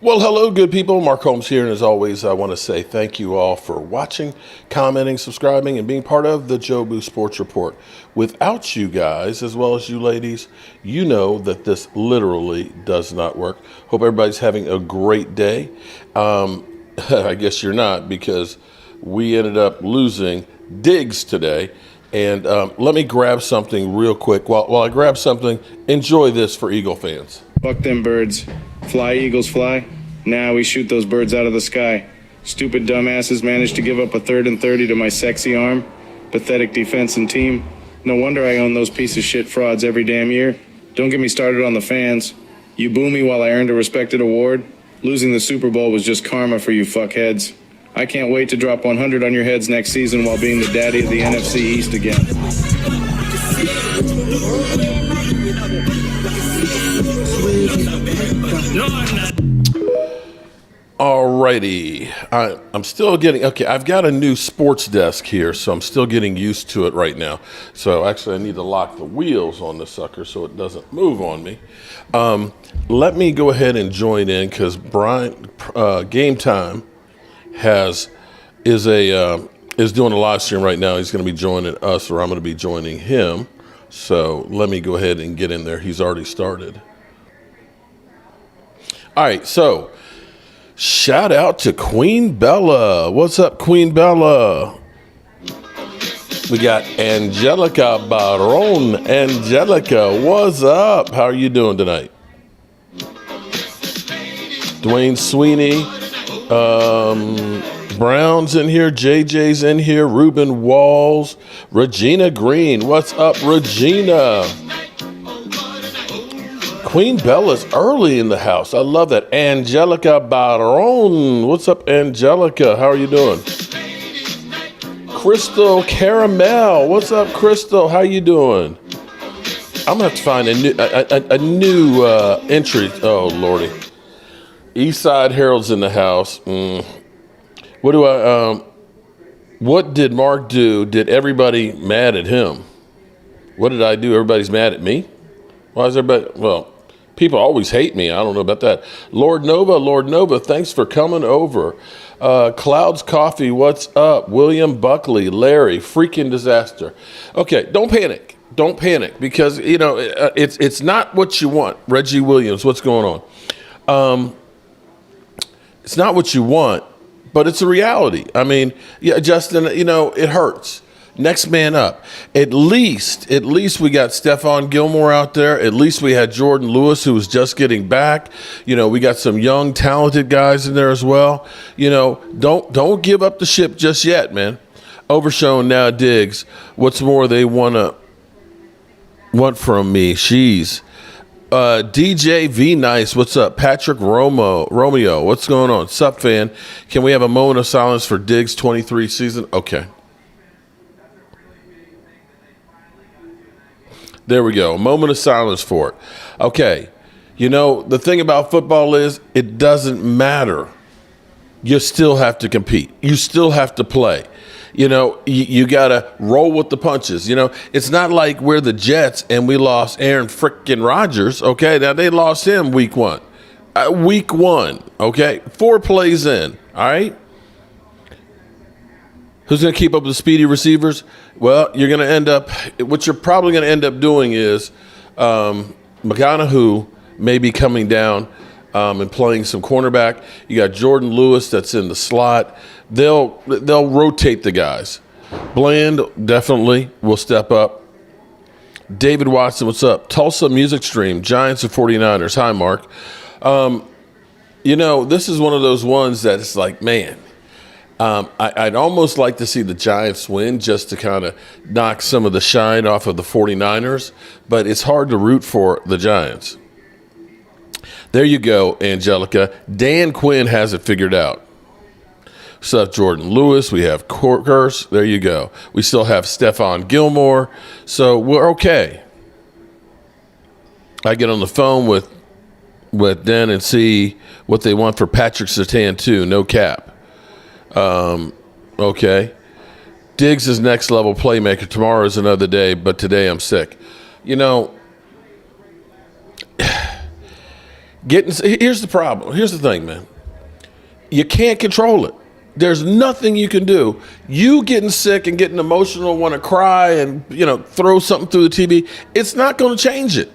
Well, hello, good people. Mark Holmes here, and as always, I want to say thank you all for watching, commenting, subscribing, and being part of the Jobu Sports Report. Without you guys, as well as you ladies, you know that this literally does not work. Hope everybody's having a great day. I guess you're not, because we ended up losing Diggs today. And let me grab something real quick. While I grab something, enjoy this for Eagle fans. Fuck them birds. Fly, Eagles, fly. Now we shoot those birds out of the sky. Stupid dumbasses managed to give up a 3rd and 30 to my sexy arm. Pathetic defense and team. No wonder I own those piece of shit frauds every damn year. Don't get me started on the fans. You boo me while I earned a respected award. Losing the Super Bowl was just karma for you fuckheads. I can't wait to drop 100 on your heads next season while being the daddy of the NFC East again. Alrighty, I'm still getting, okay, I've got a new sports desk here, so I'm still getting used to it right now. So actually I need to lock the wheels on this sucker so it doesn't move on me. Let me go ahead and join in, because Brian, Game Time is doing a live stream right now. He's going to be joining us, or I'm going to be joining him. So let me go ahead and get in there. He's already started. All right, so shout out to Queen Bella. What's up, Queen Bella? We got Angelica Baron. Angelica, what's up? How are you doing tonight? Dwayne Sweeney. Brown's in here. JJ's in here. Ruben Walls. Regina Green. What's up, Regina? Queen Bella's early in the house. I love that. Angelica Baron. What's up, Angelica? How are you doing? Crystal Caramel. What's up, Crystal? How you doing? I'm gonna have to find a new entry. Oh lordy. Eastside Herald's in the house. What did Mark do? Did everybody mad at him? What did I do? Everybody's mad at me? Why is everybody? Well, people always hate me. I don't know about that. Lord Nova, thanks for coming over. Clouds Coffee, what's up? William Buckley, Larry, freaking disaster. Okay, don't panic. Don't panic, because, you know, it's not what you want. Reggie Williams, what's going on? It's not what you want, but it's a reality. I mean, yeah, Justin, you know, it hurts. Next man up. At least we got Stephon Gilmore out there. At least we had Jordan Lewis, who was just getting back. You know, we got some young, talented guys in there as well. You know, don't give up the ship just yet, man. Overshown now, Diggs. What's more they want from me? She's DJ V Nice, what's up? Patrick Romeo, what's going on? Sup, fan? Can we have a moment of silence for Diggs' 23 season? Okay. There we go. A moment of silence for it. Okay. You know, the thing about football is it doesn't matter. You still have to compete. You still have to play. You know, you got to roll with the punches. You know, it's not like we're the Jets and we lost Aaron frickin' Rodgers. Okay. Now they lost him week one. Okay. 4 plays in. All right. Who's going to keep up with the speedy receivers? Well, you're going to end up, what you're probably going to end up doing is McConaughey may be coming down and playing some cornerback. You got Jordan Lewis that's in the slot. They'll rotate the guys. Bland definitely will step up. David Watson, what's up? Tulsa Music Stream, Giants and 49ers. Hi, Mark. You know, this is one of those ones that it's like, man, I'd almost like to see the Giants win just to kind of knock some of the shine off of the 49ers, but it's hard to root for the Giants. There you go, Angelica. Dan Quinn has it figured out. What's up, Jordan Lewis? We have Curse. There you go. We still have Stephon Gilmore, so we're okay. I get on the phone with Den and see what they want for Patrick Surtain too. No cap. Okay. Diggs is next level playmaker. Tomorrow is another day, but today I'm sick. You know, Here's the problem. Here's the thing, man. You can't control it. There's nothing you can do. You getting sick and getting emotional, want to cry and throw something through the TV. It's not going to change it.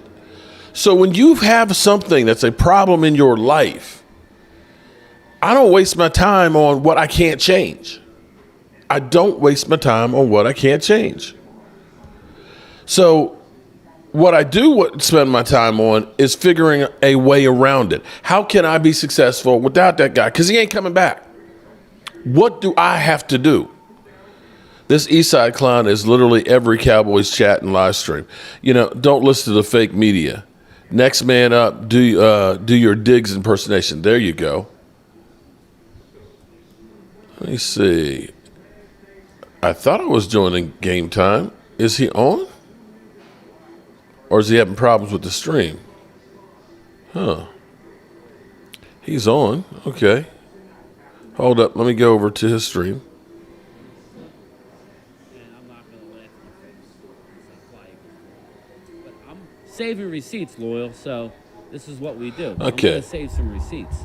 So when you have something that's a problem in your life, I don't waste my time on what I can't change. I don't waste my time on what I can't change. So what I do spend my time on is figuring a way around it. How can I be successful without that guy? Because he ain't coming back. What do I have to do? This Eastside Clown is literally every Cowboys chat and live stream. Don't listen to the fake media. Next man up, do your Diggs impersonation. There you go. Let me see. I thought I was joining Game Time. Is he on? Or is he having problems with the stream? Huh. He's on. Okay. Hold up. Let me go over to his stream. I'm not going to laugh in your face. But I'm saving receipts, Loyal, so this is what we do. I'm Okay. going to save some receipts.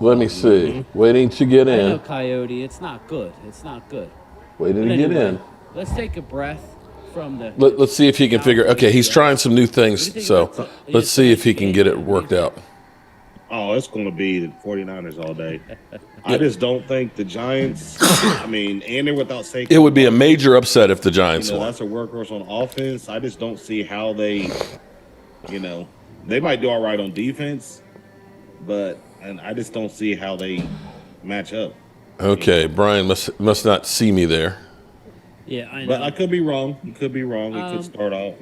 Let me see. Waiting to get I know, in. Coyote, it's not good. It's not good. Waiting But to get anyway, in. let's take a breath from the... Let's see if he can figure. Okay, he's trying some new What do you things, think so about let's see if he can get it worked out. Oh, it's going to be the 49ers all day. I just don't think the Giants, and they're without Saquon. It would be a major upset if the Giants won. That's a workhorse on offense. I just don't see how they might do all right on defense, and I just don't see how they match up. Okay, Brian must not see me there. Yeah, I know. But I could be wrong. You could be wrong. It could start off,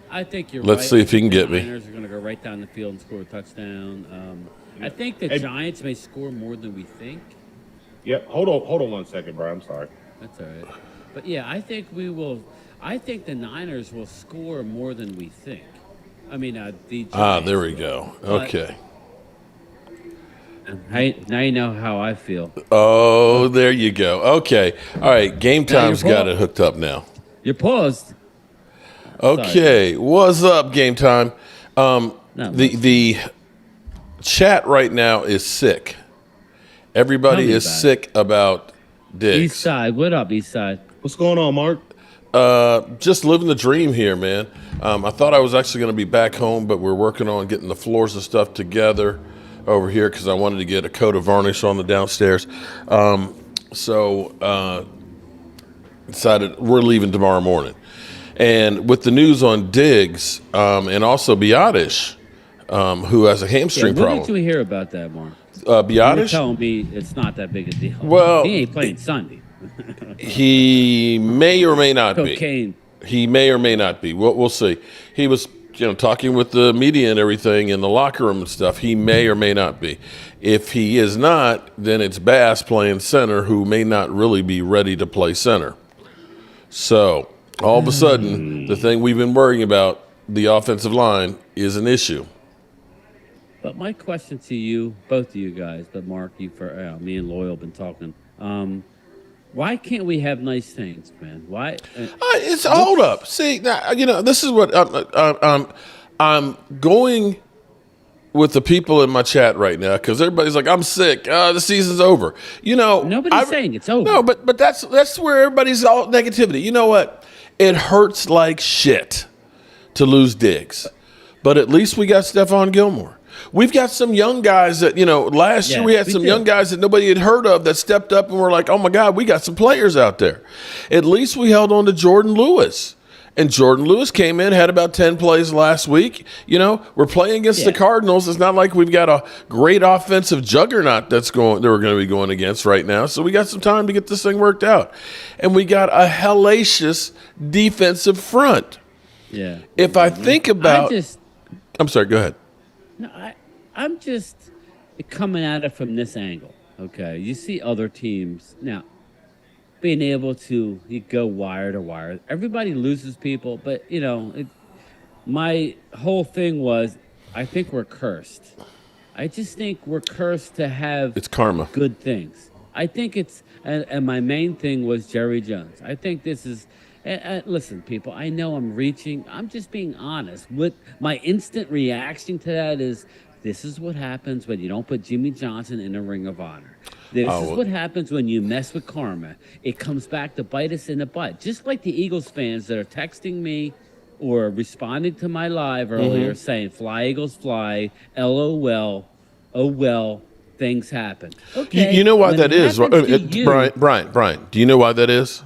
I think you're Let's right. see if he can get the me. Niners are going to go right down the field and score a touchdown. I think the Giants may score more than we think. Yep. Hold on 1 second, Brian. I'm sorry. That's all right. But yeah, I think we will. I think the Niners will score more than we think. The Giants. There we go. Okay. Now you know how I feel. Oh, there you go. Okay. All right. Game Time's got it hooked up now. You're paused. Okay. What's up, Game Time? The chat right now is sick. Everybody is sick about Diggs. East Side. What up, East Side? What's going on, Mark? Just living the dream here, man. I thought I was actually going to be back home, but we're working on getting the floors and stuff together over here because I wanted to get a coat of varnish on the downstairs. So decided we're leaving tomorrow morning. And with the news on Diggs and also Biotish, who has a hamstring problem. What did you hear about that, Mark? Biotish? You're telling me it's not that big a deal. Well, he ain't playing Sunday. He may or may not Cocaine. be. He may or may not be. We'll see. He was, talking with the media and everything in the locker room and stuff. He may or may not be. If he is not, then it's Bass playing center, who may not really be ready to play center. So all of a sudden, the thing we've been worrying about, the offensive line, is an issue. But my question to you, both of you guys, but Mark, me and Loyal been talking. Why can't we have nice things, man? Why? Hold up. See, now, this is what I'm going with the people in my chat right now because everybody's like, I'm sick. The season's over. Nobody's saying it's over. No, but that's where everybody's all negativity. You know what? It hurts like shit to lose Diggs, but at least we got Stephon Gilmore. We've got some young guys that, last year we had some young guys that nobody had heard of that stepped up and were like, oh my God, we got some players out there. At least we held on to Jordan Lewis. And Jordan Lewis came in, had about 10 plays last week. We're playing against the Cardinals. It's not like we've got a great offensive juggernaut that we're going to be going against right now. So we got some time to get this thing worked out. And we got a hellacious defensive front. Yeah. If I think about... I'm sorry, go ahead. No, I'm just coming at it from this angle. Okay, you see other teams now being able to go wire to wire. Everybody loses people, but my whole thing was I think we're cursed. I just think we're cursed to have it's karma. Good things. I think it's and my main thing was Jerry Jones. I think this is. Listen, people, I know I'm reaching. I'm just being honest. What my instant reaction to that is This is what happens when you don't put Jimmy Johnson in a Ring of Honor. This Oh, is well- what happens when you mess with karma. It comes back to bite us in the butt. Just like the Eagles fans that are texting me or responding to my live earlier saying, "Fly, Eagles, fly, LOL, oh well, things happen." Okay, You know why when that it is, happens to you- Brian? Do you know why that is?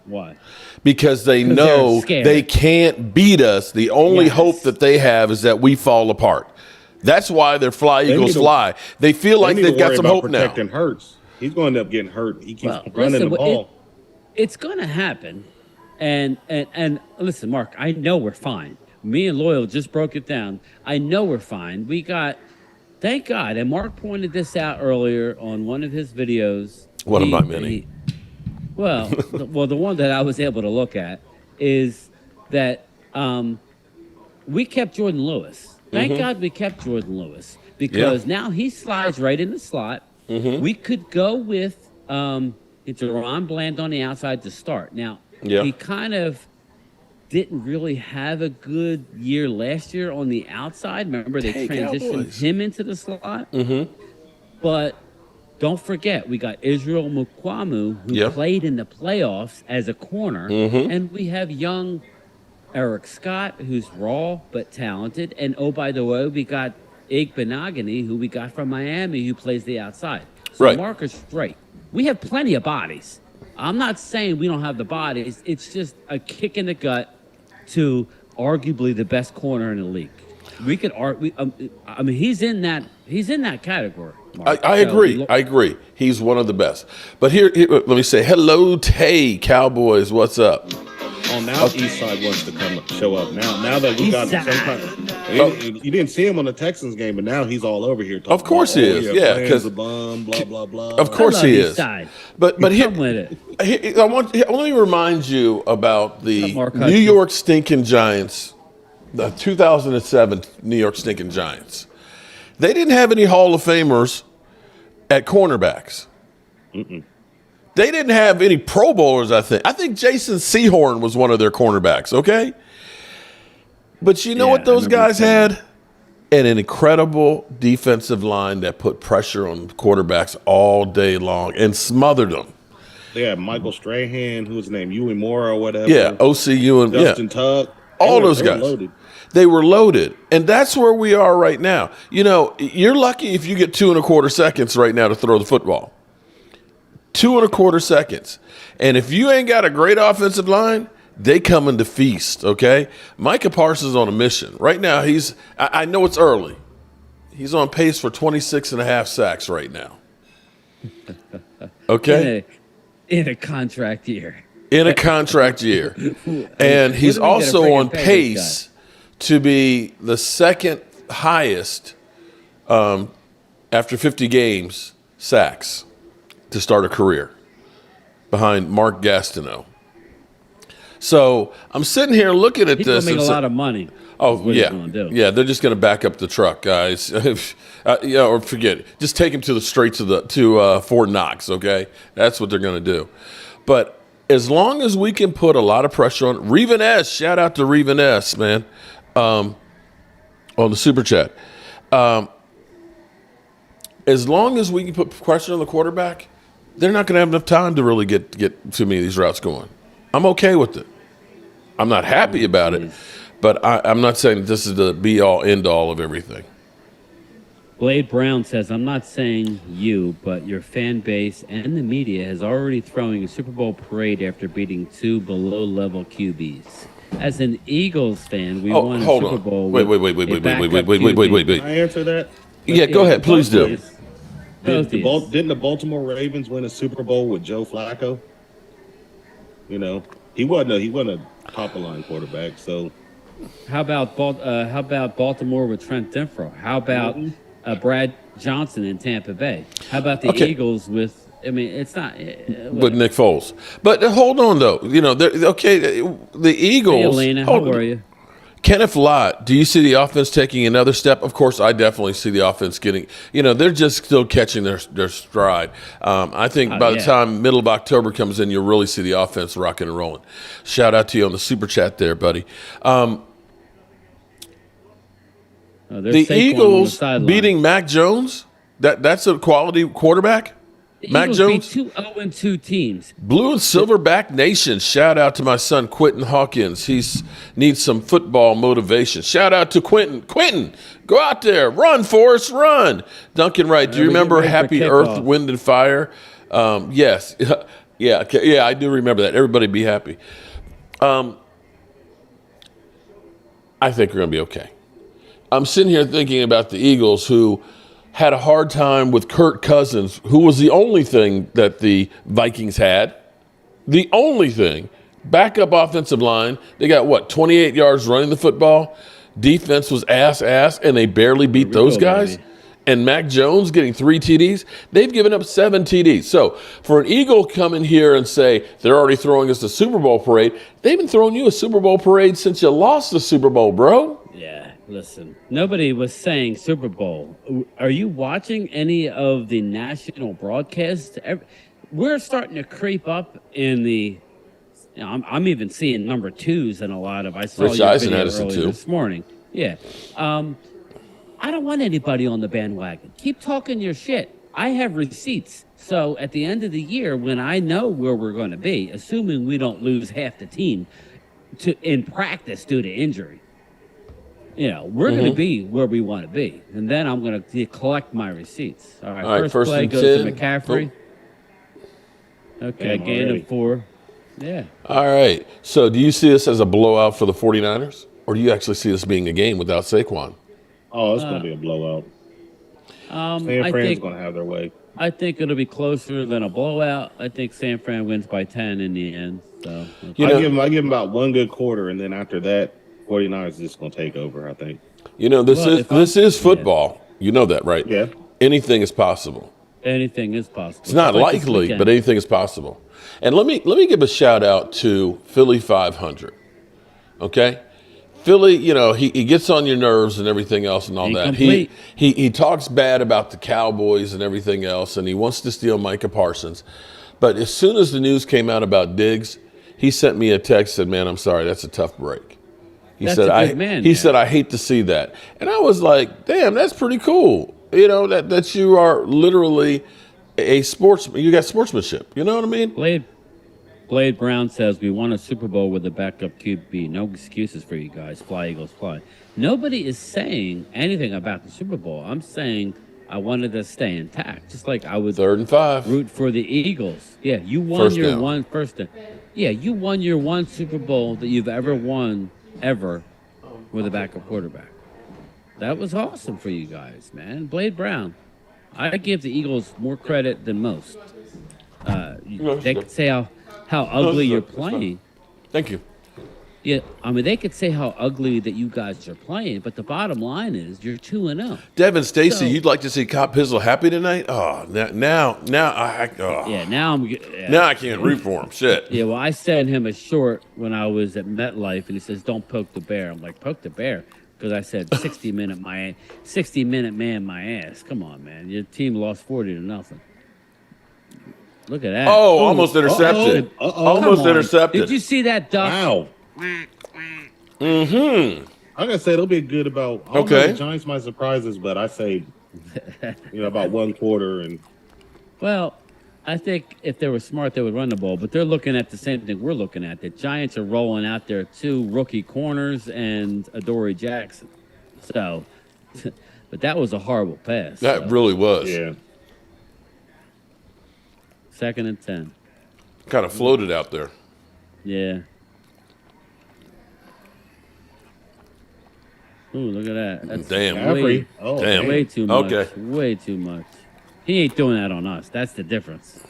Why? Because they 'Cause know they're scared. they can't beat us. The only Yes. hope that they have is that we fall apart. That's why they're fly, They Eagles, need to- fly. They feel like They need they've to got worry some about hope now. protecting Hurts. He's going to end up getting hurt. He keeps Well, running listen, the ball. It's going to happen. And listen, Mark, I know we're fine. Me and Loyal just broke it down. I know we're fine. We got, thank God, and Mark pointed this out earlier on one of his videos. One of my many. The one that I was able to look at is that we kept Jordan Lewis. Thank God we kept Jordan Lewis because now he slides right in the slot. We could go with Deron Bland on the outside to start. Now, he kind of didn't really have a good year last year on the outside. Remember, they transitioned Cowboys. him into the slot. But don't forget, we got Israel Mukwamu, who played in the playoffs as a corner. And we have young Eric Scott, who's raw but talented. And, oh, by the way, we got Igbenogany, who we got from Miami, who plays the outside. So Right. Marcus, right. We have plenty of bodies. I'm not saying we don't have the bodies. It's just a kick in the gut to arguably the best corner in the league. We could argue. I mean, he's in that category. Mark. I So, agree. I agree. He's one of the best. But here, let me say hello, Tay Cowboys. What's up? Oh, now East Side wants to show up. Now that we got East some Side. kind you didn't see him on the Texans game, but now he's all over here. Of course he is. Yeah, because because a bum, blah blah blah. of course I love he East is. Side. But You here, come with it. let me remind you about the Mark New Hudson. York Stinking Giants, the 2007 New York Stinking Giants. They didn't have any Hall of Famers at cornerbacks. They didn't have any Pro Bowlers, I think. I think Jason Sehorn was one of their cornerbacks, okay? But you know Yeah, what those I remember guys saying had? An incredible defensive line that put pressure on quarterbacks all day long and smothered them. They had Michael Strahan, who was his name, Ewing Moore or whatever. Yeah, OCU and Justin Tuck. all those They were guys. loaded. They were loaded. And that's where we are right now. You know, you're lucky if you get 2.25 seconds right now to throw the football. 2.25 seconds. And if you ain't got a great offensive line, they coming to feast, okay? Micah Parsons on a mission. Right now, I know it's early. He's on pace for 26.5 sacks right now. Okay? In a contract year. In a contract year. And he's What are we gonna also bring on and pay this pace to be the second highest after 50 games sacks to start a career behind Mark Gastineau. So I'm sitting here looking at He's this. gonna make a and lot of money. Oh, That's what yeah. he's gonna do. Yeah, they're just going to back up the truck, guys. Yeah, or forget it. Just take him to the straights to Fort Knox, okay? That's what they're going to do. But as long as we can put a lot of pressure on Reven S, shout out to Reven S, man, on the super chat. As long as we can put pressure on the quarterback, they're not going to have enough time to really get too many of these routes going. I'm okay with it. I'm not happy about it, but I'm not saying this is the be-all, end-all of everything. Blade Brown says, I'm not saying you, but your fan base and the media is already throwing a Super Bowl parade after beating two below-level QBs. As an Eagles fan, we won a hold Super on. Bowl. Wait. Wait. Can I answer that? Yeah, go ahead. Please do. Didn't the Baltimore Ravens win a Super Bowl with Joe Flacco? You know, he wasn't a top-of-line quarterback. So How about Baltimore with Trent Dilfer? How about Brad Johnson in Tampa Bay? How about the Okay. Eagles with? I mean, it's not. With Nick Foles. But hold on, though. You know, the Eagles. Hey, Elena, how are you? Kenneth Lott, do you see the offense taking another step? Of course, I definitely see the offense getting, they're just still catching their stride. I think by the time middle of October comes in, you'll really see the offense rocking and rolling. Shout out to you on the super chat there, buddy. There's The Saquon on the Eagles sideline. beating Mac Jones. That's a quality quarterback. The Mac Eagles Jones. beat 2 0-2 teams. Blue and Silverback Nation. Shout out to my son Quentin Hawkins. He needs some football motivation. Shout out to Quentin. Quentin, go out there, run, Forrest, run. Duncan Wright. Do you remember Happy Earth, Wind and Fire? Yes. Yeah. I do remember that. Everybody be happy. I think we're gonna be okay. I'm sitting here thinking about the Eagles, who had a hard time with Kirk Cousins, who was the only thing that the Vikings had. The only thing. Backup offensive line. They got, 28 yards running the football? Defense was ass, and they barely beat those guys. Baby. And Mac Jones getting 3 TDs. They've given up 7 TDs. So for an Eagle come in here and say they're already throwing us the Super Bowl parade, they've been throwing you a Super Bowl parade since you lost the Super Bowl, bro. Yeah, listen. Nobody was saying Super Bowl. Are you watching any of the national broadcasts? We're starting to creep up in the. I'm even seeing number 2s in a lot of. I saw Rich your Eisen video had us in earlier 2. this morning. Yeah. I don't want anybody on the bandwagon. Keep talking your shit. I have receipts. So at the end of the year, when I know where we're going to be, assuming we don't lose half the team in practice due to injury, we're going to be where we want to be. And then I'm going to collect my receipts. All right, first play and goes 10. to McCaffrey. Okay, gain of 4. Yeah. All right. So do you see this as a blowout for the 49ers? Or do you actually see this being a game without Saquon? Oh, it's going to be a blowout. San Fran's going to have their way. I think it'll be closer than a blowout. I think San Fran wins by 10 in the end. So I give them about one good quarter, and then after that, 49ers is just going to take over, I think. This is football. Yeah. You know that, right? Yeah. Anything is possible. Anything is possible. It's not likely, but anything is possible. And let me give a shout out to Philly 500. Okay? Philly, he gets on your nerves and everything else and all that. He talks bad about the Cowboys and everything else, and he wants to steal Micah Parsons. But as soon as the news came out about Diggs, he sent me a text, said, "Man, I'm sorry, that's a tough break." He said, "I hate to see that." And I was like, "Damn, that's pretty cool." That you are literally a sportsman. You got sportsmanship. You know what I mean? Blade Brown says, we won a Super Bowl with a backup QB. No excuses for you guys. Fly, Eagles, fly. Nobody is saying anything about the Super Bowl. I'm saying I wanted to stay intact, just like I would 3rd and 5. root for the Eagles. Yeah, you won first down. Yeah, you won your one Super Bowl that you've ever won, with a backup quarterback. That was awesome for you guys, man. Blade Brown. I give the Eagles more credit than most. They could say how ugly you're playing. Thank you. Yeah, they could say how ugly that you guys are playing, but the bottom line is you're 2-0. Devin Stacy, you'd like to see Cop Pizzle happy tonight? Oh, now I can't root for him. Shit. Yeah, well, I sent him a short when I was at MetLife, and he says, "Don't poke the bear." I'm like, "Poke the bear." Because I said 60-minute man my ass. Come on, man. Your team lost 40-0. Look at that. Oh, almost intercepted. Almost intercepted. Did you see that duck? Wow. Mm-hmm. I'm going to say it'll be good about. The Giants might surprise us, but I say, about one quarter. And well, I think if they were smart, they would run the ball. But they're looking at the same thing we're looking at. The Giants are rolling out their 2 rookie corners and Adoree Jackson. So, but that was a horrible pass. That really was. Yeah. 2nd and 10. Kind of floated out there. Yeah. Ooh, look at that. That's Damn. way too much. Okay. Way too much. He ain't doing that on us. That's the difference.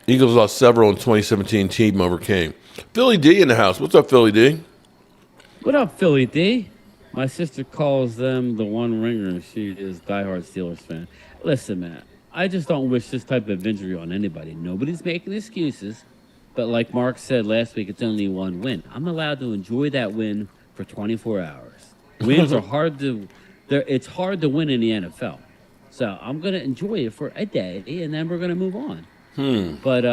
Eagles lost several in 2017. Team overcame. Philly D in the house. What's up, Philly D? What up, Philly D? My sister calls them the one ringer. She is diehard Steelers fan. Listen, man. I just don't wish this type of injury on anybody. Nobody's making excuses. But like Mark said last week, it's only one win. I'm allowed to enjoy that win for 24 hours. Wins are hard to it's hard to win in the NFL. So I'm going to enjoy it for a day, and then we're going to move on. But,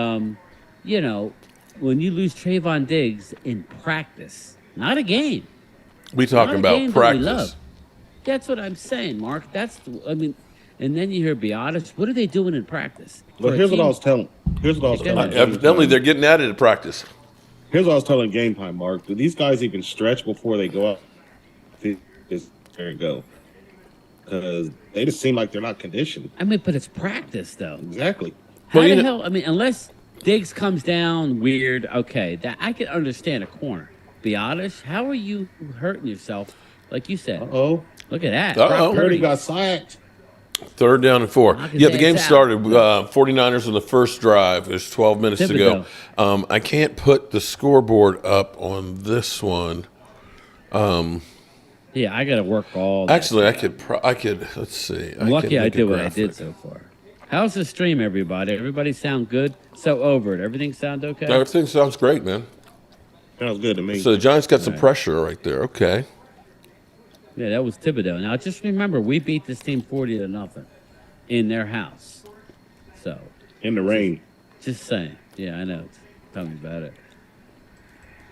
when you lose Trayvon Diggs in practice, not a game. We talking about game that we practice. love. That's what I'm saying, Mark. And then you hear Be Honest. What are they doing in practice? Well, For a here's what I team- was telling. Here's what I was Go telling. ahead. Evidently, they're getting at it at practice. Here's what I was telling Game Time, Mark. Do these guys even stretch before they go out? Just there and go. Because they just seem like they're not conditioned. I mean, but it's practice, though. Exactly. How Well, the hell? I mean, unless Diggs comes down weird, okay, that I can understand a corner. Be honest, how are you hurting yourself? Like you said. Uh-oh. Look at that. Uh-oh. Brock Purdy Purdy. got sacked. 3rd down and 4. Knock his Yeah, the ass game out. started. 49ers on the first drive. There's 12 minutes to go. I can't put the scoreboard up on this one. Yeah, I got to work all. That Actually, shit I could. Let's see. I'm lucky I make a did what I graphic. did so far. How's the stream, everybody? Everybody sound good? So over it. Everything sound okay? Everything sounds great, man. Sounds good to me. So the Giants got some Right. pressure right there. Okay. Yeah, that was Thibodeau. Now, just remember, we beat this team 40-0 in their house. So, In the rain. just saying. Yeah, I know. Tell me about it.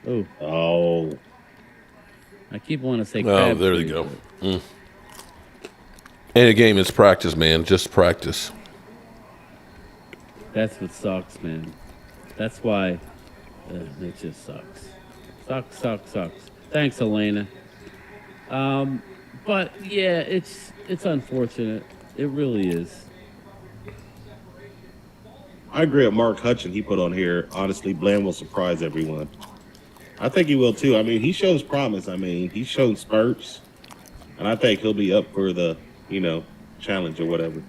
Oh, Oh. I keep wanting to say Oh, crab there feet, you go. but And again, it's practice, man. Just practice. That's what sucks, man. That's why it just sucks. Sucks. Thanks, Elena. But yeah, it's unfortunate. It really is. I agree with Mark Hutchin he put on here. Honestly, Bland will surprise everyone. I think he will too. I mean, he shows promise. I mean, he showed spurts. And I think he'll be up for the, challenge or whatever.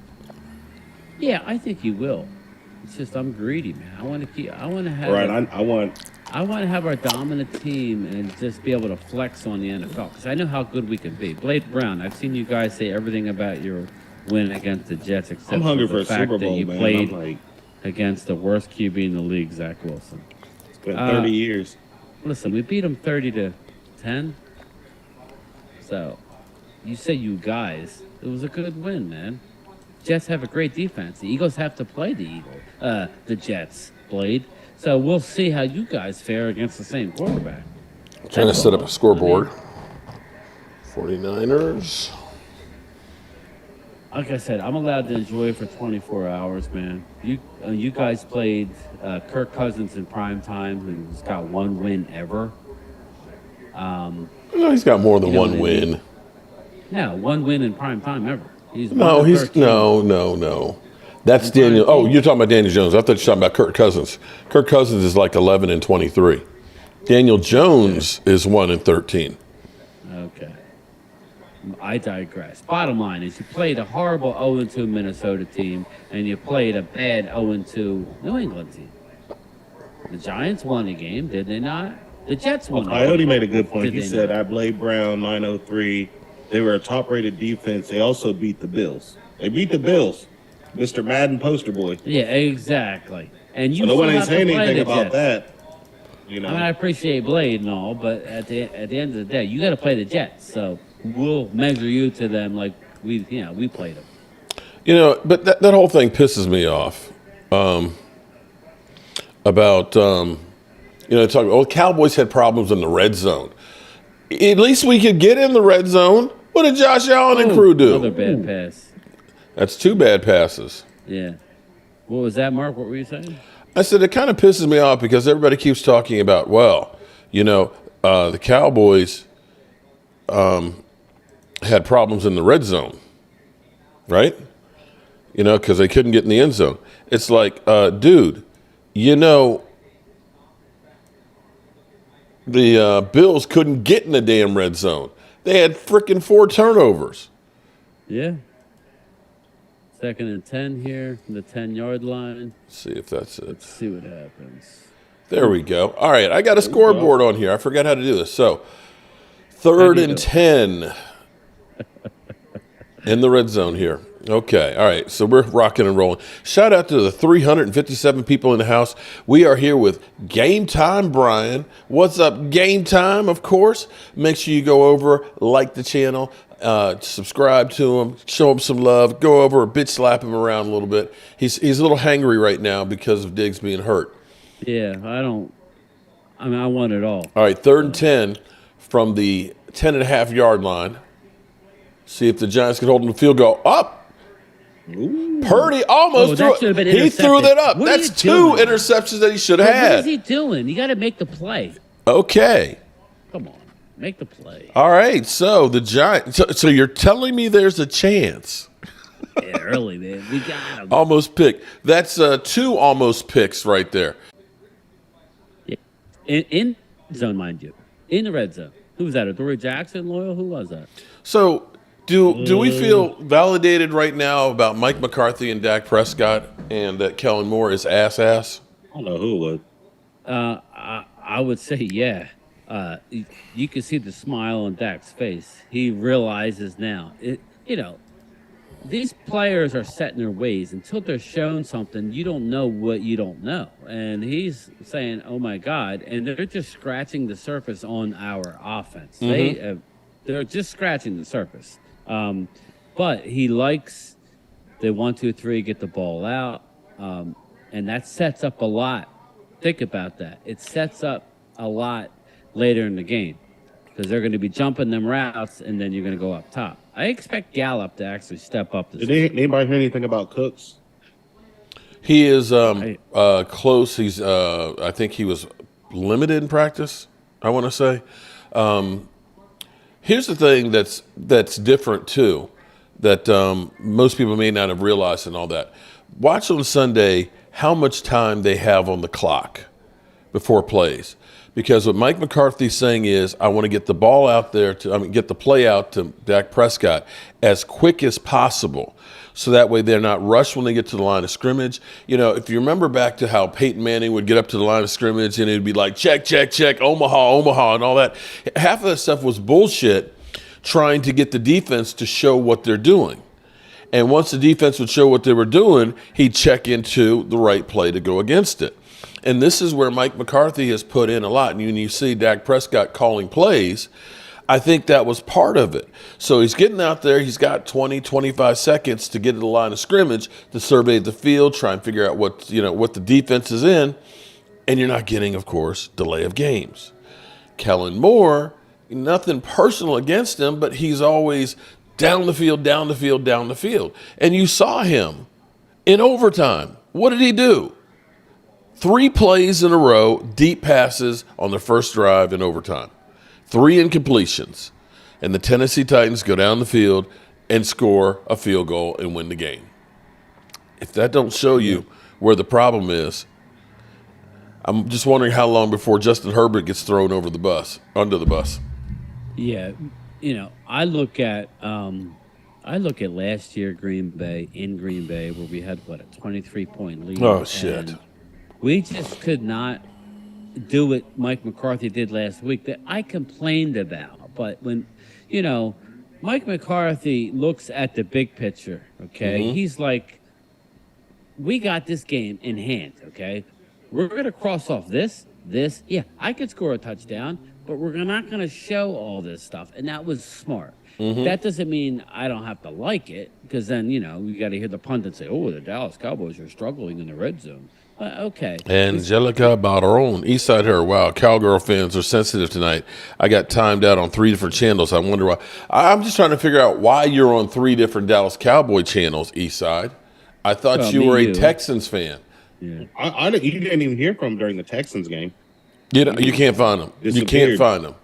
Yeah, I think he will. It's just I'm greedy, man. I want to have Right. I want to have our dominant team and just be able to flex on the NFL because I know how good we can be. Blade Brown, I've seen you guys say everything about your win against the Jets, except I'm hungry for for the a fact Super that Bowl, you man. played I'm like, against the worst QB in the league, Zach Wilson. it's been 30 years. Listen, we beat them 30-10. So, you say you guys, it was a good win, man. Jets have a great defense. The Eagles have to play the Jets, Blade. So we'll see how you guys fare against the same quarterback. Trying to That's set all. up a scoreboard. 49ers. Like I said, I'm allowed to enjoy it for 24 hours, man. You guys played Kirk Cousins in prime time, who's got one win ever. No, he's got more than You know one what I win. mean? No, one win in prime time ever. He's No, 1 he's 13. no. That's In Daniel. prime Oh, team. you're talking about Daniel Jones. I thought you were talking about Kirk Cousins. Kirk Cousins is like 11 and 23. Daniel Jones is 1 and 13. Okay. I digress. Bottom line is you played a horrible 0-2 Minnesota team, and you played a bad 0-2 New England team. The Giants won a game, did they not? The Jets won a game. Coyote made a good point. Did He they said, not? I Blade Brown, 903. They were a top-rated defense. They also beat the Bills. They beat the Bills. Mr. Madden poster boy. Yeah, exactly. And you So no one still ain't have to saying play anything the about Jets. that. I mean, I appreciate Blade and all, but at the end of the day, you got to play the Jets. So we'll measure you to them like we played them. But that whole thing pisses me off. Talking. Cowboys had problems in the red zone. At least we could get in the red zone. What did Josh Allen and crew do? Another bad pass. That's 2 bad passes. Yeah. What was that, Mark? What were you saying? I said it kind of pisses me off because everybody keeps talking about, the Cowboys had problems in the red zone, right? Because they couldn't get in the end zone. It's like, dude, the Bills couldn't get in the damn red zone. They had freaking 4 turnovers. Yeah. 2nd and 10 here from the 10-yard line. Let's see if that's it. Let's see what happens. There we go. All right, I got a scoreboard on here. I forgot how to do this. So, 3rd and 10 in the red zone here. Okay, all right, so we're rocking and rolling. Shout out to the 357 people in the house. We are here with Game Time Brian. What's up, Game Time, of course. Make sure you go over, like the channel, subscribe to him, show him some love, go over, bitch slap him around a little bit. He's a little hangry right now because of Diggs being hurt. Yeah, I want it all. All right, 3rd and 10 from the 10.5-yard line. See if the Giants can hold them to field goal. Up. Ooh. Purdy almost that threw should have been it. He threw intercepted. that up. What are That's you 2 doing? interceptions that he should have What had. is he doing? You got to make the play. Okay. Come on, make the play. All right. So the Giants. So you're telling me there's a chance? Yeah, early, man. We got him. Almost pick. That's 2 almost picks right there. Yeah. In zone, mind you. In the red zone. Who was that? Adoree Jackson, loyal? Who was that? So do we feel validated right now about Mike McCarthy and Dak Prescott and that Kellen Moore is ass? I don't know who it was. I would say, yeah. You can see the smile on Dak's face. He realizes now. These players are set in their ways. Until they're shown something, you don't know what you don't know. And he's saying, oh, my God. And they're just scratching the surface on our offense. They're just scratching the surface. But he likes the 1, 2, 3, get the ball out. And that sets up a lot. Think about that. It sets up a lot later in the game because they're going to be jumping them routes, and then you're going to go up top. I expect Gallup to actually step up this Did anybody hear anything about Cooks? He is close. He's I think he was limited in practice, I want to say. Here's the thing that's different too, that most people may not have realized and all that. Watch on Sunday how much time they have on the clock before plays. Because what Mike McCarthy's saying is, I want to get the ball out there get the play out to Dak Prescott as quick as possible. So that way they're not rushed when they get to the line of scrimmage. You know, if you remember back to how Peyton Manning would get up to the line of scrimmage and it'd be like, check, check, check, Omaha, and all that. Half of that stuff was bullshit, trying to get the defense to show what they're doing. And once the defense would show what they were doing, he'd check into the right play to go against it. And this is where Mike McCarthy has put in a lot. And when you see Dak Prescott calling plays, I think that was part of it. So he's getting out there. He's got 20, 25 seconds to get to the line of scrimmage to survey the field, try and figure out what the defense is in. And you're not getting, of course, delay of games. Kellen Moore, nothing personal against him, but he's always down the field, down the field, down the field. And you saw him in overtime. What did he do? 3 plays in a row, deep passes on the first drive in overtime. 3 incompletions. And the Tennessee Titans go down the field and score a field goal and win the game. If that don't show you where the problem is, I'm just wondering how long before Justin Herbert gets thrown under the bus. Yeah, I look at last year Green Bay where we had a 23-point lead. Oh shit. We just could not do what Mike McCarthy did last week that I complained about. But when, Mike McCarthy looks at the big picture, okay? He's like, we got this game in hand, okay? We're going to cross off this. Yeah, I could score a touchdown, but we're not going to show all this stuff. And that was smart. That doesn't mean I don't have to like it, because then, we got to hear the pundits say, oh, the Dallas Cowboys are struggling in the red zone. Okay. Angelica Barron, Eastside Her. Wow, Cowgirl fans are sensitive tonight. I got timed out on 3 different channels. I wonder why. I'm just trying to figure out why you're on 3 different Dallas Cowboy channels, Eastside. I thought you were a Texans fan. Yeah. You didn't even hear from him during the Texans game. You can't find them. You can't find them.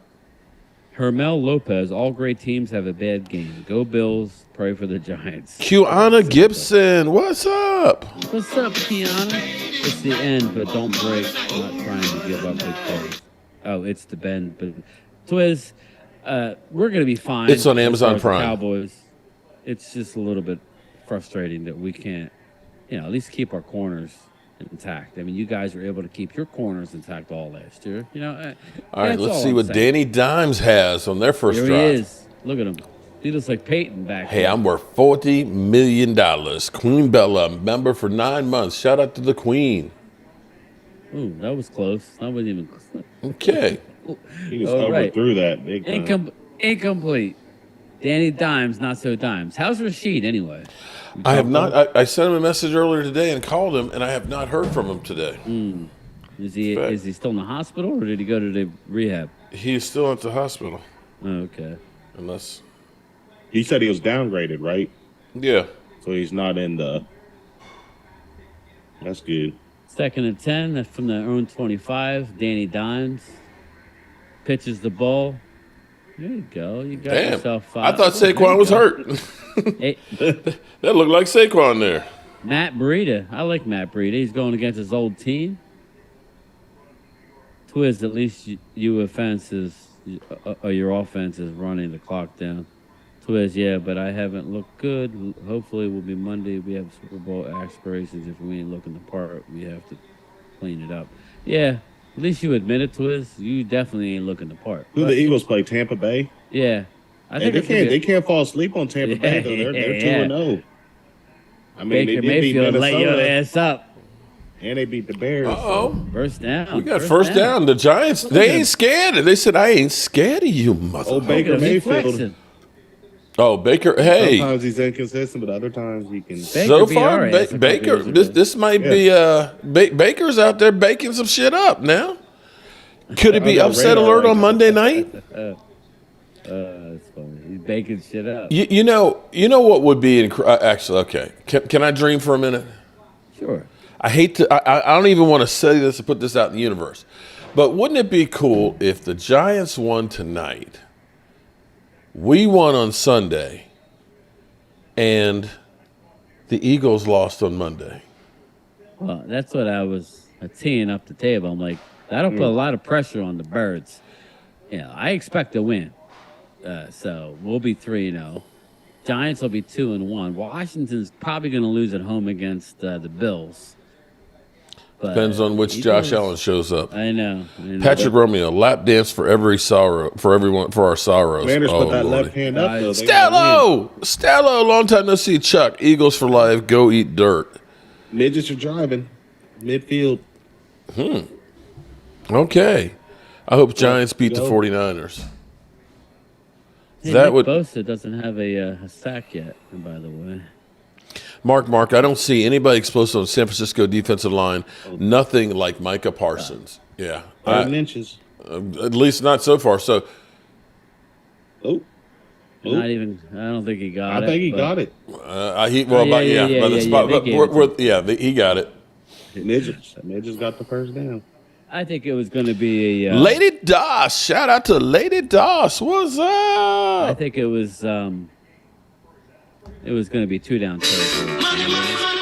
Hermel Lopez, all great teams have a bad game. Go Bills, pray for the Giants. Kiana Gibson, what's up? What's up, Kiana? It's the end, but don't break. I'm not trying to give up big plays. Oh, it's the bend. But Twiz, we're going to be fine. It's on Amazon Prime. Cowboys. It's just a little bit frustrating that we can't, at least keep our corners intact. I mean, you guys were able to keep your corners intact all last year. All right, let's see what Danny Dimes has on their first drive. Here he is. Look at him. He looks like Peyton back Hey, there. I'm worth $40 million. Queen Bella, member for 9 months. Shout out to the Queen. Ooh, that was close. That wasn't even close. Okay. He was overthrew that big time. Incomplete. Danny Dimes, not so Dimes. How's Rashid anyway? I have not. I sent him a message earlier today and called him, and I have not heard from him today. Is he still in the hospital, or did he go to the rehab? He's still at the hospital, Okay. unless. He said he was downgraded, right? Yeah. So he's not in the. That's good. 2nd and 10. That's from their own 25. Danny Dimes pitches the ball. There you go. You got Damn. yourself I 5. thought There you Saquon was go. hurt. Hey, That looked like Saquon there. Matt Breida. I like Matt Breida. He's going against his old team. Twiz, at least your offense is, or your offense is running the clock down. Twiz, yeah, but I haven't looked good. Hopefully, it will be Monday. We have Super Bowl aspirations. If we ain't looking the part, we have to clean it up. Yeah, at least you admit it, Twiz. You definitely ain't looking the part. Who the Eagles play? Tampa Bay. Yeah, I Hey, think they can't fall asleep on Tampa Bay though. They're 2-0. I mean, Baker they did beat Mayfield let your Minnesota ass up. and they beat the Bears. Uh-oh. First down. We got first down. The Giants, they ain't scared. They said, I ain't scared of you, mother. Oh, Baker Mayfield. Oh, Baker. Hey. Sometimes he's inconsistent, but other times he can. So far, Baker, this might be Baker's out there baking some shit up now. Could it be upset alert on Monday night? That's funny. He's baking shit up. You know what would be actually okay. Can I dream for a minute? Sure. I hate to. I don't even want to say this and put this out in the universe, but wouldn't it be cool if the Giants won tonight? We won on Sunday, and the Eagles lost on Monday. Well, that's what I was teeing up the table. I'm like, that'll put a lot of pressure on the Birds. Yeah, I expect to win. So we'll be 3-0. Giants will be 2-1. Washington's probably going to lose at home against the Bills. But Depends on which Josh Allen shows up. I know. Patrick Romeo, lap dance for every sorrow, for everyone, for our sorrows. Commanders put that left hand up, though. Stello, long time no see. Chuck, Eagles for life. Go eat dirt. Midgets are driving midfield. Okay. I hope Giants beat the 49ers. Hey, Nick Bosa doesn't have a sack yet, by the way. Mark, I don't see anybody explosive on San Francisco defensive line. Nothing like Micah Parsons. Yeah. 7 inches. At least not so far. So. Not even. I don't think he got it. I think he got it. He got it. Midgets got the first down. I think it was going to be a Lady Doss. Shout out to Lady Doss. What's up? I think it was going to be 2 down territory.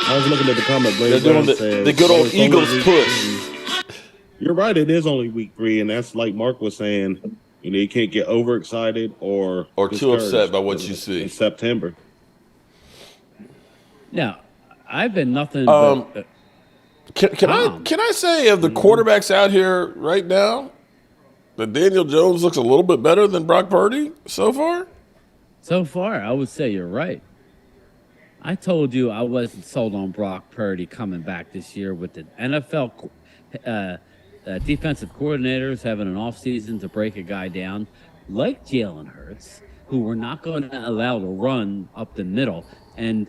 I was looking at the comment. They're doing the good old Eagles push. You're right. It is only week 3, and that's like Mark was saying. You can't get overexcited or too upset by what you see in September. Now, I've been nothing but. Can I say of the quarterbacks out here right now, that Daniel Jones looks a little bit better than Brock Purdy so far? So far, I would say you're right. I told you I wasn't sold on Brock Purdy coming back this year with the NFL defensive coordinators having an offseason to break a guy down like Jalen Hurts, who we're not going to allow to run up the middle. And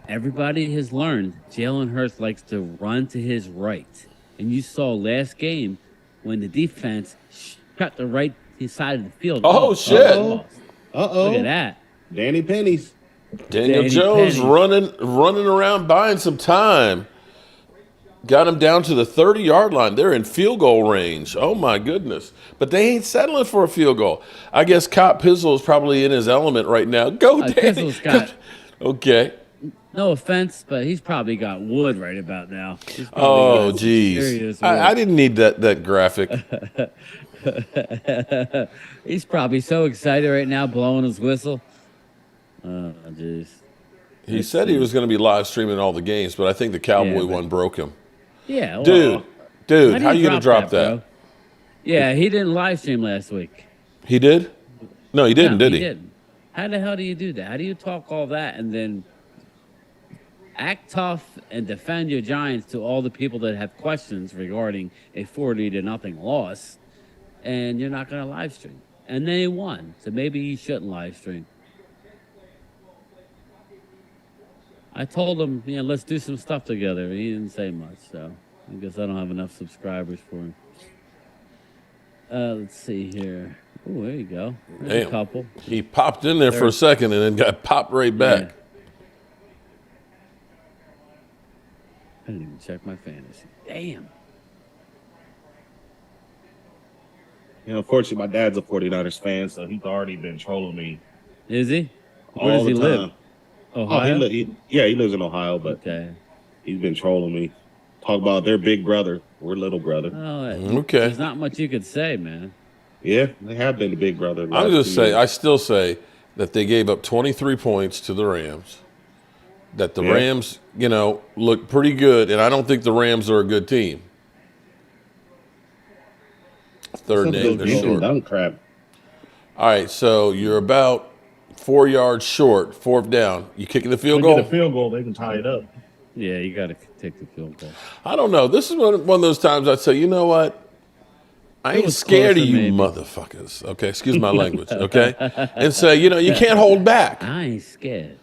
everybody has learned Jalen Hurts likes to run to his right. And you saw last game when the defense shut the right side of the field. Oh, shit. Look at that. Danny Pennies. Daniel Jones running around buying some time. Got him down to the 30-yard line. They're in field goal range. Oh, my goodness. But they ain't settling for a field goal. I guess Cop Pizzle is probably in his element right now. Go, Danny. Okay. No offense, but he's probably got wood right about now. Oh, geez. I didn't need that graphic. He's probably so excited right now, blowing his whistle. Oh, jeez. He said he was going to be live streaming all the games, but I think the Cowboy one broke him. Yeah. Well, dude, how you going to drop that? Bro? Yeah, he didn't live stream last week. He did? No, he didn't, did he? Didn't. How the hell do you do that? How do you talk all that and then act tough and defend your Giants to all the people that have questions regarding a 40-0 loss, and you're not going to live stream? And they won, so maybe you shouldn't live stream. I told him, let's do some stuff together. He didn't say much, so I guess I don't have enough subscribers for him. Let's see here. Oh, there you go. There's a Damn. couple. He popped in there for a second and then got popped right back. Yeah. I didn't even check my fantasy. Damn. You know, unfortunately, my dad's a 49ers fan, so he's already been trolling me Is he? Where all does the he time. live? Oh, Ohio? he lives in Ohio, but Okay. he's been trolling me. Talk about their big brother. We're little brother. Oh, Okay. There's not much you could say, man. Yeah, they have been the big brother. the I'm last just 2 saying, years. I still say that they gave up 23 points to the Rams. That the Yeah. Rams, look pretty good, and I don't think the Rams are a good team. Third and Some of 8, those they're dink and short. dunk crap. All right, so you're about 4 yards short, fourth down. You kicking the field If they get goal? a field goal, they can tie it up. Yeah, you got to take the field goal. I don't know. This is one of those times I'd say, you know what? I ain't was scared of closer, you maybe. motherfuckers. Okay, excuse my language. Okay, and say, you can't hold back. I ain't scared.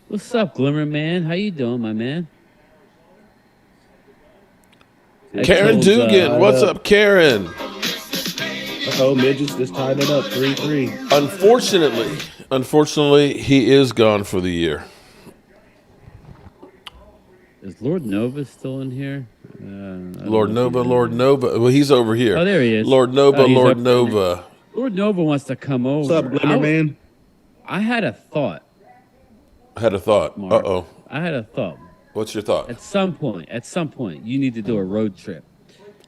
What's up, Glimmer Man? How you doing, my man? I Karen told, Dugan, what's up, Karen? Uh-oh, midgets just tied it up 3-3. Unfortunately, he is gone for the year. Is Lord Nova still in here? I don't Lord know if he's Nova, in Lord there. Nova. Well, he's over here. Oh, there he is. Lord Nova, Oh, he's Lord up in there. Nova. Lord Nova wants to come over. What's up, Glimmer Man? I had a thought, I had a thought. Mark. Uh-oh. I had a thought. What's your thought? At some point, you need to do a road trip.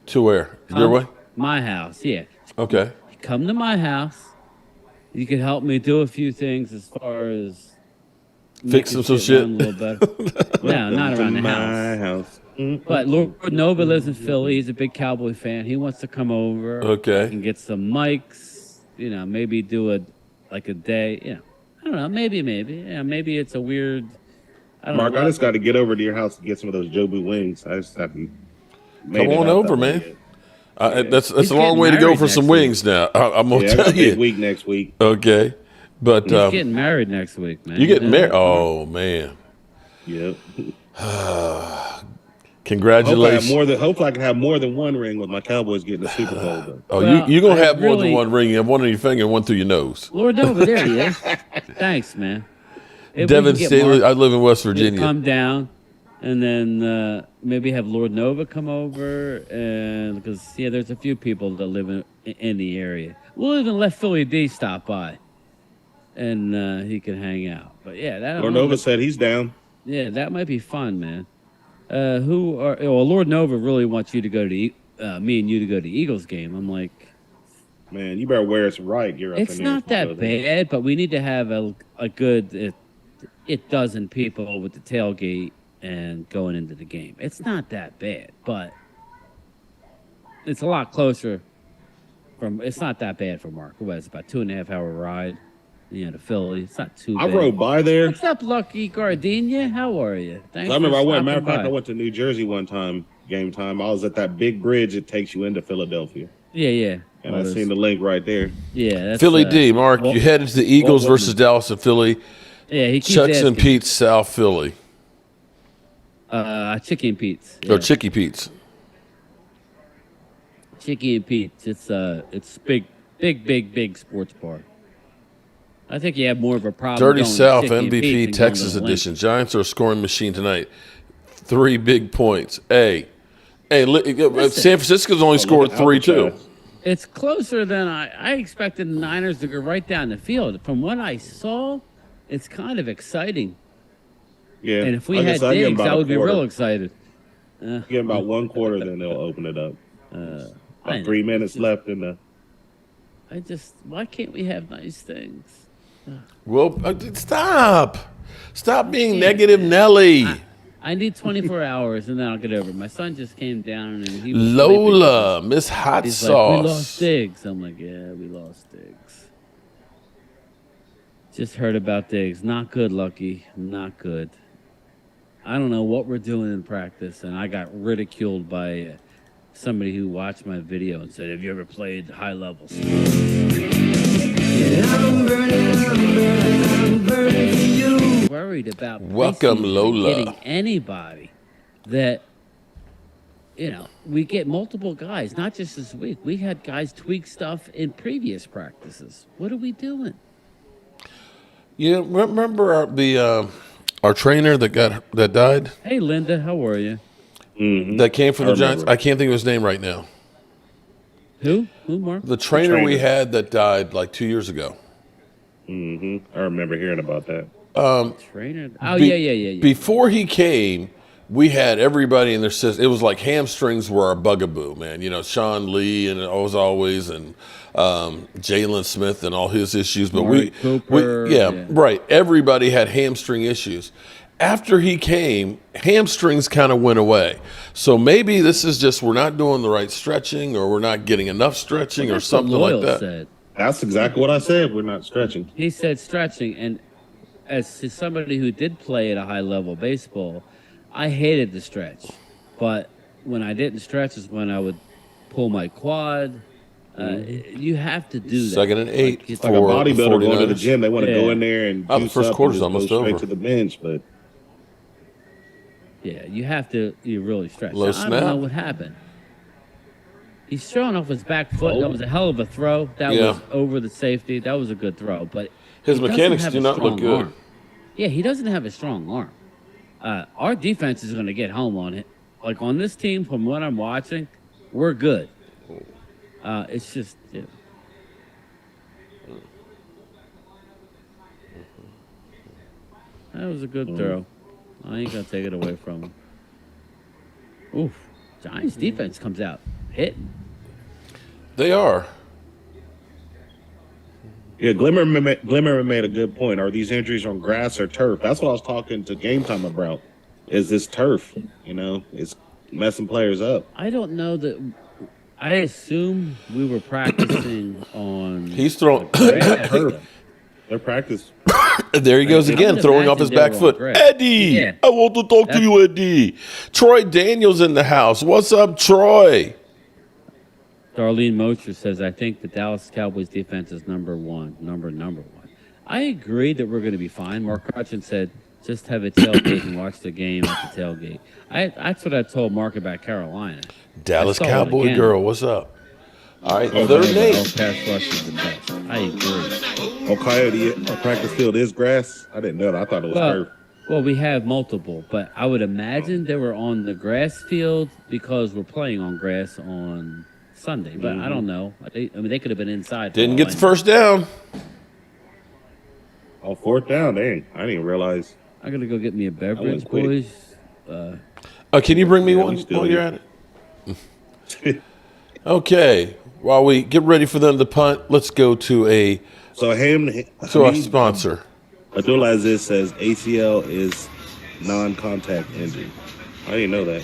To where? Your way? My house, yeah. Okay. Come to my house. You can help me do a few things as far as Fixing making some shit. run a little better. No, not around the My house. house. But Lord Nova lives in Philly. He's a big Cowboy fan. He wants to come over. Okay. And get some mics. Maybe do a day. I don't know. Maybe. Yeah, maybe it's a weird. I don't Mark, know. I just got to get over to your house to get some of those Jobu wings. I just haven't. Come on over, man. That's He's a long getting way to go married for some next week. wings now. I'm going to Yeah, I got tell a big you. week next week. Okay. But He's getting married next week, man. you getting married? Oh, man. Yep. Congratulations. Hopefully, I can have more than one ring with my Cowboys getting the Super Bowl. Though. Oh, Well, you're going to I have more than really- one ring. You have one on your finger and one through your nose. Lord Nova, there he is. Thanks, man. If we Devin can get Staley, Mark I live in West to Virginia. come down, and then maybe have Lord Nova come over, and because there's a few people that live in the area. We'll even let Philly D stop by, and he can hang out. But yeah, Lord Nova said he's down. yeah, that might be fun, man. Lord Nova really wants you to go to me and you to go to the Eagles game. I'm like, Man, you better wear some riot gear up it's in there. not that bad, but we need to have a good it dozen people with the tailgate and going into the game. It's not that bad, but it's a lot closer it's not that bad for Mark. What is it, about 2.5 hour ride, to Philly. It's not too I bad. rode by there. What's up, Lucky Gardenia? How are you? Thanks. I remember for matter of stopping fact, by. I went to New Jersey one time, game time. I was at that big bridge that takes you into Philadelphia. Yeah. And I seen the link right there. Yeah, that's Philly D, Mark, you headed to the Eagles Walt versus Dallas and Philly. Yeah, he keeps Chuck's and asking. Pete's, South Philly. Chicky and Pete's. Or Chicky Pete's. Chicky and Pete's. It's big sports bar. I think you have more of a problem. Dirty going to South Chicky and Pete's MVP than Texas going to the edition. Giants are a scoring machine tonight. 3 big points. San Francisco's only scored at 3 too. Alcatraz. It's closer than I expected the Niners to go right down the field. From what I saw, it's kind of exciting. Yeah. And if we Like I had said, I give 'em Diggs, about I a would be quarter. real excited. Give 'em about 1 quarter, then they'll open it up. I About know. 3 minutes left in the. Why can't we have nice things? Well, stop being negative, Nelly. I need 24 hours and then I'll get over it. My son just came down and he was Lola, Miss Hot He's Sauce. like, we lost Diggs. I'm like, yeah, we lost Diggs. Just heard about Diggs. Not good, Lucky. Not good. I don't know what we're doing in practice, and I got ridiculed by somebody who watched my video and said, have you ever played high levels? Worried about Welcome, preseason Lola. getting anybody that we get multiple guys, not just this week. We had guys tweak stuff in previous practices. What are we doing? You remember our trainer that died? Hey, Linda, how are you? That came from I the Giants. remember. I can't think of his name right now. Who? Who, Mark? The trainer we trainer. had that died like 2 years ago. I remember hearing about that. Trainer? Oh, Be- yeah. Before he came, we had everybody in their system. It was like hamstrings were our bugaboo, man. Sean Lee and always and Jalen Smith and all his issues. But Mark Cooper, yeah. right. Everybody had hamstring issues. After he came, hamstrings kind of went away. So maybe this is just we're not doing the right stretching, or we're not getting enough stretching, or That's what something Loyal like that. said. That's exactly what I said. We're not stretching. He said stretching, and as somebody who did play at a high level baseball, I hated the stretch. But when I didn't stretch is when I would pull my quad. You have to do that. 2nd and 8 Like, it's Like a for bodybuilder the going to the 49ers. gym, they want to go Yeah. in there and Oh, the juice first up and quarter's just almost go straight over. to the bench. But you have to really stretch. Low I snap. don't know what happened. He's throwing off his back foot. That was a hell of a throw. That Yeah. was over the safety. That was a good throw. But His he doesn't mechanics have do a not look strong good. arm. Yeah, he doesn't have a strong arm. Our defense is going to get home on it. Like on this team, from what I'm watching, we're good. It's just. That was a good throw. I ain't gonna take it away from him. Oof. Giants defense comes out hitting. They are. yeah, Glimmer made a good point. Are these injuries on grass or turf? That's what I was talking to Game Time about. Is this turf? It's messing players up. I don't know that. I assume we were practicing on. He's throwing. grass. Turf. Their practice. There he goes I again, would throwing off his imagine back they were on foot. grass. Eddie, Yeah. I want to talk to you, Eddie. Troy Daniels in the house. What's up, Troy? Darlene Mocher says, "I think the Dallas Cowboys defense is number one. I agree that we're going to be fine." Mark Hutchins said, "Just have a tailgate and watch the game at the tailgate." That's what I told Mark about Carolina. Dallas I saw it Cowboy again. girl, what's up? All right, Our third and 8. pass rush is the best. I agree. Coyote practice field is grass. I didn't know that. I thought it was turf. Well, we have multiple, but I would imagine they were on the grass field because we're playing on grass on Sunday. But I don't know. They could have been inside. for Didn't all get I the know. first down. Oh, 4th down. Dang. I didn't even realize. I'm gonna go get me a beverage, quick. boys. Can you bring me Yeah, one we still while you're here. at it? Okay. While we get ready for them to punt, let's go to our sponsor. Abdulaziz says ACL is non-contact injury. I didn't know that.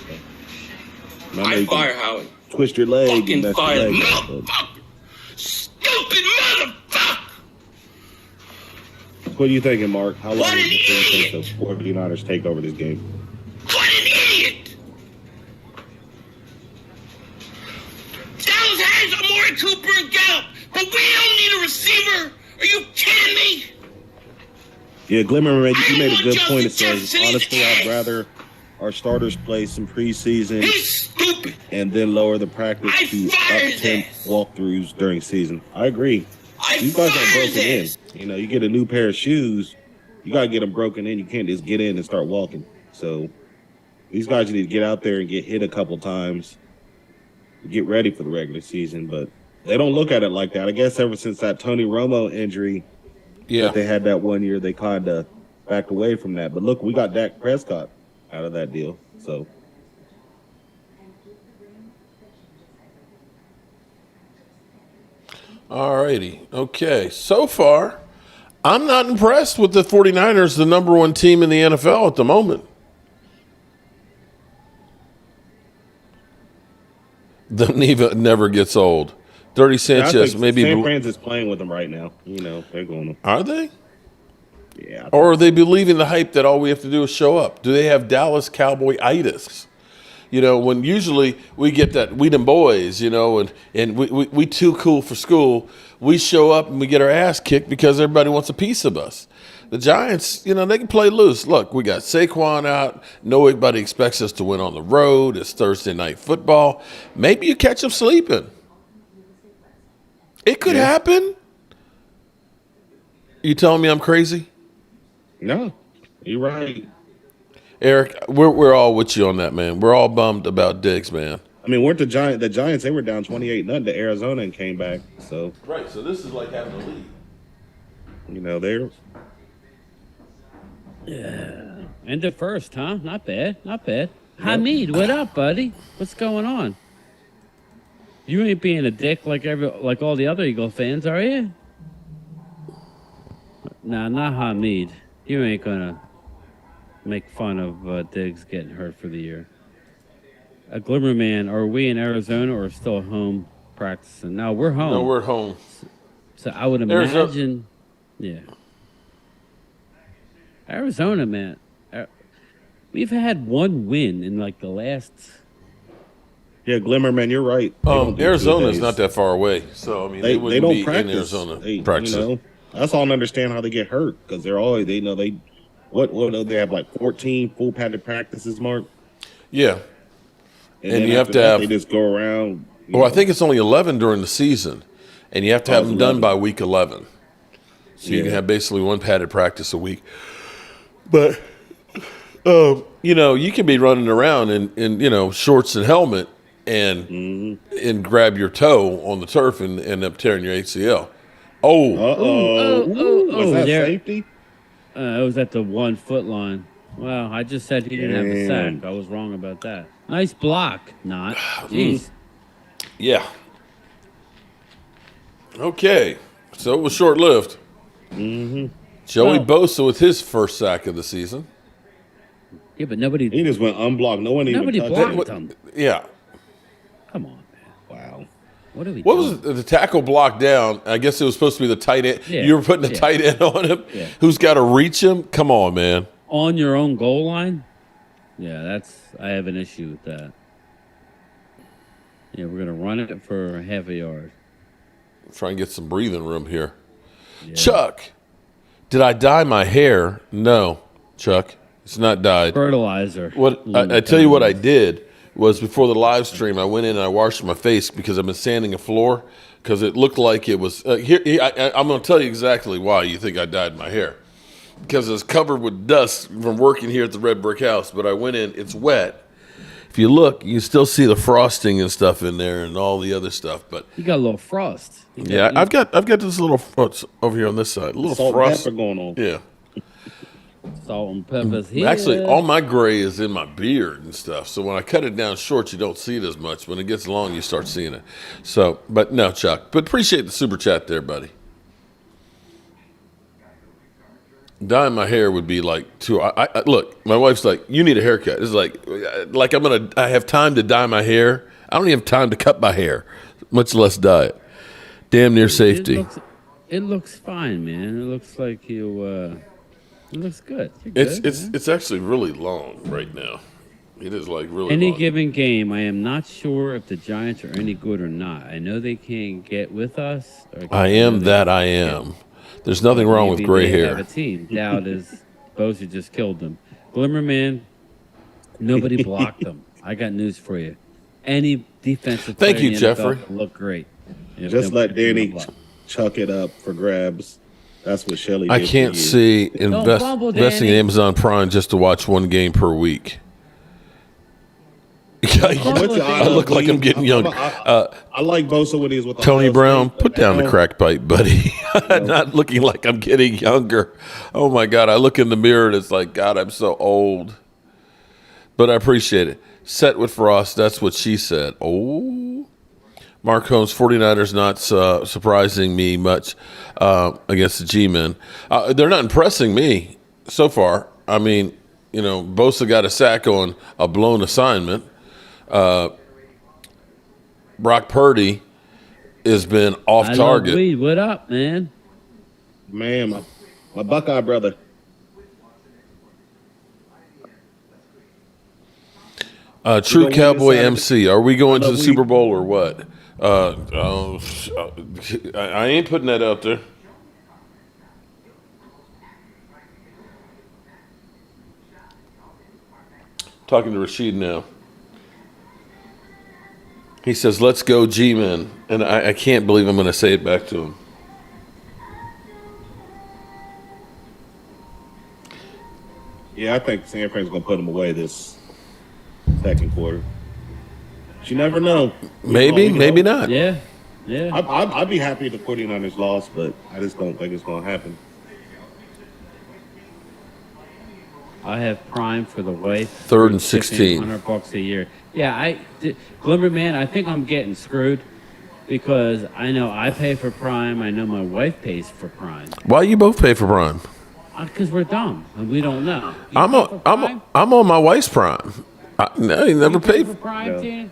I know I you can fire Howard. twist your leg and Fucking mess your fire. leg up, but Motherfucker. Stupid motherfucker. what are you thinking, Mark? How long What do an you think idiot! the 49ers take over this game? What an idiot. Dallas has Amari Cooper and Gallup, but we don't need a receiver. Are you kidding me? Yeah, Glimmer, you made a good Justin point. It says, Jefferson, he's honestly, I'd ass. rather our starters play some preseason He's stupid. and then lower the practice I to fired his up-temp ass. walkthroughs during season. I agree. I These guys fired are his broken in. ass. You get a new pair of shoes, you got to get them broken in. You can't just get in and start walking. So these guys need to get out there and get hit a couple times, get ready for the regular season. But they don't look at it like that. I guess ever since that Tony Romo injury Yeah. that they had that 1 year, they kind of backed away from that. But look, we got Dak Prescott out of that deal. So All righty. Okay. So far, I'm not impressed with the 49ers, the number one team in the NFL at the moment. The Neva never gets old. Dirty I Sanchez, think maybe. San Fran's is playing with them right now. They're going to. Are they? Yeah. Or are they believing the hype that all we have to do is show up? Do they have Dallas Cowboy-itis? when usually we get that, we them boys, and we too cool for school. We show up and we get our ass kicked because everybody wants a piece of us. The Giants, they can play loose. Look, we got Saquon out. Nobody expects us to win on the road. It's Thursday night football. Maybe you catch them sleeping. It could happen. You telling me I'm crazy? No, you're right. Eric, we're all with you on that, man. We're all bummed about Diggs, man. I mean, weren't the Giants? They were down 28-0 to Arizona and came back. So Right. So this is like having a lead. they're End of first, huh? Not bad. Not bad. Hamid, what up, buddy? What's going on? You ain't being a dick like all the other Eagle fans, are you? Nah, not Hamid. You ain't gonna make fun of Diggs getting hurt for the year. Glimmerman, are we in Arizona or still home practicing? No, we're home. No, we're at home. So I would imagine, Arizona, man. We've had one win in like the last. Yeah, Glimmerman, you're right. Arizona's not that far away, so I mean they wouldn't don't be practice. in Arizona They, practicing. That's all I understand how they get hurt because they're always what they have like 14 full padded practices, Mark. Yeah, And and then you have after to that, have. they just go around. Well, I think it's only 11 during the season, and you have to have them done 11. by week 11. So you can have basically one padded practice a week. But you can be running around in shorts and helmet and grab your toe on the turf and end up tearing your ACL. Oh, Was that there. safety? It was at the 1 foot line. Well, I just said he didn't have a sack. I was wrong about that. Nice block. Not. Jeez. yeah. Okay, so it was short-lived. Joey Bosa with his first sack of the season. Yeah, but nobody He just went unblocked. No one even touched blocked him. him. Yeah. Come on, man. Wow. What are we What doing? was the tackle block down? I guess it was supposed to be the tight end. Yeah, You were putting a tight end on him Yeah. who's got to reach him? Come on, man. On your own goal line? Yeah, I have an issue with that. Yeah, we're going to run it for half a yard. Try and get some breathing room here. Yeah. Chuck, did I dye my hair? No, Chuck, it's not dyed. Fertilizer. What I tell you what I did was before the live stream, I went in and I washed my face because I've been sanding a floor because it looked like it was. I'm going to tell you exactly why you think I dyed my hair. Because it's covered with dust from working here at the Red Brick House. But I went in, it's wet. If you look, you still see the frosting and stuff in there and all the other stuff. But you got a little frost. I've got this little over here on this side, a little salt frost and pepper going on. Yeah, salt and pepper's here. actually, all my gray is in my beard and stuff. So when I cut it down short, you don't see it as much. When it gets long, you start seeing it. So, but no, Chuck. But appreciate the super chat there, buddy. Dyeing my hair would be like too. I look. My wife's like, "You need a haircut." It's like I have time to dye my hair. I don't even have time to cut my hair, much less dye it. Damn near safety. It looks fine, man. It looks like you. It looks good. You're good, It's actually really long right now. It is like really. Any long. given game, I am not sure if the Giants are any good or not. I know they can't get with us. I am. There's nothing wrong with gray they hair. Have a team. Doubt is Bosa just killed them. Glimmerman, nobody blocked them. I got news for you. Any defensive player Thank you, in the Jeffrey. NFL will look great. Just let Danny chuck it up for grabs. That's what Shelly did. I can't see investing in Amazon Prime just to watch one game per week. I look like I'm getting younger. I like Bosa when he's with Tony Brown, put down the crack pipe, buddy. Not looking like I'm getting younger. Oh, my God. I look in the mirror and it's like, God, I'm so old. But I appreciate it. Set with Frost, that's what she said. Oh. Mark Holmes, 49ers not surprising me much against the G-men. They're not impressing me so far. I mean, Bosa got a sack on a blown assignment. Brock Purdy has been off target. Weed. What up, man? Man, my Buckeye brother. True win Cowboy this MC. Are we going to the we- Super Bowl or what? I ain't putting that out there. Talking to Rashid now. He says, "Let's go, G-Men," and I can't believe I'm going to say it back to him. Yeah, I think San Fran's going to put them away this second quarter. But you never know. Maybe, maybe not. Yeah. Yeah. I'd be happy if the 49ers lost, but I just don't think it's going to happen. I have Prime for the wife. 3rd and 16. $100 a year. Yeah, Glimmer Man, I think I'm getting screwed because I know I pay for Prime. I know my wife pays for Prime. Why you both pay for Prime? Because we're dumb and we don't know. You I'm pay for Prime? on my wife's Prime. I never You pay paid for Prime, Tina?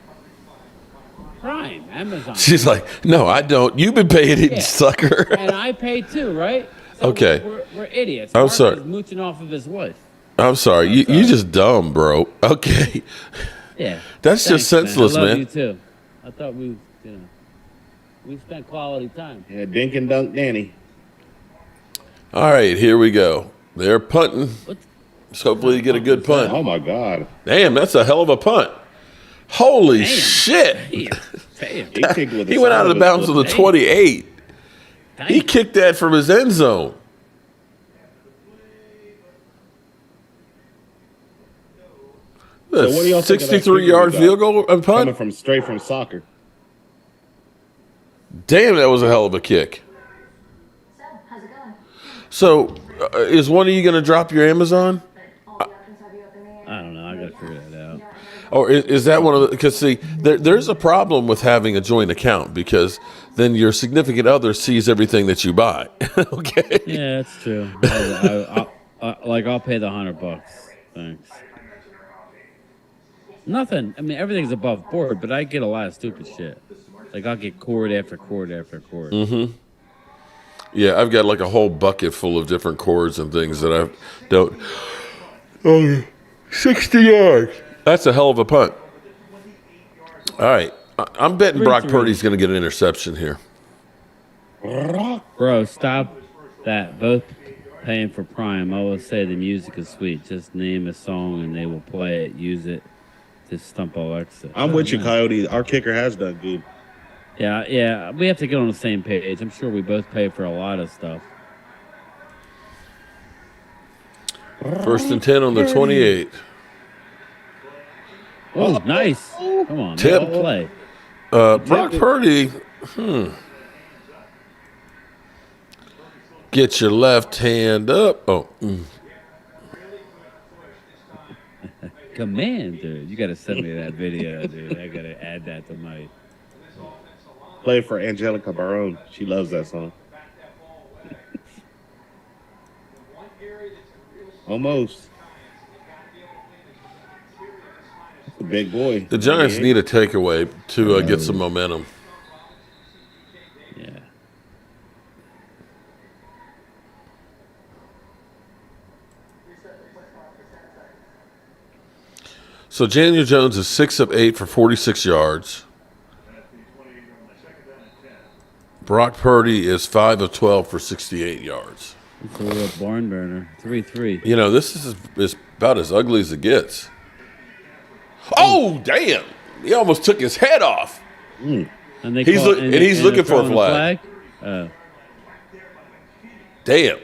Prime, Amazon. She's like, "No, I don't. You've been paying it, Yeah. sucker." And I pay too, right? So Okay. We're idiots. I'm Mark sorry. is mooching off of his wife. I'm sorry. You just dumb, bro. Okay. Yeah. That's just senseless, I love man. you too. I thought we spent quality time. Yeah, Dink and Dunk Danny. All right, here we go. They're punting. What? So hopefully you get a good punt. Oh, my God. Damn, that's a hell of a punt. Holy shit. Damn. He kicked with He the went out side of the bounds of the his foot. 28. He Damn. kicked that from his end zone. So what do y'all think of that 63-yard kicker we got? field goal and Coming punt? straight from soccer. Damn, that was a hell of a kick. So, how's it going? So, is one of you going to drop your Amazon? All the options have you up in the air? I don't know. I got to figure that out. Or is that one of the, because see, there's a problem with having a joint account because then your significant other sees everything that you buy. Okay. Yeah, that's true. I'll pay the $100. Thanks. Nothing. I mean, everything's above board, but I get a lot of stupid shit. Like I'll get cord after cord after cord. Mm-hmm. Yeah, I've got like a whole bucket full of different cords and things that I don't. Oh, 60 yards. That's a hell of a punt. All right. I'm betting Brock 3-3. Purdy's going to get an interception here. Bro, stop that. Both paying for Prime. I will say the music is sweet. Just name a song and they will play it. Use it to stump Alexa. I'm with you, Coyote. Our kicker has done good. Yeah. We have to get on the same page. I'm sure we both pay for a lot of stuff. 1st and 10 on the 28. Oh, nice. Come on, Tip. man. I'll play. Brock Purdy. Get your left hand up. Oh. Commander. You got to send me that video, dude. I got to add that to my... Play for Angelica Barone. She loves that song. Almost. That's a big boy. The Giants need a takeaway to get some momentum. Yeah. So Daniel Jones is 6 of 8 for 46 yards. Brock Purdy is 5 of 12 for 68 yards. It's a real barn burner. 3-3. You know, this is about as ugly as it gets. Oh, damn. He almost took his head off. And they He's call- look- and he's they're looking for a throwing flag. Damn.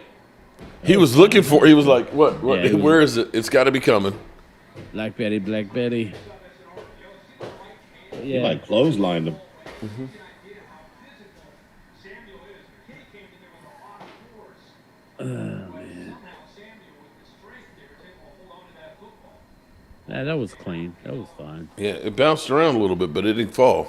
He was looking for, he was like, what Yeah, he was- where is it? It's got to be coming. Black Betty. He Yeah. like clotheslined him. Yeah, that was clean. That was fine. Yeah, it bounced around a little bit, but it didn't fall.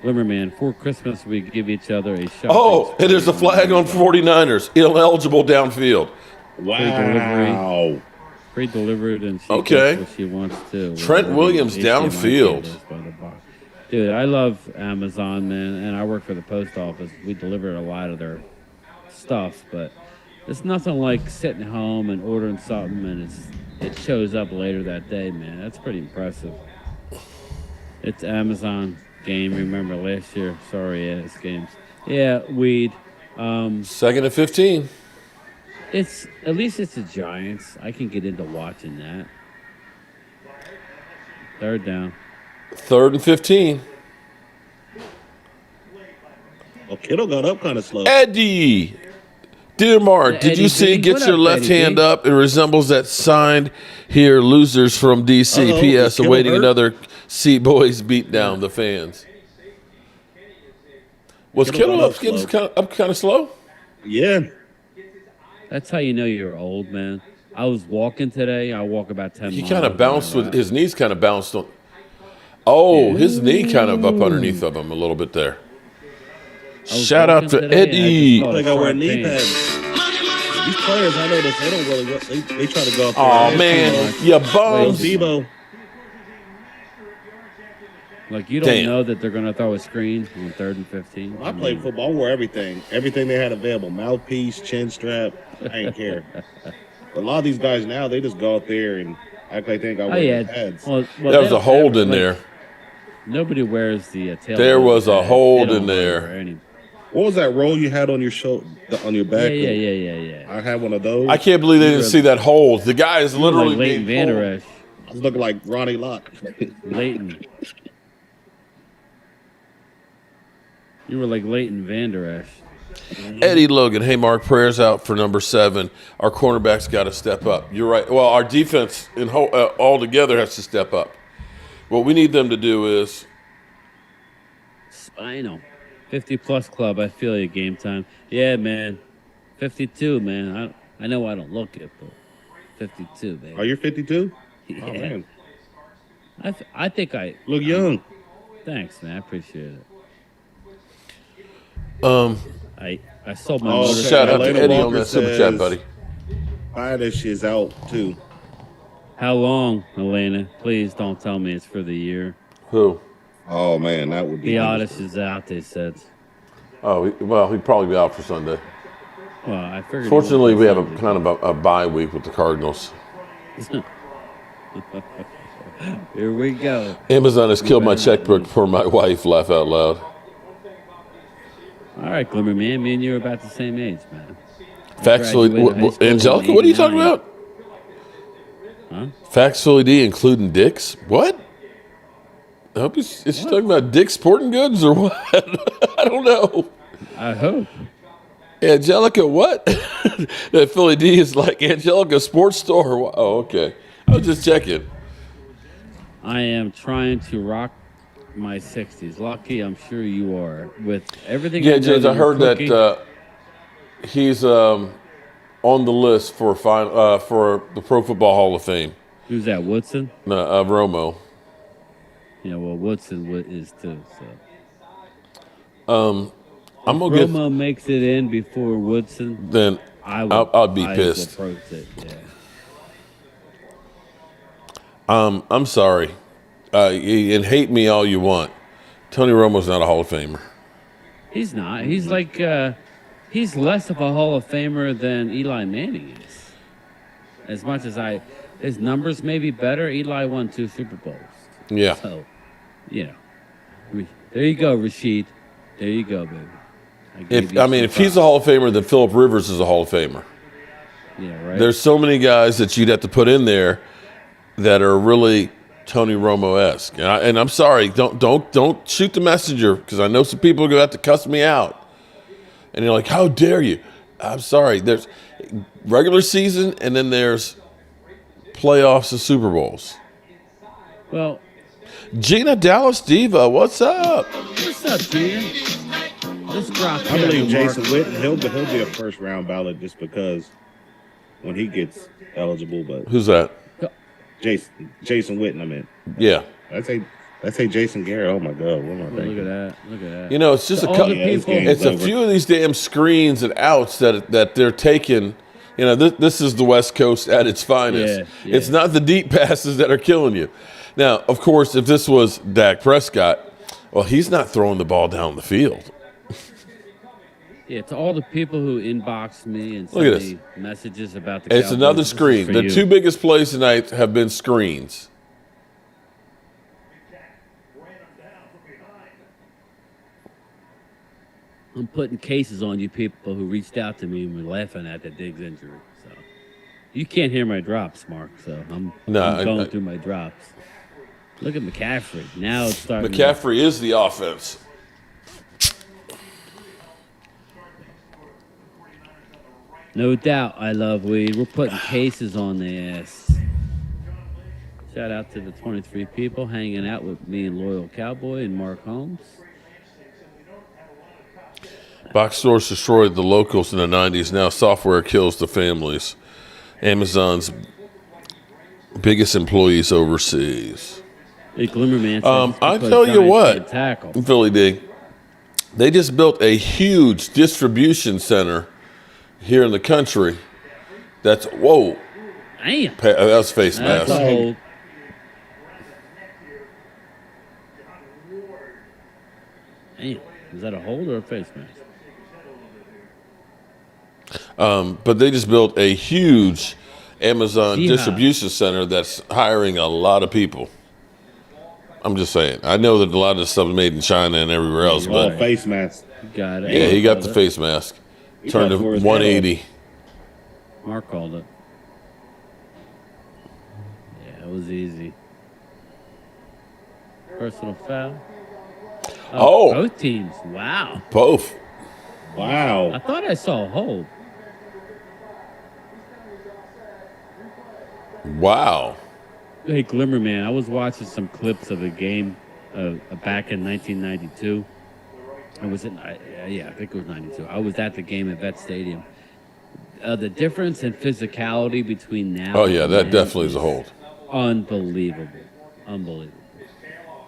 Limmerman, for Christmas we give each other a shot. Oh, and there's a flag on 49ers. Ineligible downfield. Wow. Pre-delivered and she Okay. does what she wants to. Trent Williams HDMI downfield. cables by the box. Dude, I love Amazon, man, and I work for the post office. We deliver a lot of their stuff, but It's nothing like sitting home and ordering something and it shows up later that day, man. That's pretty impressive. It's Amazon game. Remember last year? Sorry, ass games. Yeah, weed. Second and 15. It's at least it's the Giants. I can get into watching that. Third down. Third and 15. Well, Kittle got up kind of slow. Eddie. Dear Mark, did you Eddie see B. get What your up, left Eddie hand B? up? It resembles that signed here losers from DC. Uh-oh, P.S. is Kittle Awaiting hurt? another Sea Boys beat down the fans. Was Kittle Kittle got up slow. up kind of slow? Yeah. That's how you know you're old, man. I was walking today. I walk about 10 He miles. kind of on bounced my with route. his knees kind of bounced on. Oh, his knee kind of up underneath of him a little bit there. was Shout out walking to today and I Eddie. just They got to wear Sharp knee pain. pads. These players, I noticed, they don't really. They try to go up there. Oh and man, much. you Well, bums. Debo. Like you don't Damn. know that they're going to throw a screen on 3rd and 15. I played football. I wore everything. Everything they had available. Mouthpiece, chin strap. I ain't care. But a lot of these guys now, they just go out there and act like they ain't got Oh wear yeah. pads. Well, There was they a don't hold ever, in like, there. Nobody wears the tail. There was a pad. hold They in don't there. wear any- What was that roll you had on your shoulder, on your back? Yeah. I had one of those. I can't believe they didn't see that hold. The guy is You were literally like Leighton being Vander pulled. Esch. I was looking like Ronnie Locke. Leighton. You were like Leighton Vander Esch. Eddie Logan, hey Mark, prayers out for number 7. Our cornerbacks got to step up. You're right. Well, our defense all together has to step up. What we need them to do is Spinal. 50-plus club. I feel you. Game time. Yeah, man. 52, man. I know I don't look it, but 52, baby. Are you 52? Yeah. Oh man, I think I look young. Thanks, man. I appreciate it. um. I sold my Oh, motorcycle. okay. Shout out to Elena Eddie on Walker that super chat, says- buddy. Irish is out too. How long, Elena? Please don't tell me it's for the year. Who? Oh man, that would be. The artist is out, they said. Oh, well, he'd probably be out for Sunday. Well, I figured. Fortunately, we have a kind of a bye week with the Cardinals. Here we go. Amazon has killed my checkbook for my wife. Laugh out loud. All right, Glimmer Man. Me and you are about the same age, man. Factually, graduated high school in Angelica, what are you talking 89. about? Huh? Factually D, including Dick's? What? I hope is she talking about Dick's Sporting Goods or what? I don't know. I hope. Angelica, what? That Philly D is like Angelica Sports Store. Oh, okay. I was just checking. I am trying to rock my 60s. Lucky, I'm sure you are. With everything. Yeah, know James, that I you're heard cooking- that he's on the list for the Pro Football Hall of Fame. Who's that? Woodson? Romo. Yeah, well, Woodson is too. I'm So gonna get. Romo makes it in before Woodson. Then I'll be pissed. Will approach it. Yeah. I'm sorry, and hate me all you want. Tony Romo's not a Hall of Famer. He's not. He's like he's less of a Hall of Famer than Eli Manning is. As much as his numbers may be better. Eli won 2 Super Bowls. Yeah. So, you know, there you go, Rashid. There you go, baby. If he's a Hall of Famer, then Phillip Rivers is a Hall of Famer. Yeah, right. There's so many guys that you'd have to put in there that are really Tony Romo-esque. And I'm sorry, don't shoot the messenger, because I know some people are going to have to cuss me out. And you're like, how dare you? I'm sorry. There's regular season, and then there's playoffs and Super Bowls. Well, Gina Dallas Diva, what's up? what's up, Gina? Let's drop. I believe here, Jason Mark. Witten. He'll be a first round ballot just because when he gets eligible. But Who's that? Jason Witten. I mean, Yeah. Let's say Jason Garrett. Oh my God, what am I Look thinking? at that. Look at that. You know, it's just a All couple. the people- game's It's a over. few of these damn screens and outs that they're taking. You know, this is the West Coast at its finest. Yeah. It's not the deep passes that are killing you. Now, of course, if this was Dak Prescott, well, he's not throwing the ball down the field. Yeah, to all the people who inbox me and Look at send me messages about the It's Cowboys, another this is screen. for The you. two biggest plays tonight have been screens. I'm putting cases on you people who reached out to me and were laughing at the Diggs injury. So you can't hear my drops, Mark. So I'm going through my drops. Look at McCaffrey. Now it's starting. McCaffrey is the offense. No doubt, I love weed. We're putting cases on the ass. Shout out to the 23 people hanging out with me and Loyal Cowboy and Mark Holmes. Box stores destroyed the locals in the 90s. Now software kills the families. Amazon's biggest employees overseas. Hey, Glimmerman says I tell you what, tackle. Philly D, they just built a huge distribution center here in the country. That's, whoa. Damn. That's face That's mask. a hold. Damn. Is that a hold or a face mask? But they just built a huge Amazon Yeehaw. distribution center that's hiring a lot of people. I'm just saying. I know that a lot of this stuff is made in China and everywhere else, All but face mask. You got it. yeah, he got the Called it. face mask. Turned got to for his 180. Mark called it. Yeah, it was easy. Personal foul. Oh. Both teams. Wow. Both. I Wow. thought I saw a hold. Wow. Hey, Glimmerman, I was watching some clips of a game back in 1992. I was in, I think it was 92. I was at the game at Vet Stadium. The difference in physicality between now Oh, yeah, and that then definitely is a hold. Unbelievable. Unbelievable.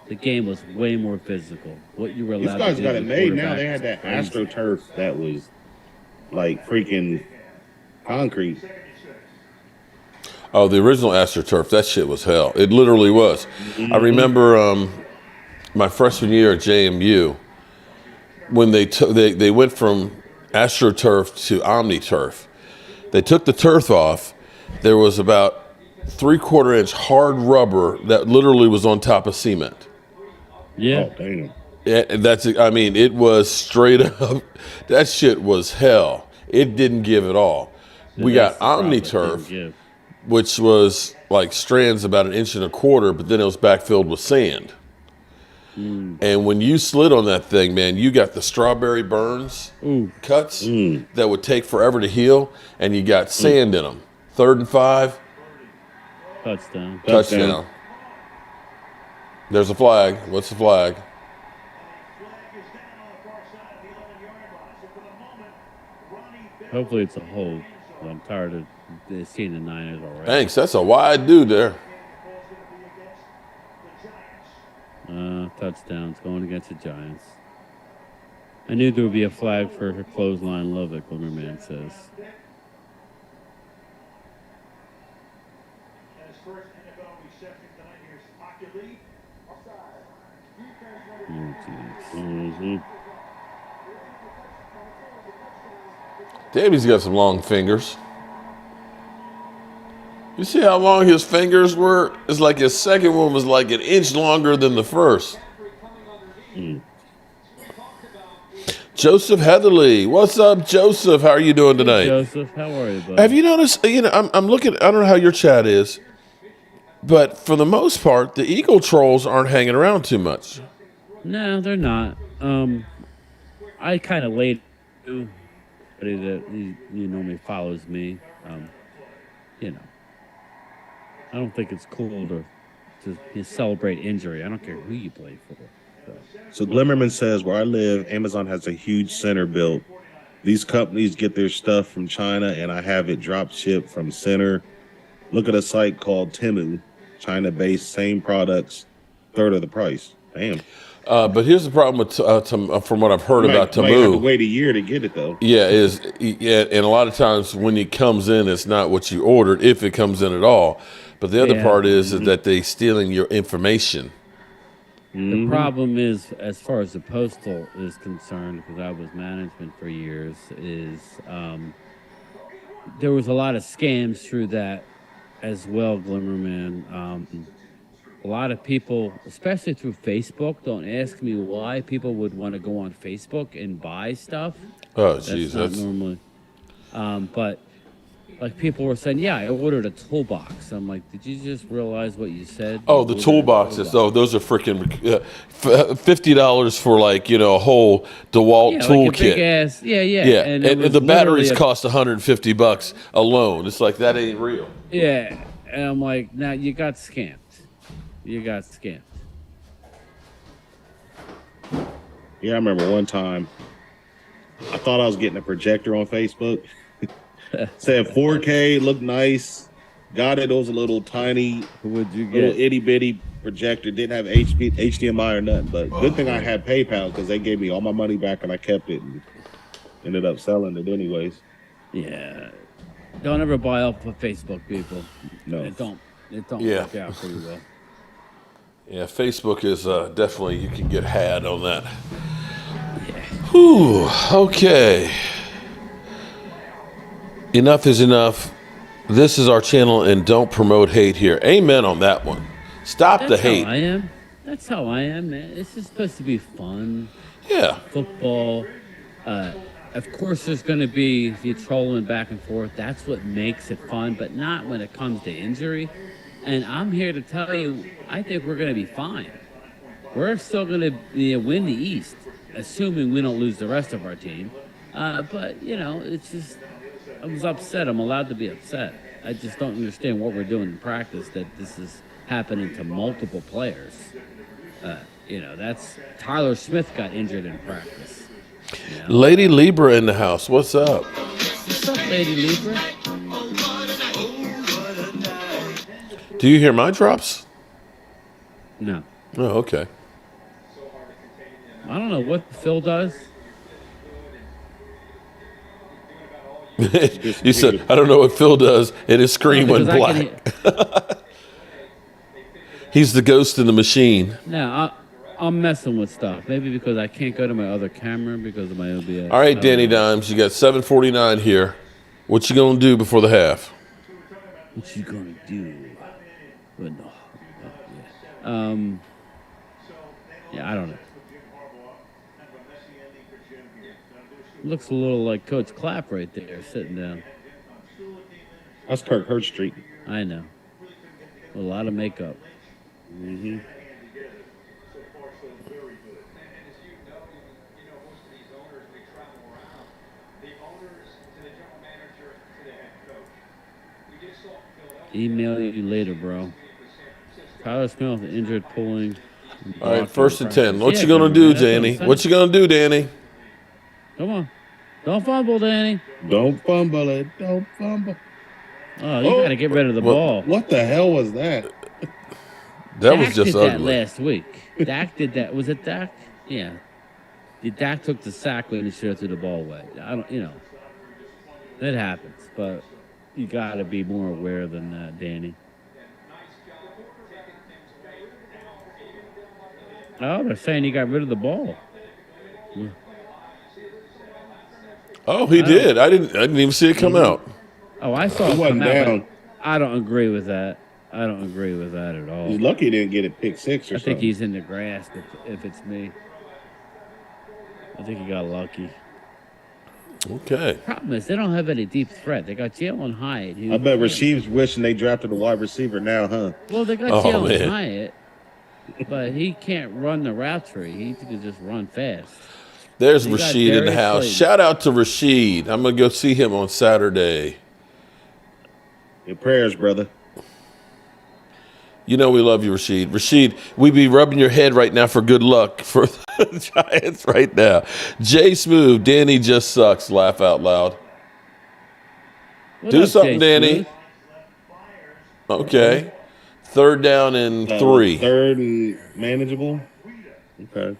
The game was way more physical. What you were These allowed guys to do got as it a made now. quarterback They had that was crazy. AstroTurf that was like freaking concrete. Oh, the original AstroTurf, that shit was hell. It literally was. I remember my freshman year at JMU when they went from AstroTurf to OmniTurf. They took the turf off. There was about 3/4 inch hard rubber that literally was on top of cement. Yeah. Oh, damn. It was straight up. That shit was hell. It didn't give at all. We got That's the problem, it didn't OmniTurf, give. which was like strands about 1.25 inches, but then it was backfilled with sand. And when you slid on that thing, man, you got the strawberry burns, cuts that would take forever to heal, and you got sand in them. 3rd and 5, Touchdown. touchdown. There's a flag. What's the flag? Hopefully it's a hold. I'm tired of seeing the Niners already. Thanks. That's a wide dude there. Touchdowns going against the Giants. I knew there would be a flag for her clothesline. Love it, Glimmerman says. Oh, geez. Damn, he's got some long fingers. You see how long his fingers were? It's like his second one was like 1 inch longer than the first. Joseph Heatherly. What's up, Joseph? How are you doing tonight? Joseph, how are you, buddy? Have you noticed, I'm looking, I don't know how your chat is, but for the most part, the Eagle trolls aren't hanging around too much. No, they're not. I kind of laid somebody that he normally follows me. I don't think it's cool to celebrate injury. I don't care who you play for. So Glimmerman says, where I live, Amazon has a huge center built. These companies get their stuff from China, and I have it drop shipped from center. Look at a site called Temu, China-based, same products, 1/3 of the price. Damn. But here's the problem with, from what I've heard about Might have to Temu. wait a year to get it, though. Yeah, and a lot of times when it comes in, it's not what you ordered, if it comes in at all. But the other part is that they stealing your information. The problem is, as far as the postal is concerned, because I was management for years, is there was a lot of scams through that as well, Glimmerman. A lot of people, especially through Facebook, don't ask me why people would want to go on Facebook and buy stuff. Oh, That's jeez, not that's normally. But like people were saying, yeah, I ordered a toolbox. I'm like, did you just realize what you said? You the ordered a toolboxes. Oh, toolbox. those are freaking $50 for like a whole DeWalt Yeah, like a big toolkit. ass. Yeah, yeah. Yeah, And it and was the literally batteries a. cost $150 alone. It's like that ain't real. Yeah. And I'm like, now you got scammed. You got scammed. Yeah, I remember one time I thought I was getting a projector on Facebook. Said 4K, looked nice. Got it. It was a little tiny, What'd you little get? itty bitty projector. Didn't have HDMI or nothing. But good thing I had PayPal because they gave me all my money back and I kept it and ended up selling it anyways. Yeah. Don't ever buy off of Facebook, people. No. It don't Yeah. work out pretty well. Yeah, Facebook is definitely, you can get had on that. Yeah. Whew, okay. Enough is enough. This is our channel, and don't promote hate here. Amen on that one. Stop the That's hate. how I am. That's how I am, man. It's just supposed to be fun. Yeah. Football. Of course, there's going to be you trolling back and forth. That's what makes it fun, but not when it comes to injury. And I'm here to tell you, I think we're going to be fine. We're still going to win the East, assuming we don't lose the rest of our team. But, it's just, I was upset. I'm allowed to be upset. I just don't understand what we're doing in practice that this is happening to multiple players. That's Tyler Smith got injured in practice. Lady Libra in the house. What's up? What's up, Lady Libra? Do you hear my drops? No. Oh, okay. I don't know what Phil does. You said, I don't know what Phil does, and his screen went Because I black. He's the ghost in the machine. No, I'm messing with stuff. Maybe because I can't go to my other camera because of my OBS. All right, Danny Dimes, you got 7:49 here. What you gonna do before the half? What you gonna do? But no. Yeah, I don't know. Looks a little like Coach Clapp right there, sitting down. That's Kirk Herbstreit. I know. A lot of makeup. Mm-hmm. Email you later, bro. Tyler Smith injured pulling. All right, 1st and 10. What Yeah, you gonna Glimmerman, do, that's what I'm Danny? saying. What you gonna do, Danny? Come on. Don't fumble, Danny. Don't fumble it. Don't fumble. Oh, you got to get rid of the ball. What the hell was that? That was Dak just did that ugly. last week. Dak did that. Was it Dak? Yeah. Dak took the sack when he should have threw the ball away. I don't, that happens, but you got to be more aware than that, Danny. Oh, they're saying he got rid of the ball. Oh, he did. I didn't even see it come out. Oh, I saw it He wasn't come out, down. but I don't agree with that. I don't agree with that at all. He's lucky he didn't get it pick six or I something. think he's in the grass if it's me. I think he got lucky. Okay. Problem is, they don't have any deep threat. They got Jalen Hyatt. I bet Rasheed's wishing they drafted a wide receiver now, huh? Well, they got Oh, Jalen man. Hyatt, but he can't run the route tree. He can just run fast. There's You got Rashid in the Darius house. Slayton. Shout out to Rashid. I'm gonna go see him on Saturday. Your prayers, brother. You know we love you, Rashid. Rashid, we be rubbing your head right now for good luck for the Giants right now. Jay Smooth, Danny just sucks. Laugh out loud. What Do up, something, Jay Danny. Smooth? Okay. 3rd down and 3. Third and manageable. Okay.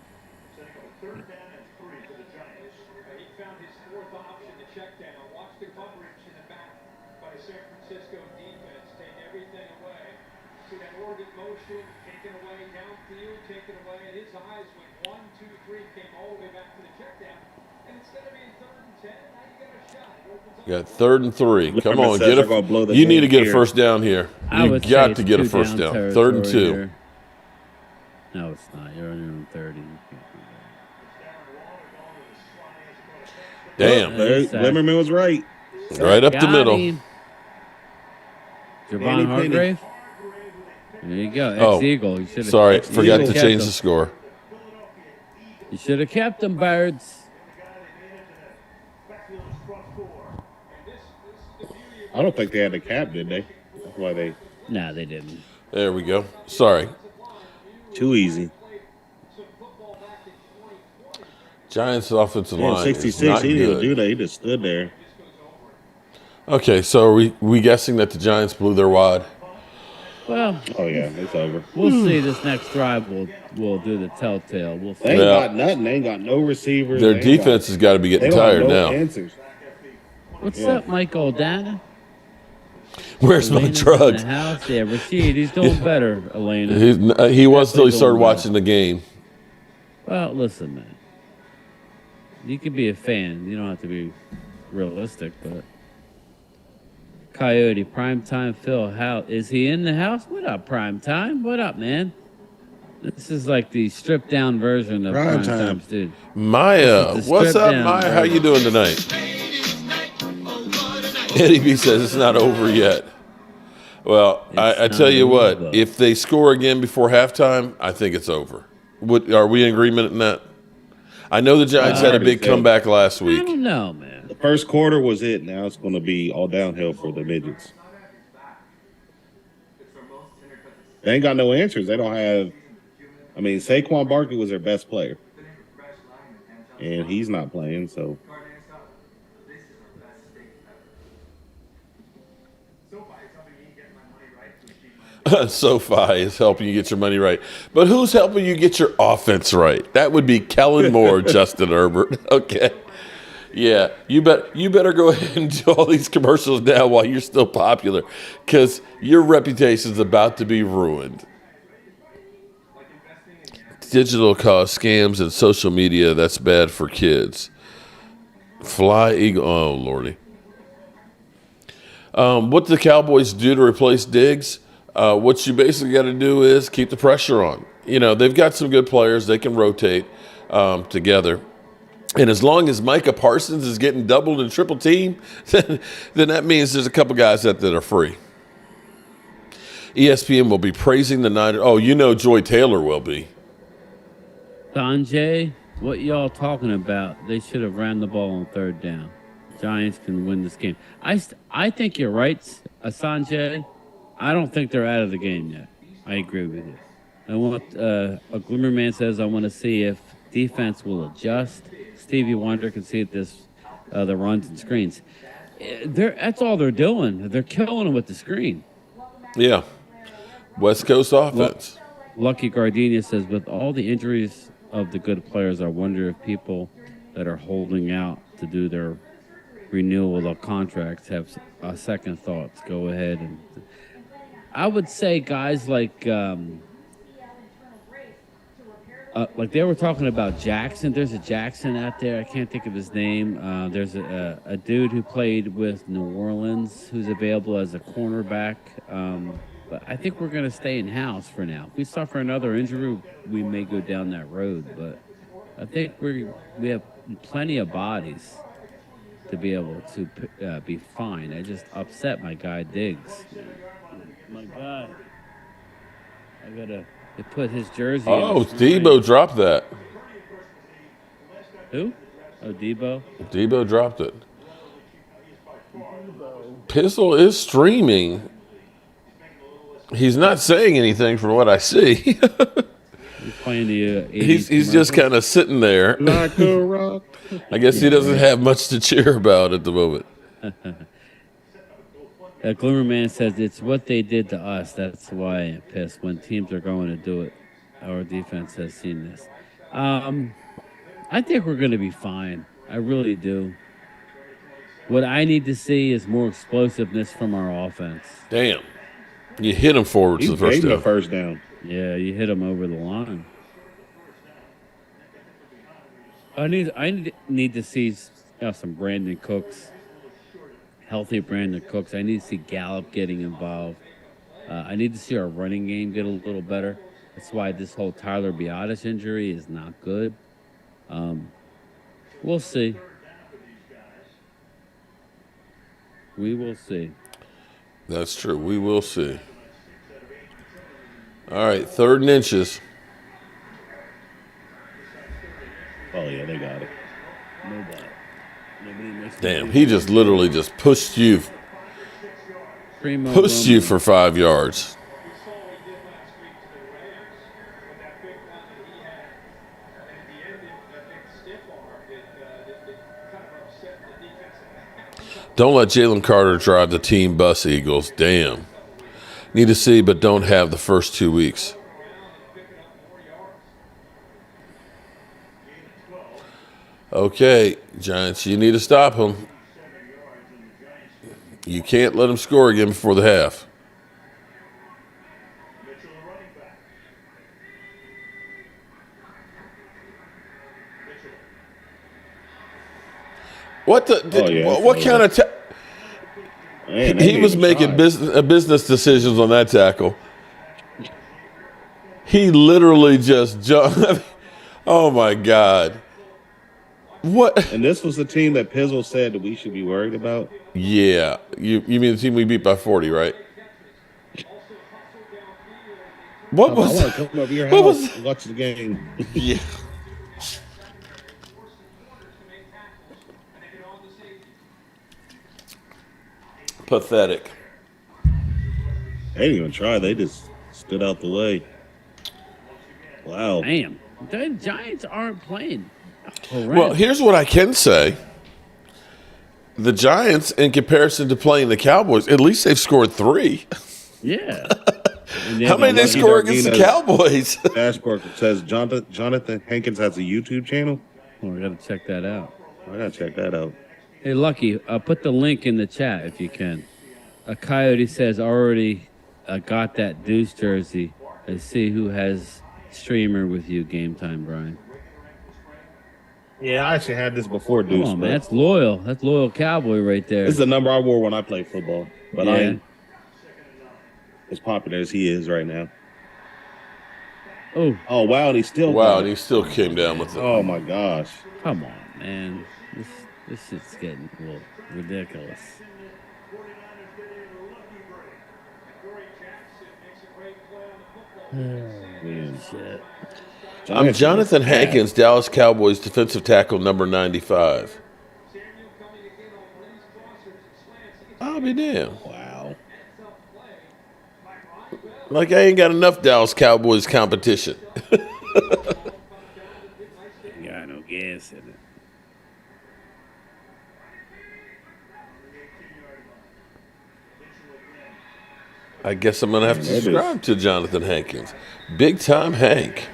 You got 3rd and 3. Come Lemon on, says get they're gonna blow a. the You need to game get a here. first down here. I You would say got it's to get a two first down down. 3rd and territory 2. here. No, it's not. You're on your own 30. Damn. Lemmerman was right. Right up the Got middle. him. Penny, Javon penny. Hargrave. There you go. Oh, Ex-Eagle. You should have sorry, forgot to kept change him. the score. You should have kept them, Birds. I don't think they had the cap, did they? That's why they Nah, they didn't. There we go. Sorry. too easy. Giants offensive Man, line is 66. not He didn't even do good. that. He just stood there. Okay, so are we guessing that the Giants blew their wad? Well, Oh yeah, it's over. we'll see. This next drive will do the telltale. We'll They see. ain't Yeah. got nothing. They ain't got no receivers. Their They ain't defense has got to be They getting don't have tired no now. answers. What's Yeah. up, Michael Dana? Where's my Elena's in drugs? the house. Yeah, Rashid. He's doing better, Elena. He was till he started doing well. watching the game. Well, listen, man. You can be a fan. You don't have to be realistic, but Coyote, Primetime Phil, how is he in the house? What up, Primetime? What up, man? This is like the stripped down version of Primetime. Primetime's dude. Maya, This is the what's stripped up, down Maya? How version. you doing tonight? Eddie B says it's not over yet. Well, I It's tell you not what, over. if they score again before halftime, I think it's over. Are we in agreement in that? I know the Giants had a big comeback last I week. don't know, man. The first quarter was it. Now it's going to be all downhill for the midgets. They ain't got no answers. They don't have. I mean, Saquon Barkley was their best player, and he's not playing. So SoFi is helping you get your money right. But who's helping you get your offense right? That would be Kellen Moore, Justin Herbert. Okay. Yeah, you better go ahead and do all these commercials now while you're still popular, because your reputation is about to be ruined. Digital cause scams and social media, that's bad for kids. Fly Eagle, oh lordy. What do the Cowboys do to replace Diggs? What you basically got to do is keep the pressure on. You know, they've got some good players. They can rotate together. And as long as Micah Parsons is getting doubled and triple teamed, then that means there's a couple guys that are free. ESPN will be praising the Niners. Oh, you know Joy Taylor will be. Sanjay, what y'all talking about? They should have ran the ball on third down. Giants can win this game. I think you're right, Sanjay. I don't think they're out of the game yet. I agree with you. I want a Glimmerman says I want to see if defense will adjust. Stevie Wonder can see this, the runs and screens. That's all they're doing. They're killing them with the screen. Yeah. West Coast offense. Lucky Gardenia says, with all the injuries of the good players, I wonder if people that are holding out to do their renewal of contracts have second thoughts. Go ahead. And I would say guys like they were talking about Jackson. There's a Jackson out there. I can't think of his name. There's a dude who played with New Orleans who's available as a cornerback. But I think we're going to stay in-house for now. If we suffer another injury, we may go down that road. But I think we have plenty of bodies to be able to be fine. I just upset my guy Diggs. My God. I got to put his jersey Oh, in. Debo dropped that. Who? Oh, Debo? Debo dropped it. Pistol is streaming. He's not saying anything from what I see. He's playing the 80s he's just kind of sitting there. like a rock. I guess he doesn't have much to cheer about at the moment. Glimmerman says it's what they did to us. That's why I'm pissed when teams are going to do it. Our defense has seen this. I think we're going to be fine. I really do. What I need to see is more explosiveness from our offense. Damn. You hit him forward He to the first gave him a down. first down. Yeah, you hit him over the line. I need to see some Brandon Cooks, healthy Brandon Cooks. I need to see Gallup getting involved. I need to see our running game get a little better. That's why this whole Tyler Biadasz injury is not good. We'll see. We will see. That's true. We will see. All right, 3rd and inches. Oh yeah, they got it. Nobody makes Damn, he just literally just pushed you for 5 yards. Don't let Jalen Carter drive the team bus, Eagles. Damn. Need to see, but don't have the first 2 weeks. Okay, Giants, you need to stop him. You can't let him score again before the half. What the? What kind of? Man, He was making business decisions on that tackle. He literally just jumped. Oh my God! What? And this was the team that Pizzle said that we should be worried about. Yeah, you mean the team we beat by 40, right? What was? I want to come over your what house was- and watch the game. Yeah. Pathetic. They didn't even try. They just stood out the way. Wow. Damn, the Giants aren't playing. Well, here's what I can say. The Giants, in comparison to playing the Cowboys, at least they've scored 3. Yeah. How many did they score against the Cowboys? Dashboard says Jonathan Hankins has a YouTube channel. Oh, I got to check that out. I gotta check that out. Hey, Lucky, put the link in the chat if you can. A Coyote says already got that Deuce jersey. Let's see who has streamer with you game time, Brian. Yeah, I actually had this before Come Deuce. on, man. That's loyal. That's loyal Cowboy right there. This is the number I wore when I played football. But I Yeah. ain't as popular as he is right now. Oh, wow, and he still Wow, got and it. he still came down with it. Oh my gosh. come on, man. This shit's getting a little ridiculous. Man. Shit. I'm Jonathan Hankins, Dallas Cowboys defensive tackle number 95. I'll be damned. Wow. Like I ain't got enough Dallas Cowboys competition. Got no gas in it. I guess I'm going to have to subscribe to Jonathan Hankins. Big time Hank.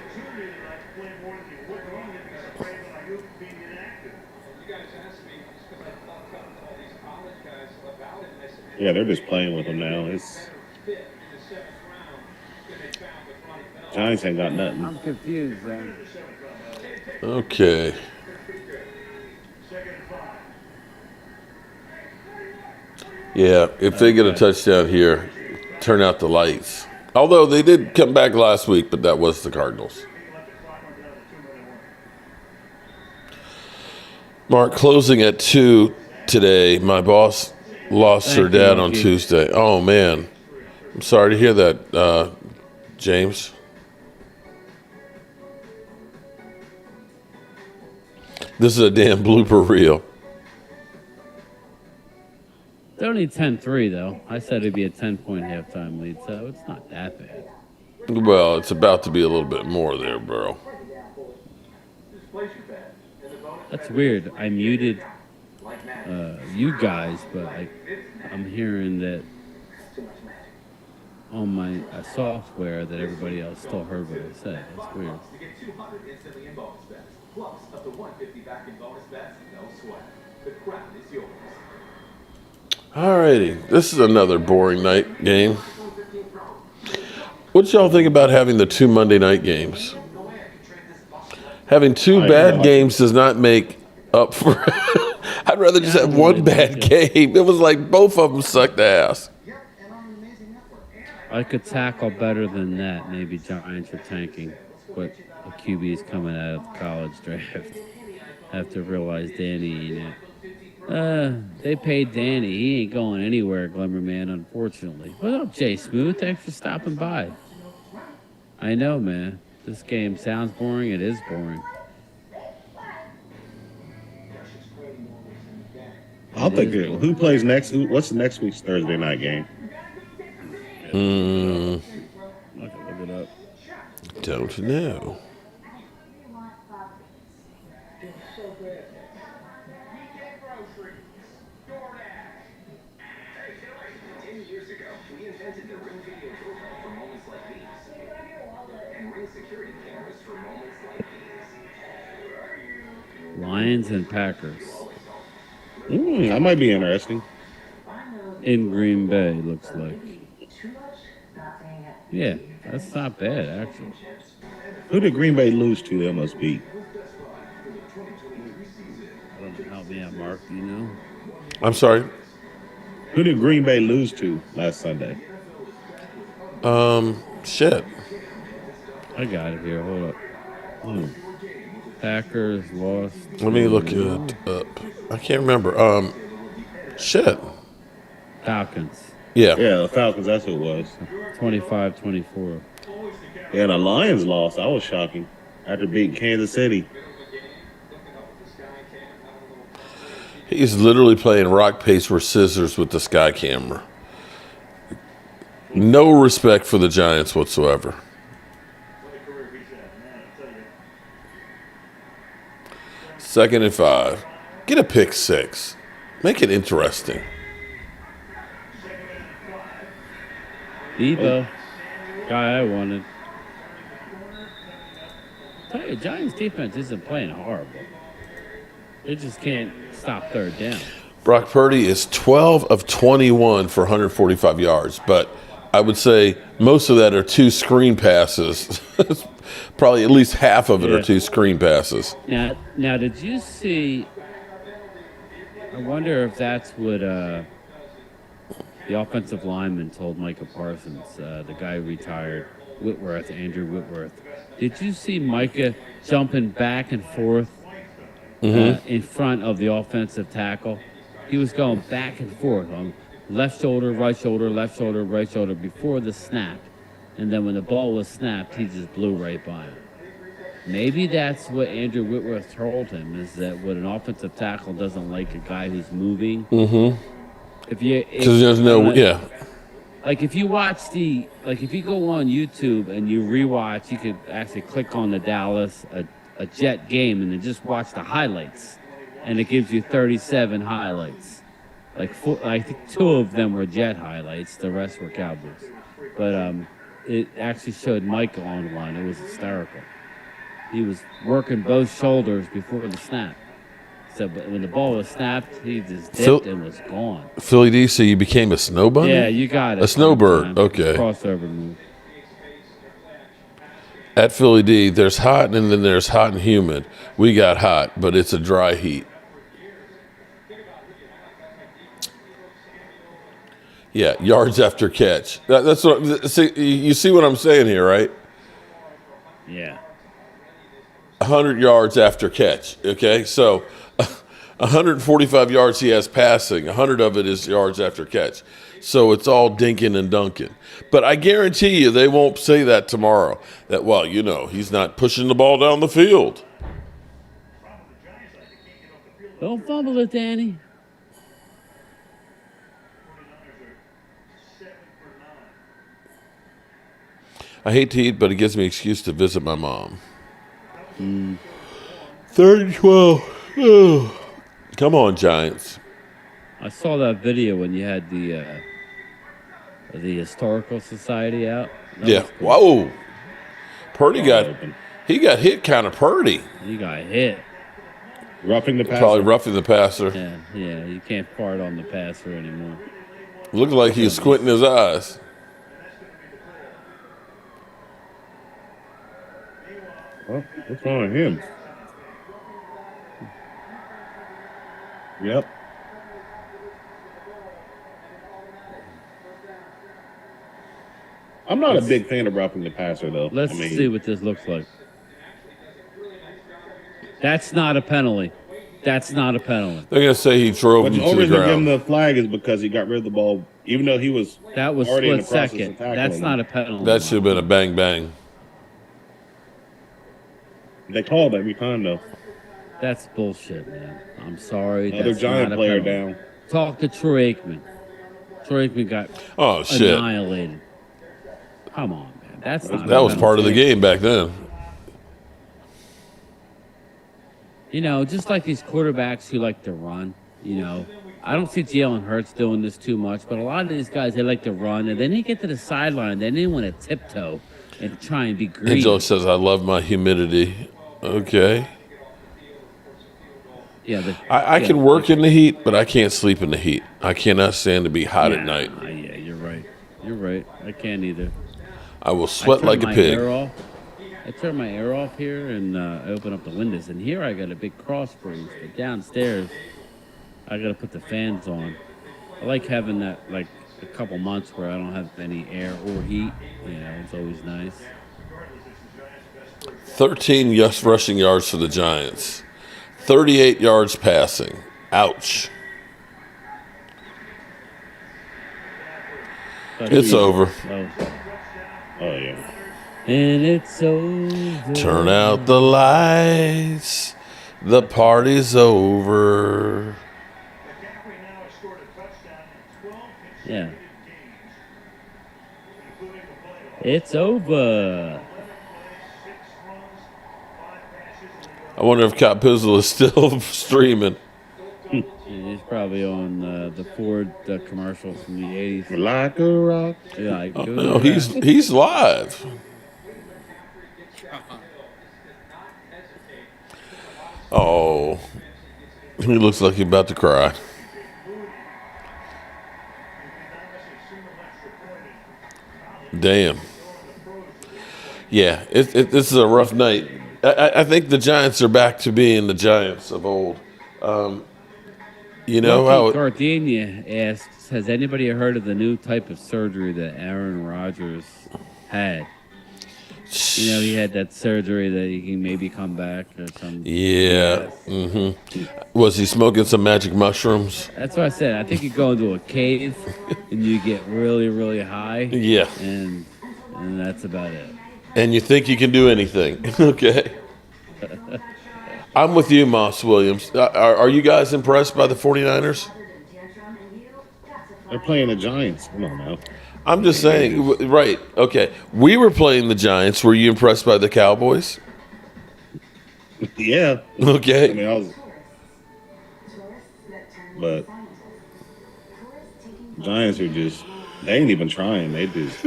Yeah, they're just playing with him now. It's Giants ain't got nothing. I'm confused, man. Okay. Yeah, if they get a touchdown here, turn out the lights. Although they did come back last week, but that was the Cardinals. Mark, closing at 2 today. My boss lost her Thank you, dad on Lucky. Tuesday. Oh, man. I'm sorry to hear that, James. This is a damn blooper reel. They're only 10-3, though. I said it'd be a 10-point halftime lead, so it's not that bad. Well, it's about to be a little bit more there, bro. That's weird. I muted you guys, but I'm hearing that on my software that everybody else still heard what I said. That's weird. To get 200 instantly in bonus bets. Plus, up to 150 back in bonus bets, no sweat. The crown is yours. Alrighty, this is another boring night game. What y'all think about having the 2 Monday night games? Having two I bad like games does not make up for. I'd rather just I have don't one really bad like it. game. It was like both of them sucked ass. I could tackle better than that. Maybe Giants are tanking, but the QB's coming out of the college draft. Have to realize Danny ain't it. They paid Danny. He ain't going anywhere, Glimmer Man, unfortunately. What up, Jay Smooth? Thanks for stopping by. I know, man. This game sounds boring. It is boring. I'll think it. Who plays next? What's next week's Thursday night game? I can look it up. Don't know. Lions and Packers That might be interesting. in Green Bay, looks like. Yeah, that's not bad, actually. Who did Green Bay lose to? They almost beat. Help me out, Mark. Do you know? I'm sorry. Who did Green Bay lose to last Sunday? Shit. I got it here. Hold up. Packers lost. Let me look it up. I can't remember. Shit. Falcons, Yeah. Yeah, the Falcons. That's who it was. 25-24. Yeah, the Lions lost. That was shocking. After beating Kansas City. He's literally playing rock, paper, scissors with the sky camera. No respect for the Giants whatsoever. Second and 5. Get a pick 6. Make it interesting. Debo, guy I wanted. Tell you, Giants defense isn't playing horrible. They just can't stop third down. Brock Purdy is 12 of 21 for 145 yards, but I would say most of that are 2 screen passes. Probably at least half of it are 2 screen passes. Now, did you see? I wonder if that's what the offensive lineman told Micah Parsons, the guy who retired, Andrew Whitworth. Did you see Micah jumping back and forth in front of the offensive tackle? He was going back and forth on left shoulder, right shoulder, left shoulder, right shoulder before the snap. And then when the ball was snapped, he just blew right by him. Maybe that's what Andrew Whitworth told him, is that what an offensive tackle doesn't like a guy who's moving. Mm-hmm. Because there's no, Like if you watch if you go on YouTube and you rewatch, you could actually click on the Dallas, a Jet game, and then just watch the highlights. And it gives you 37 highlights. I think 2 of them were Jet highlights. The rest were Cowboys. But it actually showed Micah on one. It was hysterical. He was working both shoulders before the snap. So, but when the ball was snapped, he just dipped and was gone. Philly D, so you became a snow bunny? Yeah, you got it. A snowbird, okay. Crossover move. At Philly D, there's hot and then there's hot and humid. We got hot, but it's a dry heat. Yeah, yards after catch. That's what. See, you see what I'm saying here, right? Yeah. 100 yards after catch. Okay, so 145 yards he has passing. 100 of it is yards after catch. So it's all dinking and dunking. But I guarantee you, they won't say that tomorrow. That he's not pushing the ball down the field. Don't fumble it, Danny. I hate to eat, but it gives me an excuse to visit my mom. 30-12. Come on, Giants. I saw that video when you had the Historical Society out. Yeah. Cool. Whoa. Purdy got hit kind of Purdy. He got hit. Roughing the passer. Probably roughing the passer. Yeah. You can't fart on the passer anymore. Looked like he was squinting his eyes. Well, what's wrong with him? Yep. I'm not a big fan of roughing the passer, though. Let's see what this looks like. That's not a penalty. That's not a penalty. They're going to say he drove But him the to only the reason I give him ground. the flag is because he got rid of the ball, even though he was That was already in the split process second. of tackling That's him. not a penalty. That should have been a bang bang. They called every time, though. That's bullshit, man. I'm sorry. Another That's Giant not a player penalty. down. Talk to Troy Aikman. Troy Aikman got Oh, shit. annihilated. Come on, man. That's not That a was part of the penalty. game back then. You know, just like these quarterbacks who like to run, you know. I don't see Jalen Hurts doing this too much, but a lot of these guys, they like to run, and then they get to the sideline, then they want to tiptoe and try and be greedy. Angelo says, I love my humidity. Okay. Yeah, I can work in the heat, but I can't sleep in the heat. I cannot stand to be hot at night. Yeah, you're right. You're right. I can't either. I will sweat turn like a my pig. air off. I turn my air off here and I open up the windows. And here I got a big cross breeze. But downstairs, I got to put the fans on. I like having that, like, a couple months where I don't have any air or heat. You know, it's always nice. 13 rushing yards for the Giants. 38 yards passing. Ouch. It's over. Oh, yeah. And it's over. Turn out the lights. The party's over. Yeah. It's over. I wonder if Cop Pizzle is still streaming. He's probably on the Ford commercial from the 80s. Like a rock. Yeah, No, he's live. Oh, he looks like he's about to cry. Damn. Yeah, this is a rough night. I think the Giants are back to being the Giants of old. You know how Gardenia asks, has anybody heard of the new type of surgery that Aaron Rodgers had? You know, he had that surgery that he can maybe come back or something. Yeah. Was he smoking some magic mushrooms? That's what I said. I think you go into a cave and you get really, really high. Yeah. And that's about it. And you think you can do anything. Okay. I'm with you, Moss Williams. Are you guys impressed by the 49ers? They're playing the Giants. Come on now. I'm just saying, right, okay. We were playing the Giants. Were you impressed by the Cowboys? Yeah. Okay. I mean, but Giants are just, they ain't even trying. They just.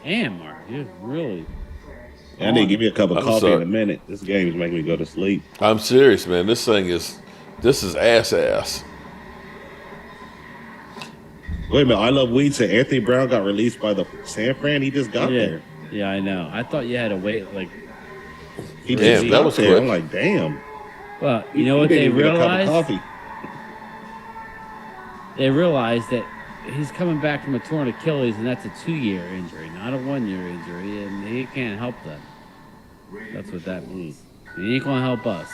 Damn, Mark, you really. I need to give me a cup of coffee sorry. in a minute. This game is making me go to sleep. I'm serious, man. This is ass. Wait a minute. I love weed. Said Anthony Brown got released by the San Fran. He just got there. Yeah, I know. I thought you had to wait, like. He Damn, just that got was there. quick. I'm like, damn. Well, you know what He they didn't even get a cup of realized? coffee. They realized that he's coming back from a torn Achilles, and that's a 2-year injury, not a 1-year injury, and he can't help them. That's what that means. He ain't gonna help us.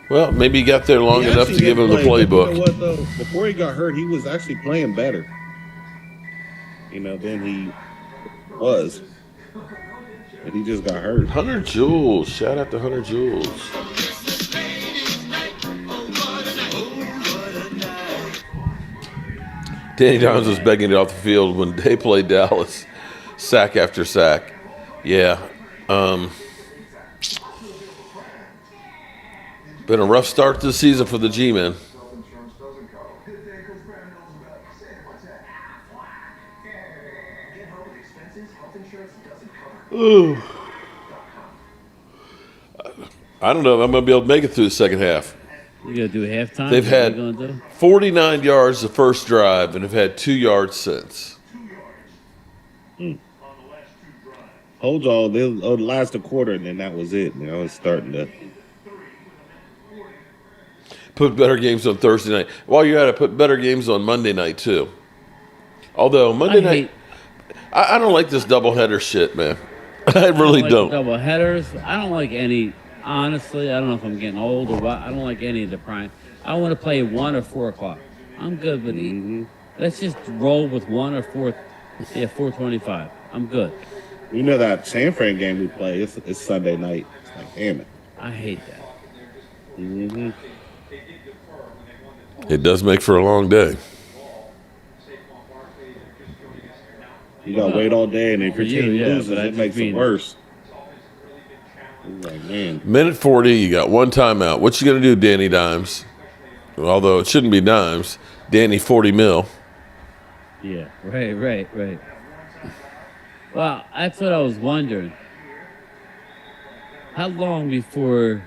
Well, maybe he got there long He enough to actually give him did the play, but playbook. You know what, though? Before he got hurt, he was actually playing better. You know, than he was. And he just got hurt. Hunter Jules. Shout out to Hunter Jules. Danny Jones was begging it off the field when they played Dallas. Sack after sack. Yeah. Been a rough start to the season for the G-men. Ooh. I don't know if I'm going to be able to make it through the second half. You gonna do halftime? They've What had you gonna do? 49 yards the first drive and have had 2 yards since. Hold y'all. They'll last a quarter, and then that was it. It's starting to. Put better games on Thursday night. While you're at it, put better games on Monday night too. Although Monday night, I don't like this doubleheader shit, man. I really don't. Double headers. I don't like any. Honestly, I don't know if I'm getting old or what. I don't like any of the prime. I want to play 1 or 4 o'clock. I'm good with it. Let's just roll with 1 or 4. Yeah, 4:25. I'm good. That San Fran game we play, it's Sunday night. It's like, damn it. I hate that. It does make for a long day. You got to wait all day, and if your team loses, but it makes it worse. Like, man. Minute 40, you got one timeout. What you going to do, Danny Dimes? Although it shouldn't be Dimes. Danny 40 mil. Yeah, right. Well, that's what I was wondering. How long before,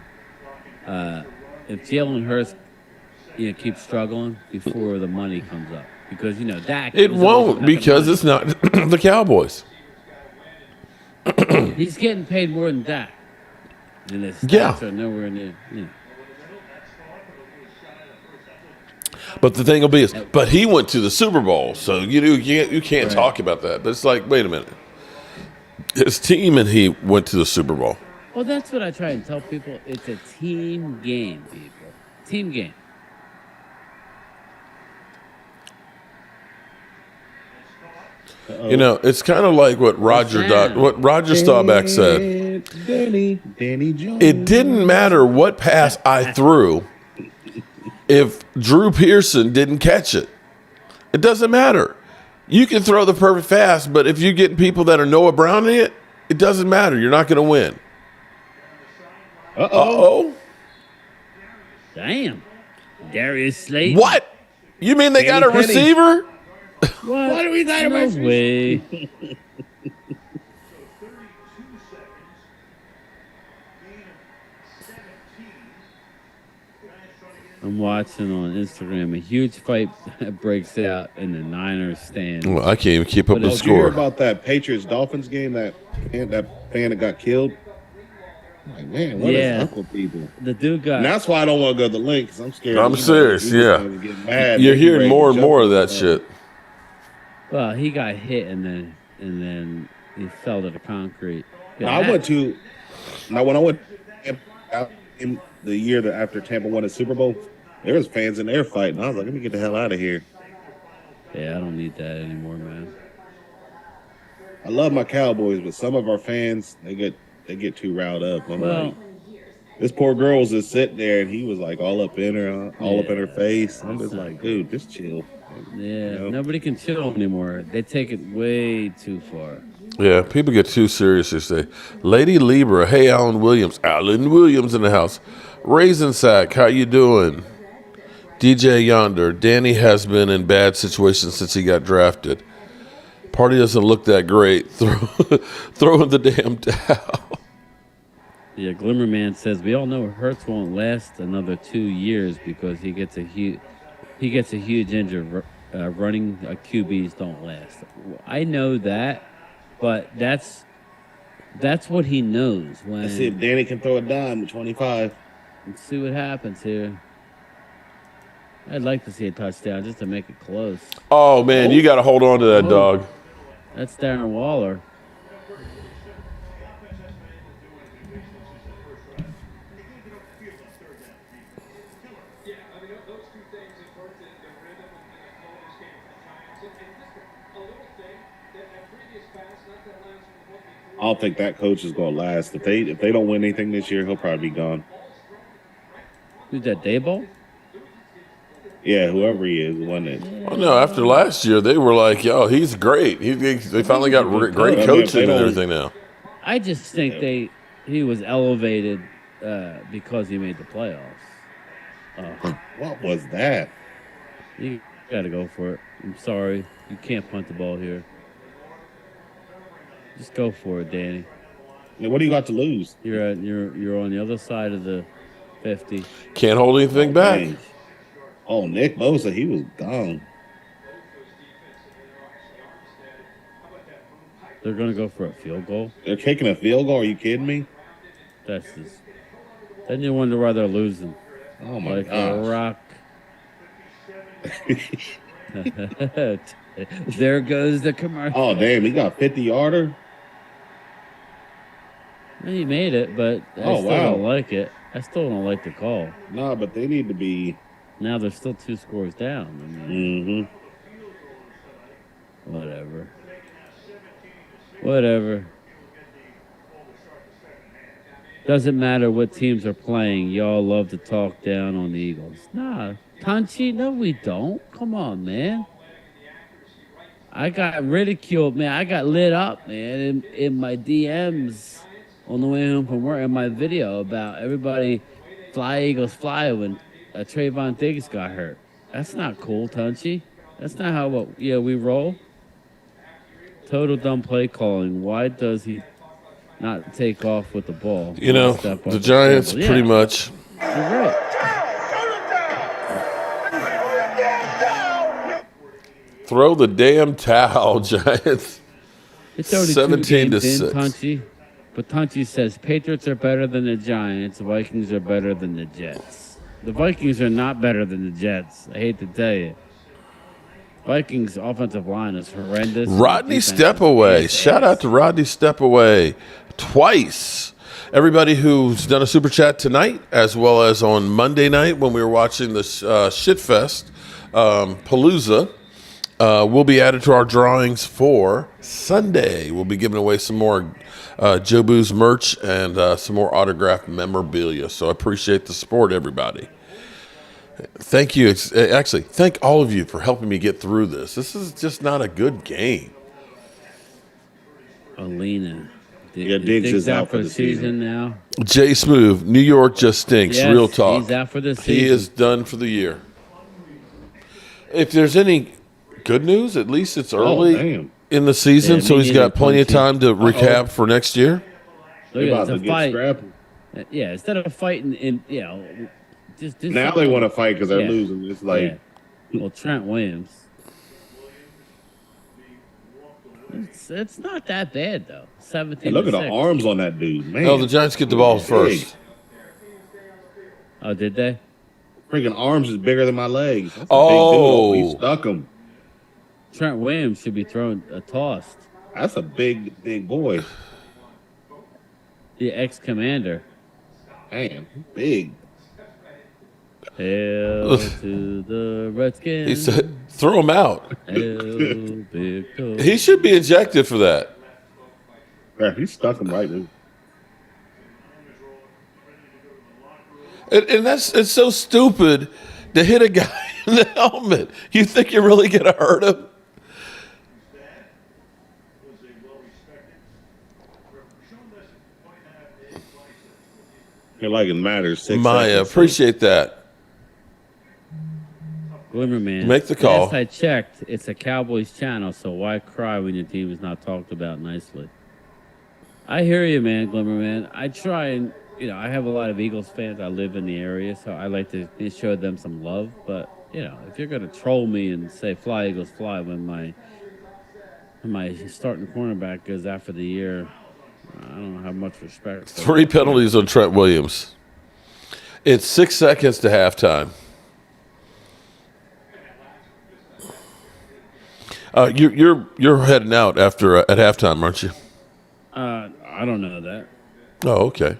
if Jalen Hurts, keeps struggling before the money comes up? Because Dak. It won't because it's not the Cowboys. He's getting paid more than Dak. And his stats Yeah. are nowhere near. But the thing will be is, but he went to the Super Bowl, so you can't talk about that. But it's like, wait a minute, his team and he went to the Super Bowl. Well, that's what I try and tell people. It's a team game, people. Team game. It's kind of like what Roger Staubach said. Danny Jones. It didn't matter what pass I threw if Drew Pearson didn't catch it. It doesn't matter. You can throw the perfect pass, but if you get people that are Noah Browning it, it doesn't matter. You're not going to win. Uh-oh. Damn. Darius Slayton. What? You mean they got a receiver? What are we talking about? No way. I'm watching on Instagram. A huge fight breaks out in the Niners stand. Well, I can't even keep up the Did you hear score. about that Patriots-Dolphins game, that fan that got killed? Like, man, what is up with people? The dude got... And that's why I don't want to go to the link, because I'm scared. I'm serious, yeah. You're hearing more and more of that shit. Well, he got hit and then he fell to the concrete. When I went in the year that after Tampa won the Super Bowl, there was fans in there fighting. I was like, let me get the hell out of here. Yeah, I don't need that anymore, man. I love my Cowboys, but some of our fans, they get too riled up. I'm like, this poor girl was just sitting there, and he was like all up in her face. I'm just like, dude, just chill. Yeah, nobody can chill anymore. They take it way too far. Yeah, people get too serious these days. Lady Libra, hey, Alan Williams in the house. Raisin Sack, how you doing? DJ Yonder, Danny has been in bad situations since he got drafted. Party doesn't look that great. Throw in the damn towel. Yeah, Glimmerman says we all know Hurts won't last another 2 years because he gets a huge injury. Running QBs don't last. I know that, but that's what he knows. Let's see if Danny can throw a dime to 25. Let's see what happens here. I'd like to see a touchdown just to make it close. Oh, man, you got to hold on to that dog. That's Darren Waller. I don't think that coach is going to last. If they don't win anything this year, he'll probably be gone. Who's that, Daboll? Yeah, whoever he is, one that. Well, no, after last year, they were like, yo, he's great. They finally got great coaching and everything now. I just think he was elevated because he made the playoffs. What was that? You got to go for it. I'm sorry. You can't punt the ball here. Just go for it, Danny. What do you got to lose? You're on the other side of the 50. Can't hold anything back. Dang. Oh, Nick Bosa, he was gone. They're going to go for a field goal. They're kicking a field goal. Are you kidding me? That's just. Then you wonder why they're losing. Oh my Like a gosh. rock. There goes the commercial. Oh damn, he got 50-yarder. He made it, but I Oh, still wow. don't like it. I still don't like the call. No, but they need to be. Now they're still 2 scores down. I mean, Mm-hmm. whatever. Doesn't matter what teams are playing. Y'all love to talk down on the Eagles. Nah, Punchy, no, we don't. Come on, man. I got ridiculed, man. I got lit up, man, in my DMs on the way home from work in my video about everybody fly Eagles fly when Trayvon Diggs got hurt. That's not cool, Tunchy. That's not how we roll. Total dumb play calling. Why does he not take off with the ball? You know, Step off the Giants dribble? pretty Yeah, much. You're right. Throw the damn towel, Giants. It's already 17 to 2 games in, 6. Tunchy. But Tunchy says Patriots are better than the Giants. Vikings are better than the Jets. The Vikings are not better than the Jets. I hate to tell you. Vikings' offensive line is horrendous. Rodney Defense is Stepaway. ass. Shout out to Rodney Stepaway twice. Everybody who's done a super chat tonight, as well as on Monday night when we were watching the Shitfest Palooza, will be added to our drawings for Sunday. We'll be giving away some more Joe Boo's merch and some more autographed memorabilia. So I appreciate the support, everybody. Thank you. Actually, thank all of you for helping me get through this. This is just not a good game. Alina. Yeah, Diggs is out for the season now. Jay Smooth, New York just stinks. Yes, Real talk. he's out for the He season. is done for the year. If there's any good news, at least it's early damn. in the season, Yeah, so me he's got neither, plenty of Punchy. time to recap for next year. They're Look about at to it's a get fight. scrappy. Yeah, instead of fighting in, just do Now something. they want to fight because they're Yeah. losing. It's like, Yeah. Well, Trent Williams. It's not that bad though. 17. hey, look at to the 6. arms on that dude, man. No, the Giants get the ball Big. first. Oh, did they? Freaking arms is bigger than my legs. That's a Oh. big dude. He stuck him. Trent Williams should be thrown tossed. That's a big boy. The ex-commander. Man, big. Hail to the Redskins. He said, throw him out. Hail, big toe. He should be ejected for that. Yeah, he stuck him right there. And it's so stupid to hit a guy in the helmet. You think you're really going to hurt him? You're like it matters. 6 Maya, seconds. appreciate that. Glimmerman. Make the call. Last I checked, it's a Cowboys channel, so why cry when your team is not talked about nicely? I hear you, man, Glimmerman. I try and, I have a lot of Eagles fans. I live in the area, so I like to show them some love. But, if you're going to troll me and say fly, Eagles, fly when my starting cornerback goes out for the year, I don't have much respect. 3 penalties on Trent Williams. It's 6 seconds to halftime. You're heading out after at halftime, aren't you? I don't know that. Oh, okay.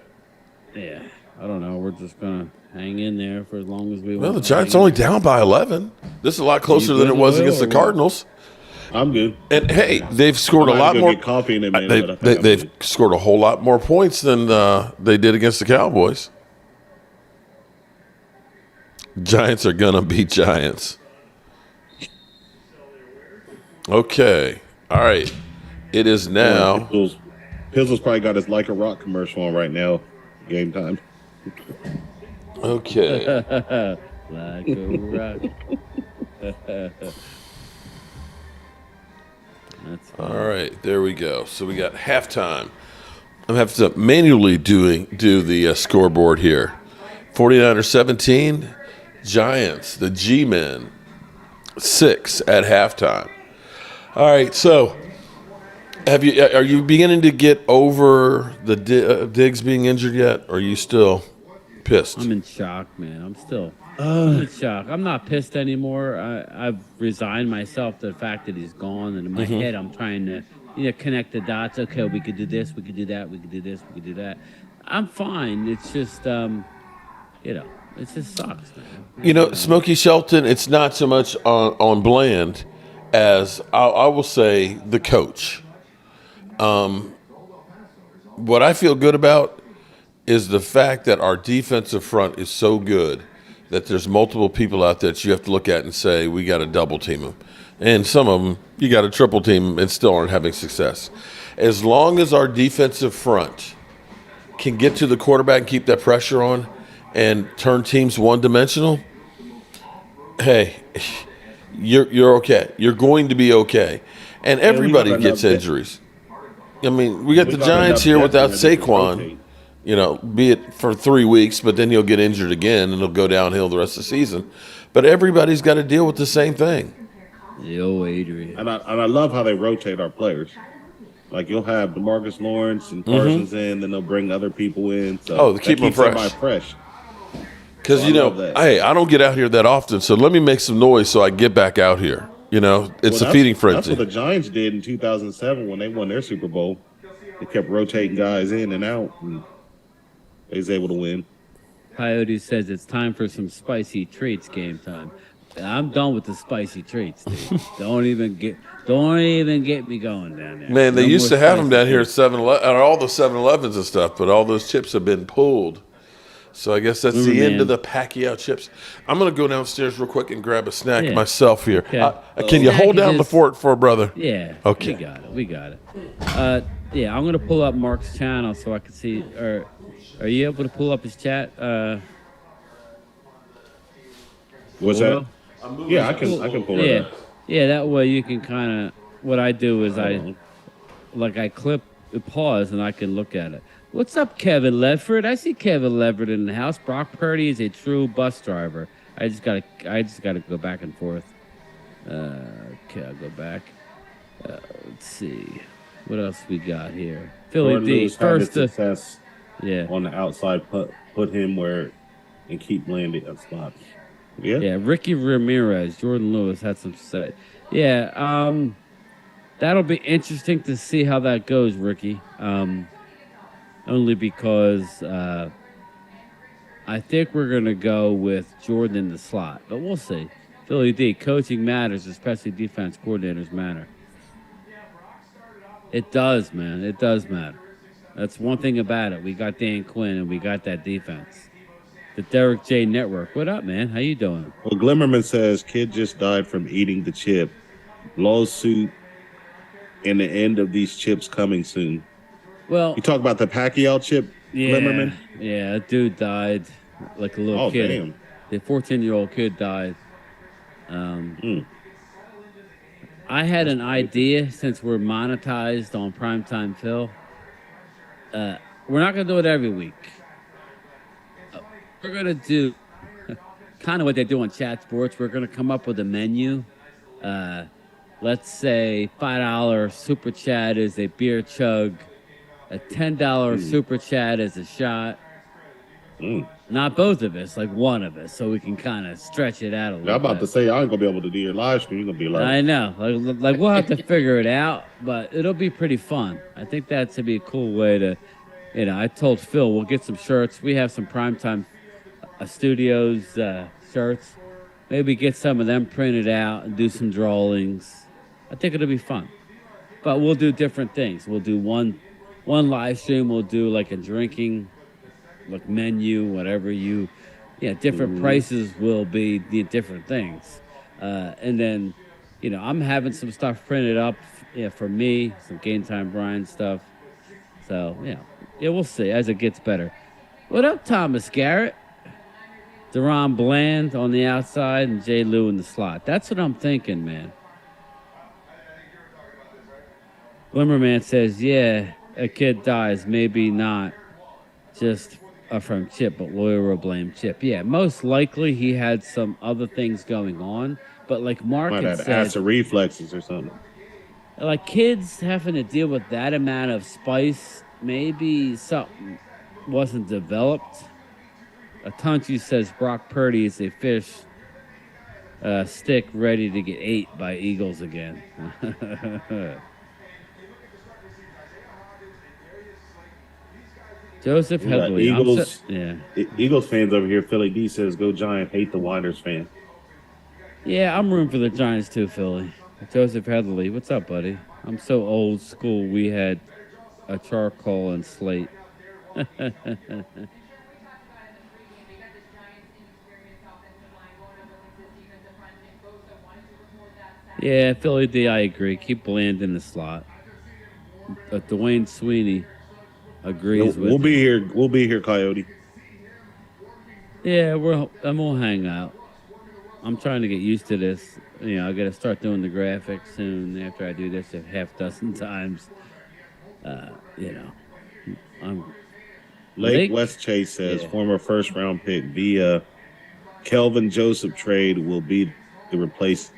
Yeah, I don't know. We're just going to hang in there for as long as we Well, want. the Giants only down by 11. This is a lot closer than it was against the Cardinals. I'm good. And hey, they've scored a I might lot go more. get coffee in a minute, but I think I'm They've good. scored a whole lot more points than they did against the Cowboys. Giants are gonna beat Giants. Okay, all right. It is now. Pizzle's probably got his Like a Rock commercial on right now. Game time. Okay. Like a rock. That's fine. All right, there we go. So we got halftime. I'm going to have to manually do the scoreboard here. 49ers 17, Giants, the G-Men, 6 at halftime. All right, so Are you beginning to get over the Diggs being injured yet? Or are you still pissed? I'm in shock, man. I'm in shock. I'm not pissed anymore. I've resigned myself to the fact that he's gone, and in my head, I'm trying to connect the dots. Okay, we could do this, we could do that, we could do this, we could do that. I'm fine. It's just it just sucks, man. Smokey Shelton, it's not so much on Bland as I will say the coach. What I feel good about is the fact that our defensive front is so good that there's multiple people out there that you have to look at and say, we got to double team them. And some of them, you got to triple team them and still aren't having success. As long as our defensive front can get to the quarterback and keep that pressure on and turn teams one-dimensional, hey, you're okay. You're going to be okay. And everybody gets injuries. I mean, we got the Giants here without Saquon, be it for 3 weeks, but then he'll get injured again and he'll go downhill the rest of the season. But everybody's got to deal with the same thing. Yo, Adrian. And I love how they rotate our players. Like, you'll have DeMarcus Lawrence and Parsons in, then they'll bring other people in. So to keep them fresh. Because, hey, I don't get out here that often, so let me make some noise so I get back out here. It's a feeding frenzy. That's what the Giants did in 2007 when they won their Super Bowl. They kept rotating guys in and out, and they was able to win. Coyote says it's time for some spicy treats game time. I'm done with the spicy treats, dude. Don't even get me going down there. Man, they used to have them down here at 7-Eleven, at all the 7-Elevens and stuff, but all those chips have been pulled. So I guess that's the end of the Pacquiao chips. I'm going to go downstairs real quick and grab a snack myself here. Okay. Can you hold down the fort for a brother? Yeah. Okay. We got it. I'm going to pull up Mark's channel so I can see. Or are you able to pull up his chat? What's that? Yeah, I can pull it up. Yeah, that way you can kind of. What I do is I clip, pause, and I can look at it. What's up, Kevin Ledford? I see Kevin Ledford in the house. Brock Purdy is a true bus driver. I just gotta go back and forth. Okay, I'll go back. Let's see. What else we got here? Philly D. First success on the outside, put him where and keep landing at spots. Yeah, Ricky Ramirez, Jordan Lewis had some say. Yeah, that'll be interesting to see how that goes, Ricky. Only because I think we're going to go with Jordan in the slot. But we'll see. Philly D, coaching matters, especially defense coordinators matter. It does, man. It does matter. That's one thing about it. We got Dan Quinn and we got that defense. The Derek J Network. What up, man? How you doing? Well, Glimmerman says kid just died from eating the chip. Lawsuit and the end of these chips coming soon. Well, you talk about the Pacquiao chip, Glimmerman? Yeah, a dude died like a little kid. Damn. The 14-year-old kid died. I had an idea since we're monetized on Primetime Phil. We're not going to do it every week. We're going to do kind of what they do on Chat Sports. We're going to come up with a menu. Let's say $5 super chat is a beer chug. A $10 super chat is a shot. Not both of us, like one of us, so we can kind of stretch it out a little bit. I'm about to say, I ain't going to be able to do your live stream. You're going to be like... I know. Like we'll have to figure it out, but it'll be pretty fun. I think that's to be a cool way to, I told Phil, we'll get some shirts. We have some Primetime Studios shirts. Maybe get some of them printed out and do some drawings. I think it'll be fun. But we'll do different things. We'll do one live stream. We'll do like a drinking menu, whatever different prices will be the different things. And then, I'm having some stuff printed up for me, some Game Time Brian stuff. So, we'll see as it gets better. What up, Thomas Garrett? Deron Bland on the outside and Jay Lou in the slot. That's what I'm thinking, man. Glimmerman says, yeah, a kid dies. Maybe not just from Chip, but lawyer will blame Chip. Yeah, most likely he had some other things going on. But like Mark might had have said, acid reflexes or something. like kids having to deal with that amount of spice, maybe something wasn't developed. Atunchi says Brock Purdy is a fish stick ready to get ate by eagles again. Joseph We got Headley. Yeah. Eagles fans over here. Philly D says, "Go Giant." Hate the Winders fan. Yeah, I'm rooting for the Giants too, Philly. Joseph Headley. What's up, buddy? I'm so old school. We had a charcoal and slate. Yeah, Philly D, I agree. Keep Bland in the slot. But Dwayne Sweeney agrees with We'll me. be here. We'll be here, Coyote. Yeah, we'll hang out. I'm trying to get used to this. You know, I got to start doing the graphics soon. After I do this a half dozen times, you know, I'm. Lake West Chase says former first round pick via Kelvin Joseph trade will be to replace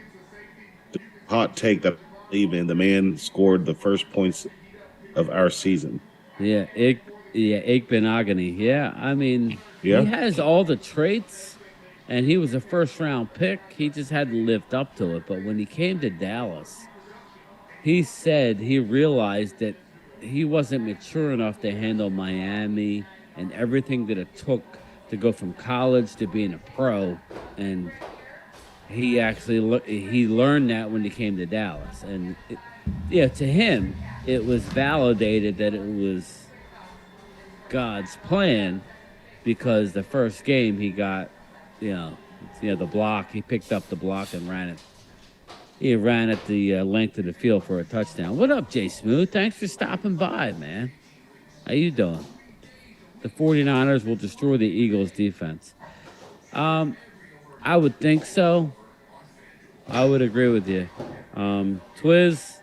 the hot take that I believe in. The man scored the first points of our season. Yeah, Igbenogany. Yeah, I mean, Yeah. he has all the traits, and he was a first round pick. He just hadn't lived up to it. But when he came to Dallas, he said he realized that he wasn't mature enough to handle Miami and everything that it took to go from college to being a pro. And he actually he learned that when he came to Dallas. And to him, it was validated that it was God's plan, because the first game he got, the block. He picked up the block and ran it. He ran at the length of the field for a touchdown. What up, Jay Smooth? Thanks for stopping by, man. How you doing? The 49ers will destroy the Eagles' defense. I would think so. I would agree with you. Twiz,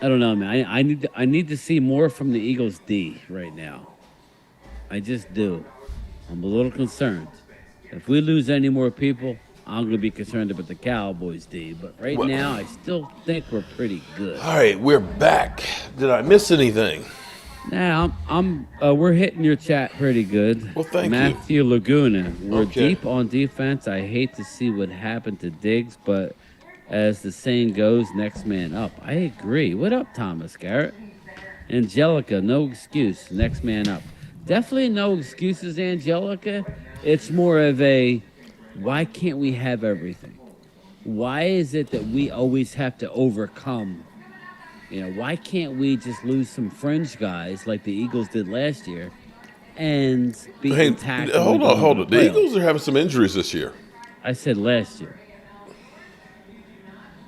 I don't know, man. I need to see more from the Eagles' D right now. I just do. I'm a little concerned. If we lose any more people, I'm going to be concerned about the Cowboys D. But right now, I still think we're pretty good. All right, we're back. Did I miss anything? Now, we're hitting your chat pretty good. Well, thank you. Matthew Laguna. We're Okay. deep on defense. I hate to see what happened to Diggs, but as the saying goes, next man up. I agree. What up, Thomas Garrett? Angelica, no excuse. Next man up. Definitely no excuses, Angelica. It's more of a, why can't we have everything? Why is it that we always have to overcome? Why can't we just lose some fringe guys like the Eagles did last year and be intact? Hold on. The Eagles are having some injuries this year. I said last year.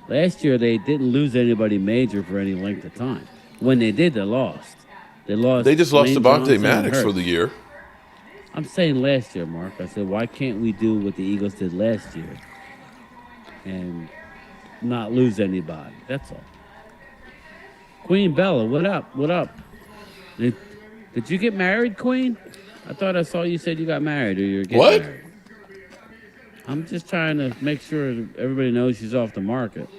Last year, they didn't lose anybody major for any length of time. When they did, they lost. They just lost Lane Devontae Johnson Maddox and for the Hurts. year. I'm saying last year, Mark. I said, why can't we do what the Eagles did last year and not lose anybody? That's all. Queen Bella, what up? What up? Did you get married, Queen? I thought I saw you said you got married or you're getting married. I'm just trying to make sure everybody knows she's off the market.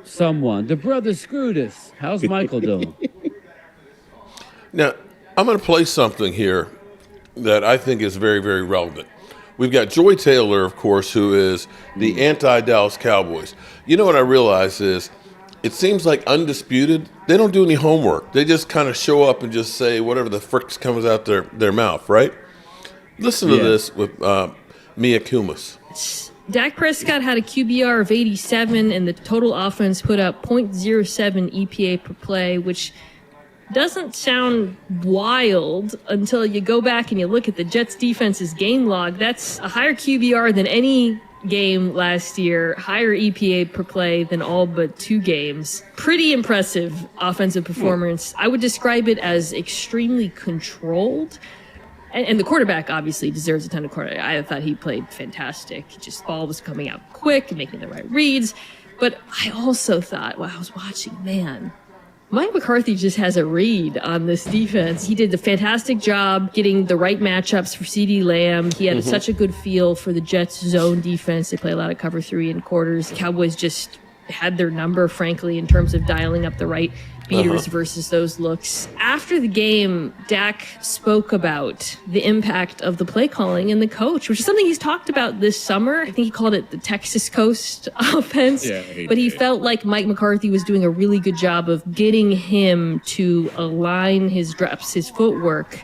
The brother screwed us. How's Michael doing? Now, I'm going to play something here that I think is very, very relevant. We've got Joy Taylor, of course, who is the anti-Dallas Cowboys. You know what I realize is it seems like Undisputed, they don't do any homework. They just kind of show up and just say whatever the frick comes out their mouth, right? Listen to this with Mia Kumis. Dak Prescott had a QBR of 87, and the total offense put up .07 EPA per play, which doesn't sound wild until you go back and you look at the Jets defense's game log. That's a higher QBR than any game last year, higher EPA per play than all but 2 games. Pretty impressive offensive performance. I would describe it as extremely controlled. And the quarterback obviously deserves a ton of credit. I thought he played fantastic. Just ball was coming out quick and making the right reads. But I also thought, while I was watching, man, Mike McCarthy just has a read on this defense. He did a fantastic job getting the right matchups for CeeDee Lamb. He had such a good feel for the Jets' zone defense. They play a lot of cover 3 in quarters. Cowboys just had their number, frankly, in terms of dialing up the right beaters versus those looks. After the game, Dak spoke about the impact of the play calling and the coach, which is something he's talked about this summer. I think he called it the Texas Coast offense. But he felt like Mike McCarthy was doing a really good job of getting him to align his reps, his footwork,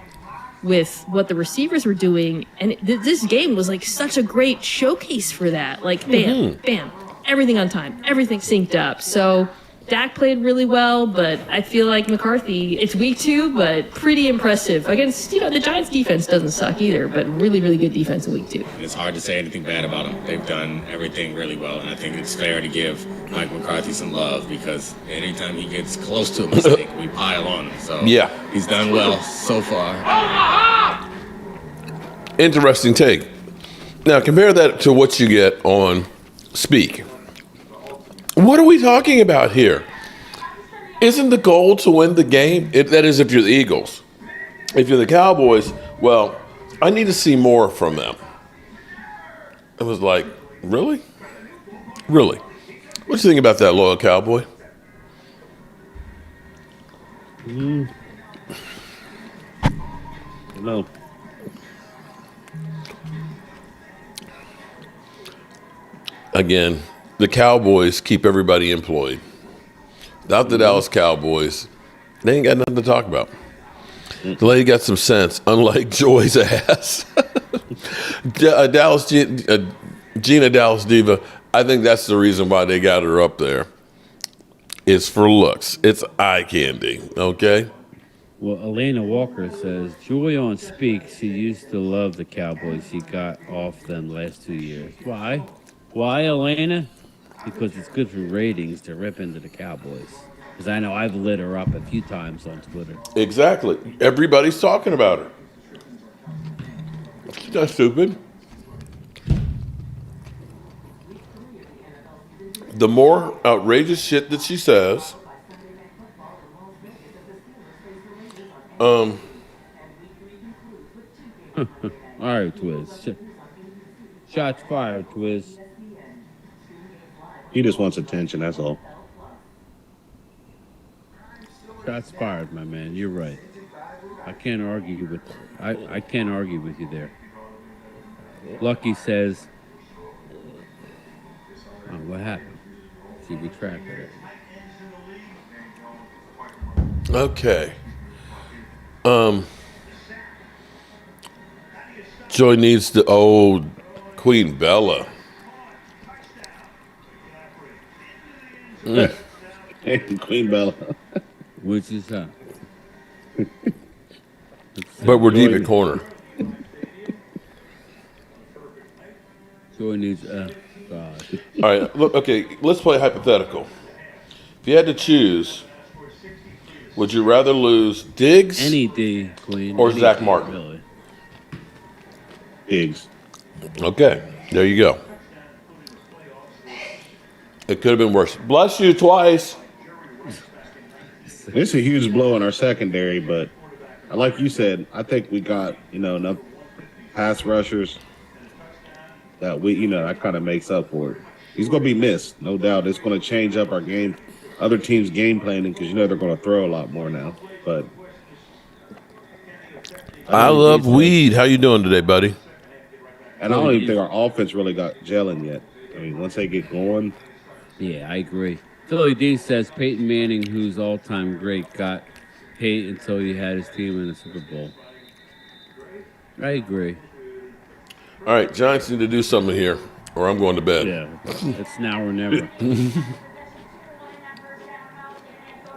with what the receivers were doing. And this game was like such a great showcase for that. Like, bam, bam, everything on time, everything synced up. So Dak played really well, but I feel like McCarthy, it's week 2, but pretty impressive. Against, the Giants defense doesn't suck either, but really, really good defense in week 2. It's hard to say anything bad about them. They've done everything really well, and I think it's fair to give Mike McCarthy some love because anytime he gets close to a mistake, we pile on him. So Yeah. he's done well so far. Interesting take. Now, compare that to what you get on Speak. What are we talking about here? Isn't the goal to win the game? That is, if you're the Eagles. If you're the Cowboys, well, I need to see more from them. It was like, really? Really? What do you think about that, loyal Cowboy? No. Again, the Cowboys keep everybody employed. Without the Dallas Cowboys, they ain't got nothing to talk about. The lady got some sense, unlike Joy's ass. Gina Dallas Diva, I think that's the reason why they got her up there. It's for looks. It's eye candy, okay? Well, Elena Walker says, Joy on Speak, she used to love the Cowboys. She got off them last 2 years. Why? Why, Elena? Because it's good for ratings to rip into the Cowboys. Because I know I've lit her up a few times on Twitter. Exactly. Everybody's talking about her. She's not stupid. The more outrageous shit that she says, All right, Twiz. Shots fired, Twiz. He just wants attention, that's all. Shots fired, my man. You're right. I can't argue with I can't argue with you there. Lucky says, oh, what happened? She retracted it. okay. Joy needs to Queen Bella. Queen Bella. Which is But we're deep in corner. Joy needs God. All right, look, okay, let's play hypothetical. If you had to choose, would you rather lose Diggs Any D, Queen. or any Zach D, Martin? Really. Pigs. Okay, there you go. It could have been worse. Bless you twice. It's a huge blow in our secondary, but like you said, I think we got, enough pass rushers that that kind of makes up for it. He's going to be missed, no doubt. It's going to change up our game, other teams' game planning because they're going to throw a lot more now. But I love weed. How you doing today, buddy? And I don't even think our offense really got gelling yet. I mean, once they get going. Yeah, I agree. Philly D says Peyton Manning, who's all-time great, got hate until he had his team in the Super Bowl. I agree. All right, Giants need to do something here, or I'm going to bed. Yeah, it's now or never.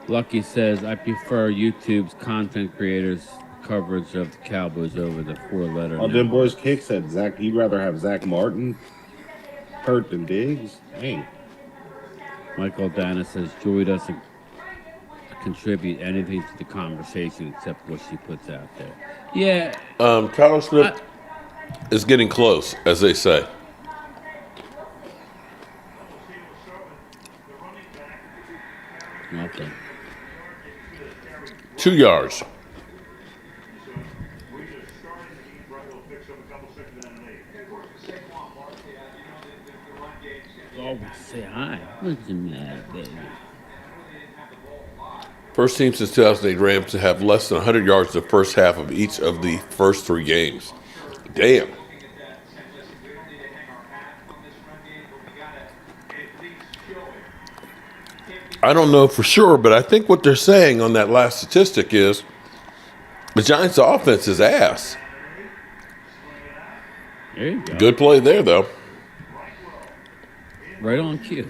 Lucky says, I prefer YouTube's content creators' coverage of the Cowboys over the four-letter. Oh, them boys kick said Zach. He'd rather have Zach Martin hurt than Diggs. Dang. Michael Dana says Joey doesn't contribute anything to the conversation except what she puts out there. Yeah. Kyle Swift is getting close, as they say. Nothing. 2 yards. Oh, say hi. What's the matter, baby? First team since 2008 Rams to have less than 100 yards the first half of each of the first 3 games. Damn. I don't know for sure, but I think what they're saying on that last statistic is the Giants' offense is ass. There you go. Good play there, though. Right on cue.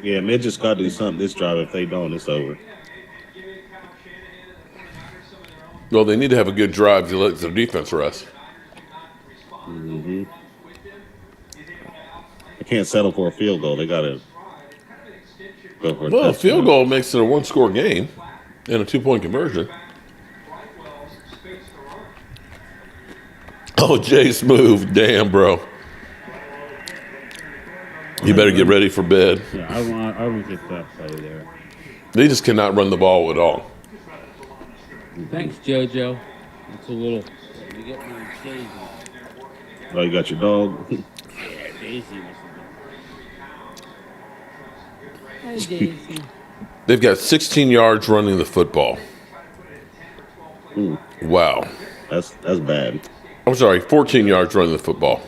Yeah, and they just got to do something this drive. If they don't, it's over. Well, they need to have a good drive to let the defense rest. Mm-hmm. They can't settle for a field goal. They got to go for a Well, a touchdown. field goal makes it a 1-score game and a 2-point conversion. Oh, Jay Smooth. Damn, bro. You better get ready for bed. Yeah, I would get that play there. They just cannot run the ball at all. Thanks, JoJo. It's a little. You get my Daisy. Oh, you got your dog. Yeah, Daisy was. Hi, Daisy. They've got 16 yards running the football. Ooh, Wow. that's bad. I'm sorry, 14 yards running the football.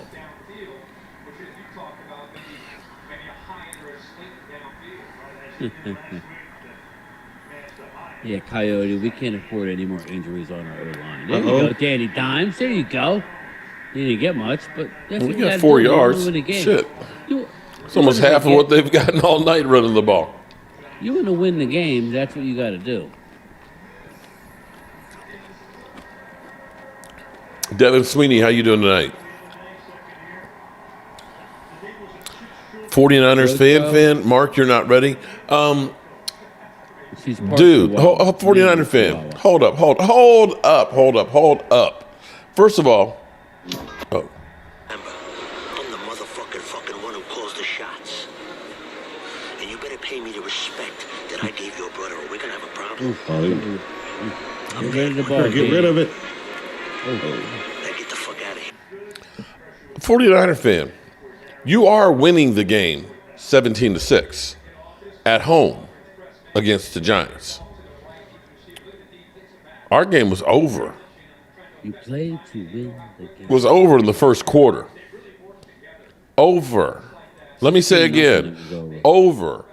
Yeah, Coyote, we can't afford any more injuries on our O-line. There Uh-oh. you go, Danny Dimes. There you go. You didn't get much, but that's We what you got gotta 4 do. You yards. wanna win a game. Shit. You, It's almost half of what they've gotten all night running the ball. You want to win the game, that's what you got to do. Devin Sweeney, how you doing tonight? 49ers fan. Mark, you're not ready. She's part Dude, Chihuahua. 49er fan. Hold up. First of all, oh, I'm the motherfucking fucking one who calls the shots. And you better pay me the respect that I gave your brother, or we're gonna have a problem. Get rid of the ball. Get rid of it. Now get the fuck out of here. 49er fan, you are winning the game 17-6 at home against the Giants. Our game was over. You played to win the game. It was over in the first quarter. Over. Let me say again. Over.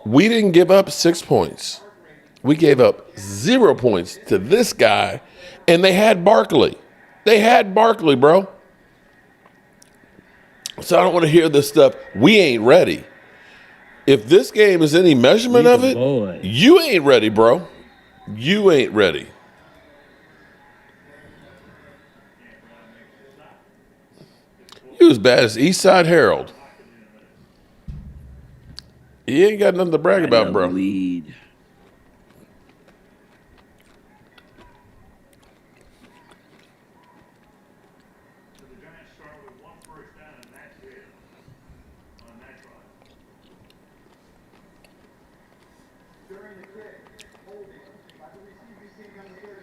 We didn't give up 6 points. We gave up 0 points to this guy, and they had Barkley. They had Barkley, bro. So I don't want to hear this stuff. We ain't ready. If this game is any measurement of it, you ain't ready, bro. You ain't ready. You as bad as Eastside Herald. He ain't got nothing to brag about, bro. Lead.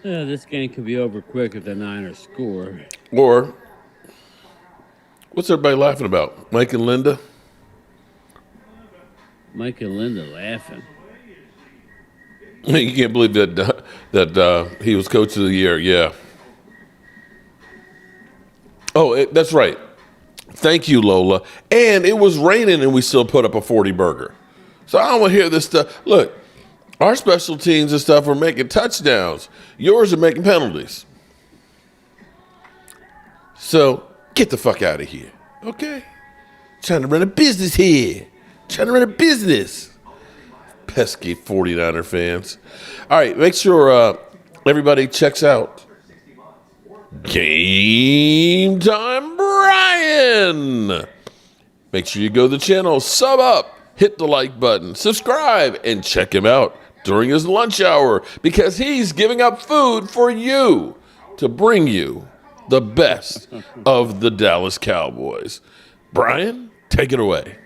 Yeah, this game could be over quick if the Niners score. Or, what's everybody laughing about? Mike and Linda? Mike and Linda laughing. You can't believe that he was coach of the year. Yeah. Oh, that's right. Thank you, Lola. And it was raining, and we still put up a 40 burger. So I don't want to hear this stuff. Look, our special teams and stuff are making touchdowns. Yours are making penalties. So get the fuck out of here, okay? Trying to run a business here. Trying to run a business. Pesky 49er fans. All right, make sure everybody checks out Game Time Brian. Make sure you go to the channel, sub up, hit the like button, subscribe, and check him out during his lunch hour because he's giving up food for you to bring you the best of the Dallas Cowboys. Brian, take it away.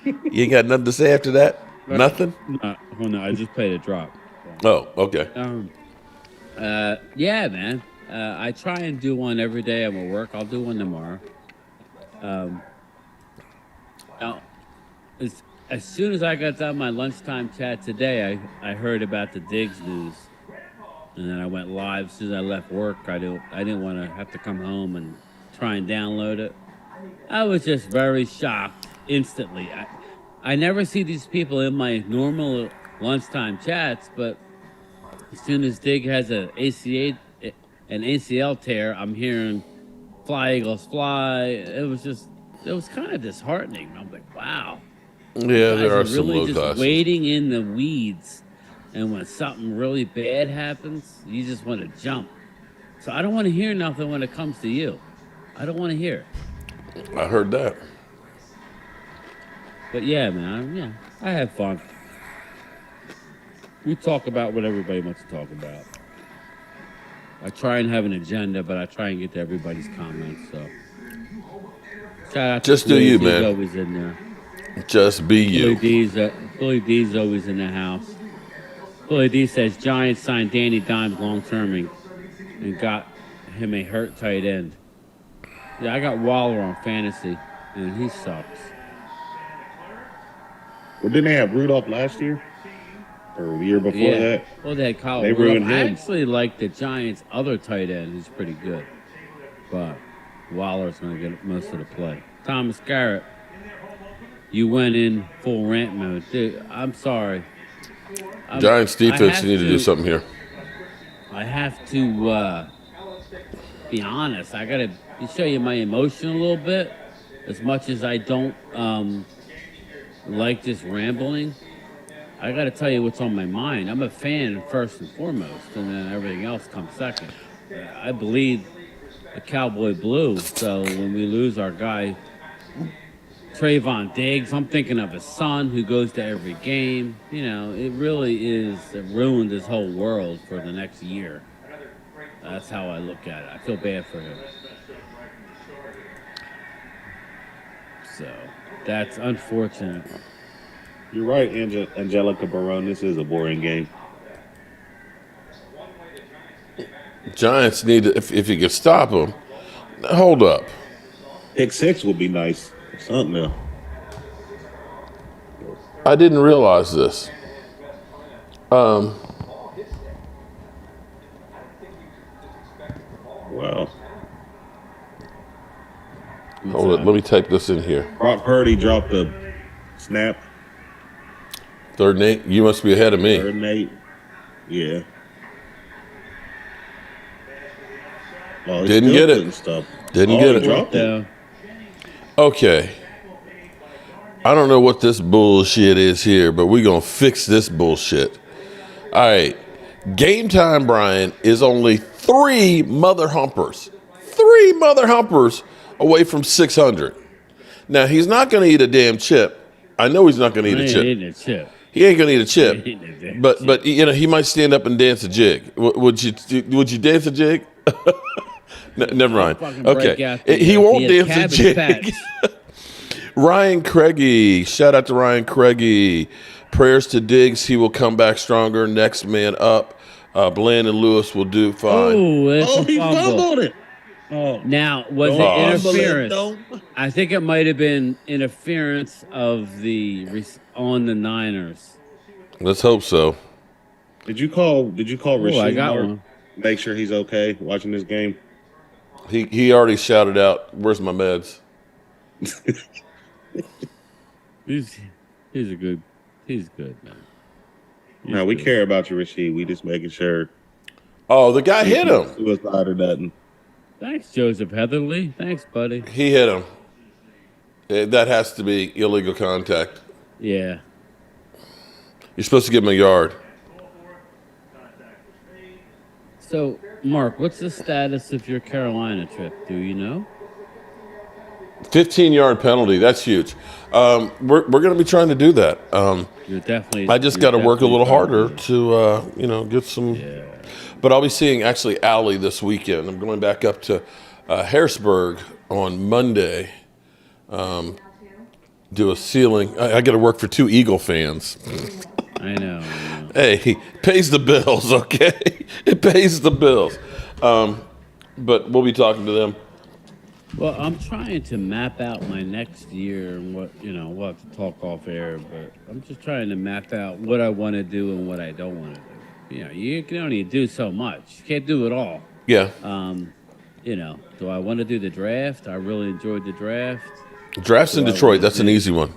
You ain't got nothing to say after that? Nothing? Oh no, I just played a drop. Oh, okay. Yeah, man. I try and do one every day I'm at work. I'll do one tomorrow. Now, as soon as I got done my lunchtime chat today, I heard about the Diggs news, and then I went live. As soon as I left work, I didn't want to have to come home and try and download it. I was just very shocked instantly. I never see these people in my normal lunchtime chats, but as soon as Dig has an ACL tear, I'm hearing "Fly Eagles Fly." It was kind of disheartening. I'm like, wow. Yeah, Guys there are are some really low just classes. waiting in the weeds, and when something really bad happens, you just want to jump. So I don't want to hear nothing when it comes to you. I don't want to hear it. I heard that. But yeah, man, yeah, I have fun. We talk about what everybody wants to talk about. I try and have an agenda, but I try and get to everybody's comments. So shout out Just to do Philly you, D's, man. always in there. Just be you. Philly D's always in the house. Philly D says Giants signed Danny Dimes long term and got him a hurt tight end. Yeah, I got Waller on fantasy, and he sucks. Well, didn't they have Rudolph last year? Or the year before that? Well, they had Kyle They Rudolph. ruined I him. actually like the Giants' other tight end, who's pretty good. But Waller's going to get most of the play. Thomas Garrett, you went in full rant mode. Dude, I'm sorry. Giants defense need to do something here. I have to be honest. I got to show you my emotion a little bit. As much as I don't like just rambling, I got to tell you what's on my mind. I'm a fan first and foremost, and then everything else comes second. I bleed a Cowboy blue, so when we lose our guy Trayvon Diggs, I'm thinking of his son who goes to every game. You know, it really is, it ruined his whole world for the next year. That's how I look at it. I feel bad for him. So that's unfortunate. You're right, Angelica Barone. This is a boring game. Giants need to, if you could stop them. Hold up. Pick six would be nice. Something else. I didn't realize this. Wow. Hold it. Let me type this in here. Brock Purdy dropped a snap. 3rd and 8. You must be ahead of me. 3rd and 8. Yeah. Oh, Didn't get it. Stuff. Didn't get it. Dropped it. Okay. I don't know what this bullshit is here, but we're going to fix this bullshit. All right. Game time, Brian, is only 3 mother humpers. 3 mother humpers away from 600. Now, he's not going to eat a damn chip. I know he's not going to eat a chip. He ain't going to eat a chip. But you know, he might stand up and dance a jig. Would you dance a jig? Never mind. Okay. He won't dance a jig. Ryan Craigie. Shout out to Ryan Craigie. Prayers to Diggs. He will come back stronger. Next man up. Bland and Lewis will do fine. Oh, he fumbled it. Oh. Now, was it interference? I think it might have been interference of on the Niners. Let's hope so. Did you call Rashid? I got one. Make sure he's okay watching this game. He already shouted out, "Where's my meds?" He's good, man. No, we care about you, Rashid. We just making sure. Oh, the guy hit him. Suicide or nothing. Thanks, Joseph Heatherly. Thanks, buddy. He hit him. That has to be illegal contact. Yeah. You're supposed to give him a yard. So, Mark, what's the status of your Carolina trip? Do you know? 15-yard penalty. That's huge. We're going to be trying to do that. I just got to work a little harder to get some. Yeah. But I'll be seeing actually Allie this weekend. I'm going back up to Harrisburg on Monday. do a ceiling. I got to work for 2 Eagle fans. I know. Hey, pays the bills, okay? It pays the bills. But we'll be talking to them. Well, I'm trying to map out my next year and what, we'll have to talk off air, but I'm just trying to map out what I want to do and what I don't want to do. You can only do so much. You can't do it all. Yeah. Do I want to do the draft? I really enjoyed the draft. Drafts in Detroit, that's an easy one.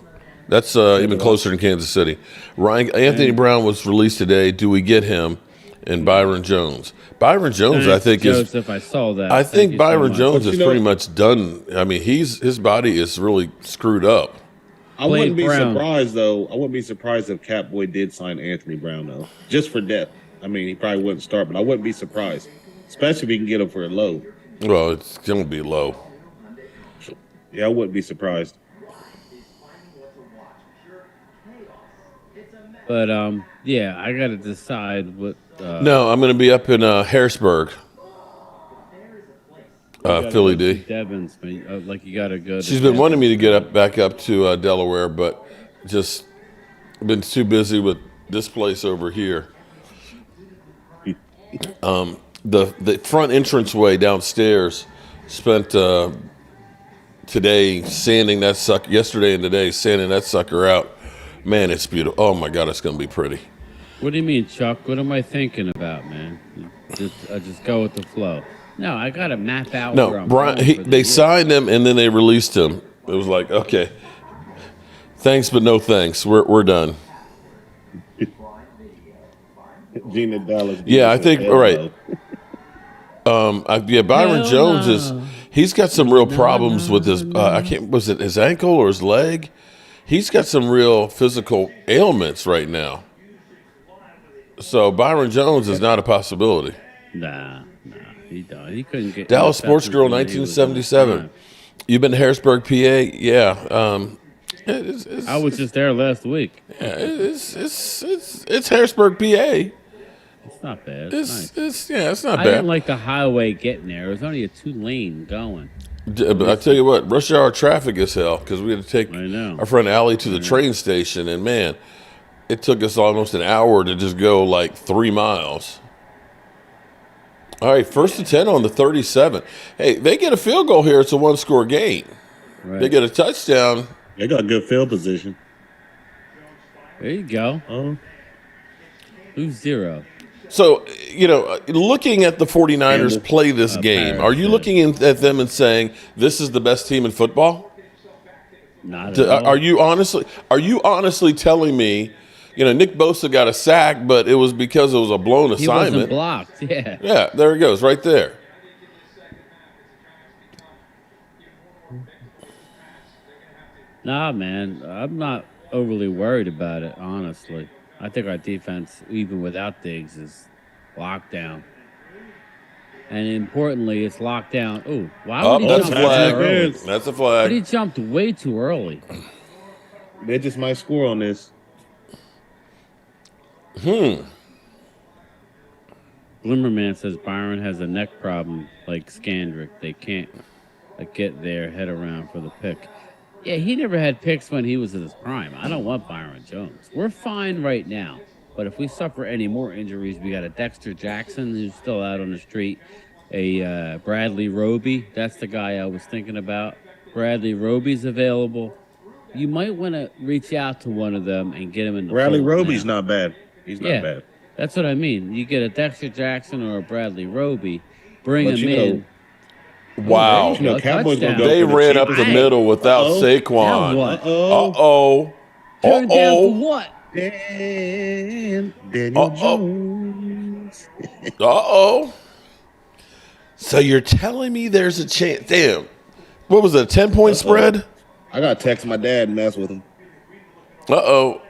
That's even closer than Kansas City. Anthony Brown was released today. Do we get him? And Byron Jones. Byron Jones, I think, Joseph, I saw that. I think Byron so Jones is pretty much done. I mean, his body is really screwed up. I wouldn't be surprised, though. I wouldn't be surprised if Catboy did sign Anthony Brown, though, just for depth. I mean, he probably wouldn't start, but I wouldn't be surprised, especially if he can get him for a low. Well, it's going to be low. Yeah, I wouldn't be surprised. But yeah, I got to decide what. No, I'm going to be up in Harrisburg, Philly D. Devon's, like you got to go. She's been wanting me to get back up to Delaware, but just been too busy with this place over here. The front entranceway downstairs. Spent today sanding that sucker. Yesterday and today sanding that sucker out. Man, it's beautiful. Oh my God, it's going to be pretty. What do you mean, Chuck? What am I thinking about, man? Just go with the flow. No, I got to map out. No, Brian. They signed him and then they released him. It was like, okay, thanks, but no thanks. We're done. Gina Dallas. Yeah, I think right. Byron Jones he's got some real problems with his. Was it his ankle or his leg? He's got some real physical ailments right now. So Byron Jones is not a possibility. Nah, he don't. He couldn't get Dallas Sports Girl, 1977. You've been to Harrisburg, PA? Yeah. I was just there last week. Yeah, it's Harrisburg, PA. It's not bad. It's not bad. I didn't like the highway getting there. It was only a 2-lane going. But I tell you what, rush hour traffic is hell because we had to take our friend Allie to the train station, and man, it took us almost an hour to just go like 3 miles. All right, 1st and 10 on the 37. Hey, they get a field goal here. It's a 1-score game. Right. They get a touchdown. They got good field position. There you go. Who's 0? So, looking at the 49ers play this game, are you looking at them and saying, this is the best team in football? Not at all. Are you honestly telling me, Nick Bosa got a sack, but it was because it was a blown assignment? He wasn't blocked, yeah. Yeah, there it goes, right there. Nah, man, I'm not overly worried about it, honestly. I think our defense, even without Diggs, is locked down. And importantly, it's locked down. Ooh, why would he jump a flag. early? That's a flag. But he jumped way too early. They just might score on this. Glimmerman says Byron has a neck problem like Scandrick. They can't get their head around for the pick. Yeah, he never had picks when he was in his prime. I don't want Byron Jones. We're fine right now. But if we suffer any more injuries, we got a Dexter Jackson who's still out on the street, a Bradley Roby. That's the guy I was thinking about. Bradley Roby's available. You might want to reach out to one of them and get him in the Bradley fold Roby's now. not bad. He's not bad. That's what I mean. You get a Dexter Jackson or a Bradley Roby, bring him in. Wow. Cowboys gonna go they for the ran up cheap the middle without Saquon. Uh-oh. Turn down for what? Daniel Jones. Uh-oh. So you're telling me there's a chance. Damn. What was it, a 10-point spread? I got to text my dad and mess with him. Uh-oh.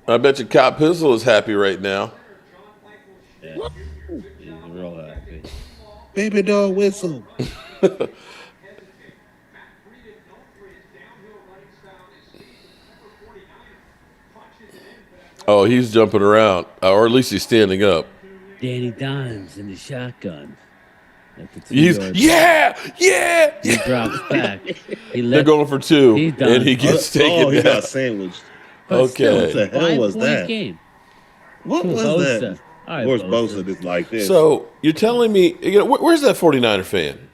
I bet you Cop Pizzle is happy right now. Yeah. He's real happy. Baby dog whistle. Oh, he's jumping around, or at least he's standing up. Danny Dimes in the shotgun. At the 2 He's yard yeah. He drops back. They're going for 2, He's done. and he gets taken he down. got sandwiched. But still, Okay. it's What the a hell was 5-point that? game. What To was Bosa. that? All right, Of course, Bosa. Bosa is like this. So you're telling me, where's that 49er fan?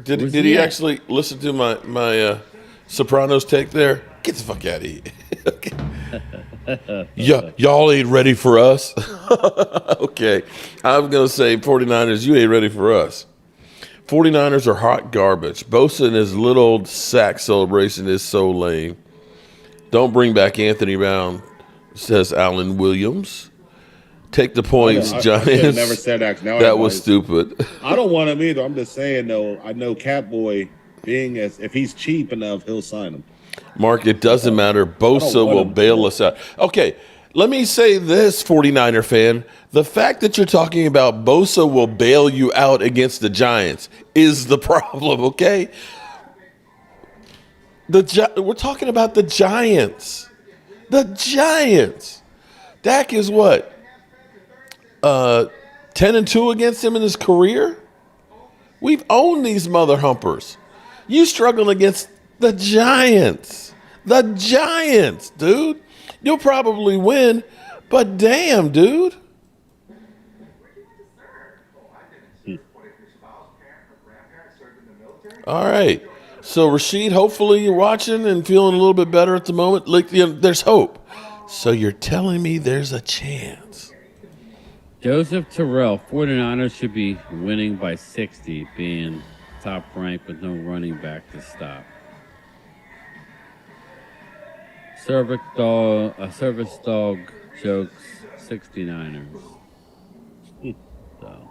Did Where's he he at? actually listen to my Sopranos take there? Get the fuck out of here. Y'all ain't ready for us. Okay. I'm going to say 49ers, you ain't ready for us. 49ers are hot garbage. Bosa and his little old sack celebration is so lame. Don't bring back Anthony Brown, says Alan Williams. Take the points, I Giants. should have never said that. 'Cause now That was stupid. I don't want him either. I'm just saying, though, I know Catboy, if he's cheap enough, he'll sign him. Mark, it doesn't matter. Bosa want will him. bail us out. Okay, let me say this, 49er fan. The fact that you're talking about Bosa will bail you out against the Giants is the problem, okay? We're talking about the Giants. The Giants. Dak is what? 10-2 against him in his career? We've owned these mother humpers. You struggling against the Giants. The Giants, dude. You'll probably win, but damn, dude. All right. So, Rashid, hopefully you're watching and feeling a little bit better at the moment. Like, there's hope. So you're telling me there's a chance. Joseph Terrell, 49ers should be winning by 60, being top ranked with no running back to stop. Service dog jokes, 69ers. So.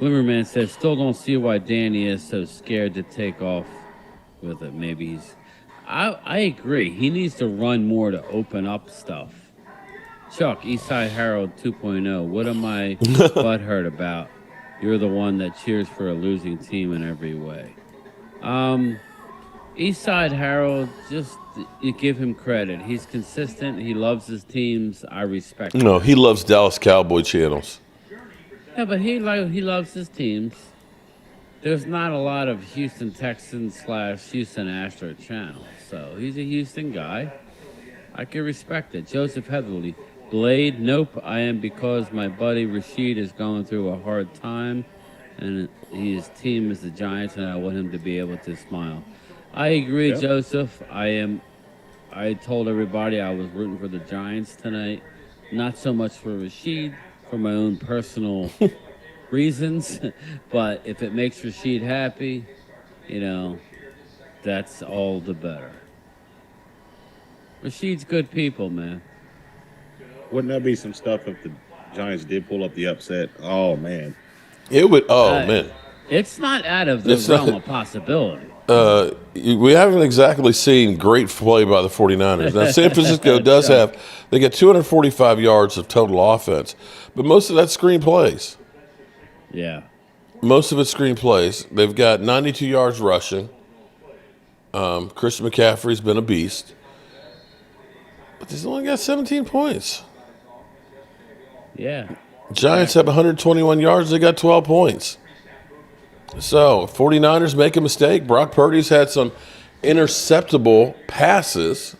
Glimmerman says, still don't see why Danny is so scared to take off with it. Maybe he's... I agree. He needs to run more to open up stuff. Chuck, Eastside Harold 2.0. What am I butthurt about? You're the one that cheers for a losing team in every way. Eastside Harold, just you give him credit. He's consistent. He loves his teams. I respect him. No, he loves Dallas Cowboy channels. Yeah, but he loves his teams. There's not a lot of Houston Texans / Houston Astros channels, so he's a Houston guy. I can respect it. Joseph Heatherly, Blade, nope. I am because my buddy Rashid is going through a hard time, and his team is the Giants, and I want him to be able to smile. I agree, yep. Joseph. I told everybody I was rooting for the Giants tonight. Not so much for Rashid, for my own personal reasons, but if it makes Rashid happy, that's all the better. Rashid's good people, man. Wouldn't that be some stuff if the Giants did pull up the upset? Oh, man. It would. Oh, man. It's not out of the realm of possibility. We haven't exactly seen great play by the 49ers. Now, San Francisco does they got 245 yards of total offense, but most of that's screen plays. Yeah. Most of it's screen plays. They've got 92 yards rushing. Christian McCaffrey's been a beast. But they've only got 17 points. Yeah. Giants have 121 yards. They got 12 points. So, 49ers make a mistake. Brock Purdy's had some interceptable passes.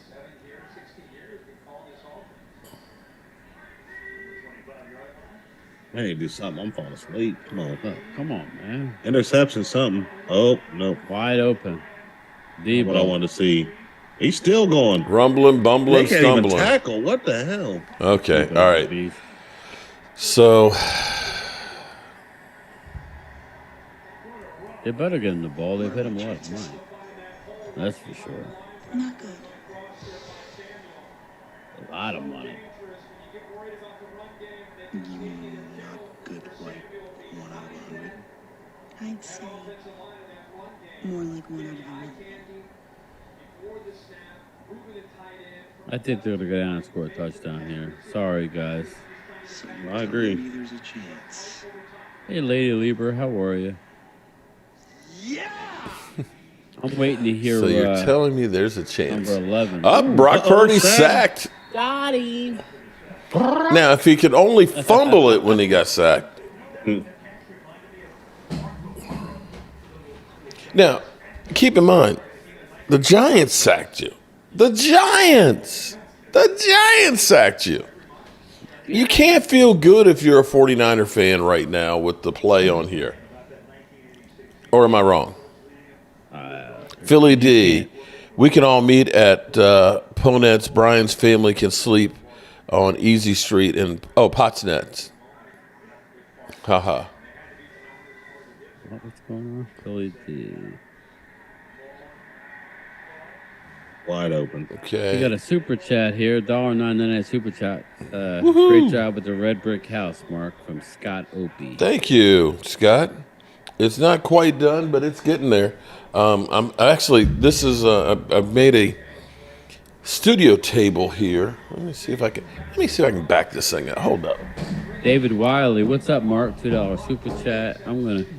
I need to do something. I'm falling asleep. Come on. Oh, come on, man. Interception, something. Oh, no. Wide open. Deep. What I want to see. He's still going. Rumbling, bumbling, they can't stumbling. Even tackle. What the hell? Okay, all right. So... They better get him the ball. They've hit him a lot of money. That's for sure. Not good. A lot of money. Not good, like 1 out of 100. I'd say more like 1 out of 1 million. I think they're going to go down and score a touchdown here. Sorry, guys. So I agree. There's a chance. Hey, Lady Lieber, how are you? Yeah! I'm waiting to hear. So you're telling me there's a chance. Number 11. Brock Purdy sacked. Got him. Now, if he could only fumble it when he got sacked. Now, keep in mind, the Giants sacked you. The Giants sacked you. You can't feel good if you're a 49er fan right now with the play on here. Or am I wrong? Philly D, we can all meet at Ponet's. Brian's family can sleep on Easy Street in, Potsnet's. Haha. What's going on? Philly D. Wide open. Okay. We got a super chat here, $1.99 super chat. Great job with the red brick house, Mark, from Scott Opie. Thank you, Scott. It's not quite done, but it's getting there. I'm actually. This is. I've made a studio table here. Let me see if I can back this thing up. Hold up. David Wiley, what's up, Mark? $2 super chat.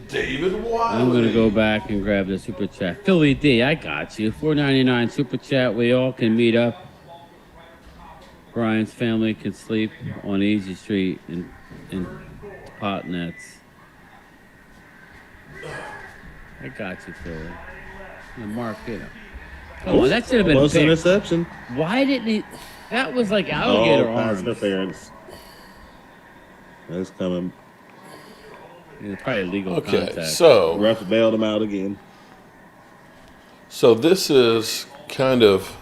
David Wiley. I'm gonna go back and grab the super chat. Philly D, I got you. $4.99 super chat. We all can meet up. Brian's family can sleep on Easy Street in Potnets. I got you, Philly. And Mark, come on, that should have been Close picked. interception. Why didn't he? That was like alligator pass arms. interference. That's coming. It's probably legal Okay, contact. so Ref bailed him out again. So this is kind of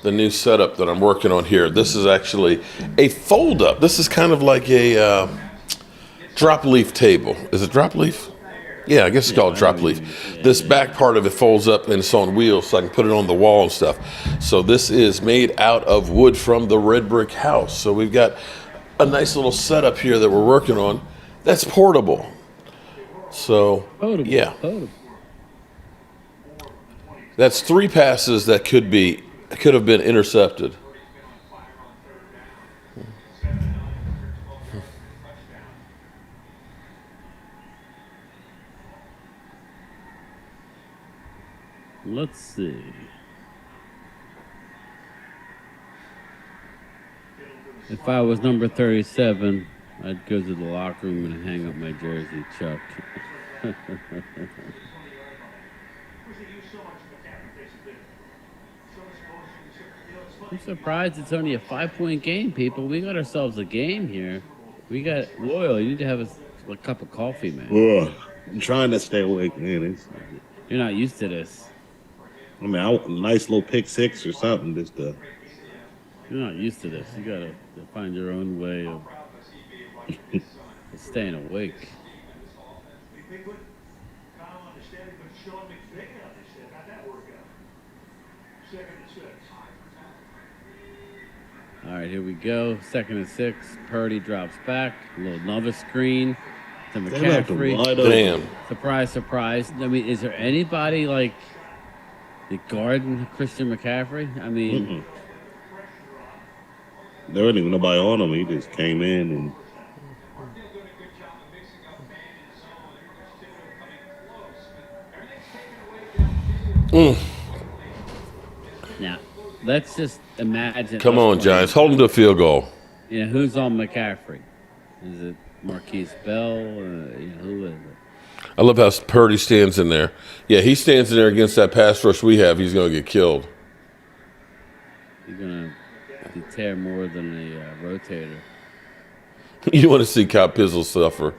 the new setup that I'm working on here. This is actually a fold up. This is kind of like a drop leaf table. Is it drop leaf? Yeah, I guess it's called drop leaf. This back part of it folds up and it's on wheels so I can put it on the wall and stuff. So this is made out of wood from the red brick house. So we've got a nice little setup here that we're working on that's portable. So, yeah. Potable. That's 3 passes that could have been intercepted. Let's see. If I was number 37, I'd go to the locker room and hang up my jersey, Chuck. I'm surprised it's only a 5-point game, people. We got ourselves a game here. We got Loyal. You need to have a cup of coffee, man. Ugh. I'm trying to stay awake, man. You're not used to this. I mean, I want a nice little pick six or something. Just to. You're not used to this. You gotta find your own way of staying awake. All right, here we go. 2nd and 6. Purdy drops back. A little another screen to McCaffrey. Damn. Surprise, surprise. I mean, is there anybody like the guarding Christian McCaffrey? I mean, there wasn't even nobody on him. He just came in and. Now, let's just imagine. Come on, Giants. Hold them to a field goal. Yeah, who's on McCaffrey? Is it Marquise Bell? Who is it? I love how Purdy stands in there. Yeah, he stands in there against that pass rush we have. He's going to get killed. He's going to tear more than a rotator. You want to see Kyle Pizzle suffer.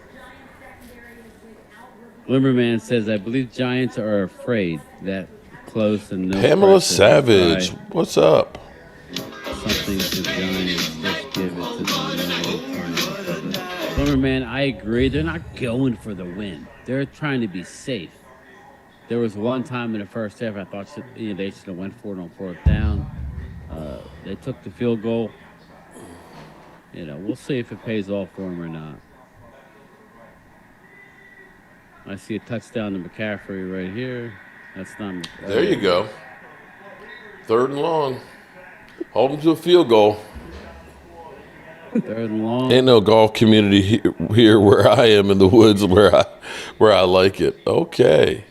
Limberman says, I believe Giants are afraid that close and no Pamela pressure. Savage, what's up? Something to Giants, just give it to them. Limberman, I agree. They're not going for the win. They're trying to be safe. There was one time in the first half I thought they should have went for it on 4th down. They took the field goal. We'll see if it pays off for them or not. I see a touchdown to McCaffrey right here. That's not McCaffrey. There you go. 3rd and long. Hold them to a field goal. 3rd and long. Ain't no golf community here where I am in the woods where I like it. Okay.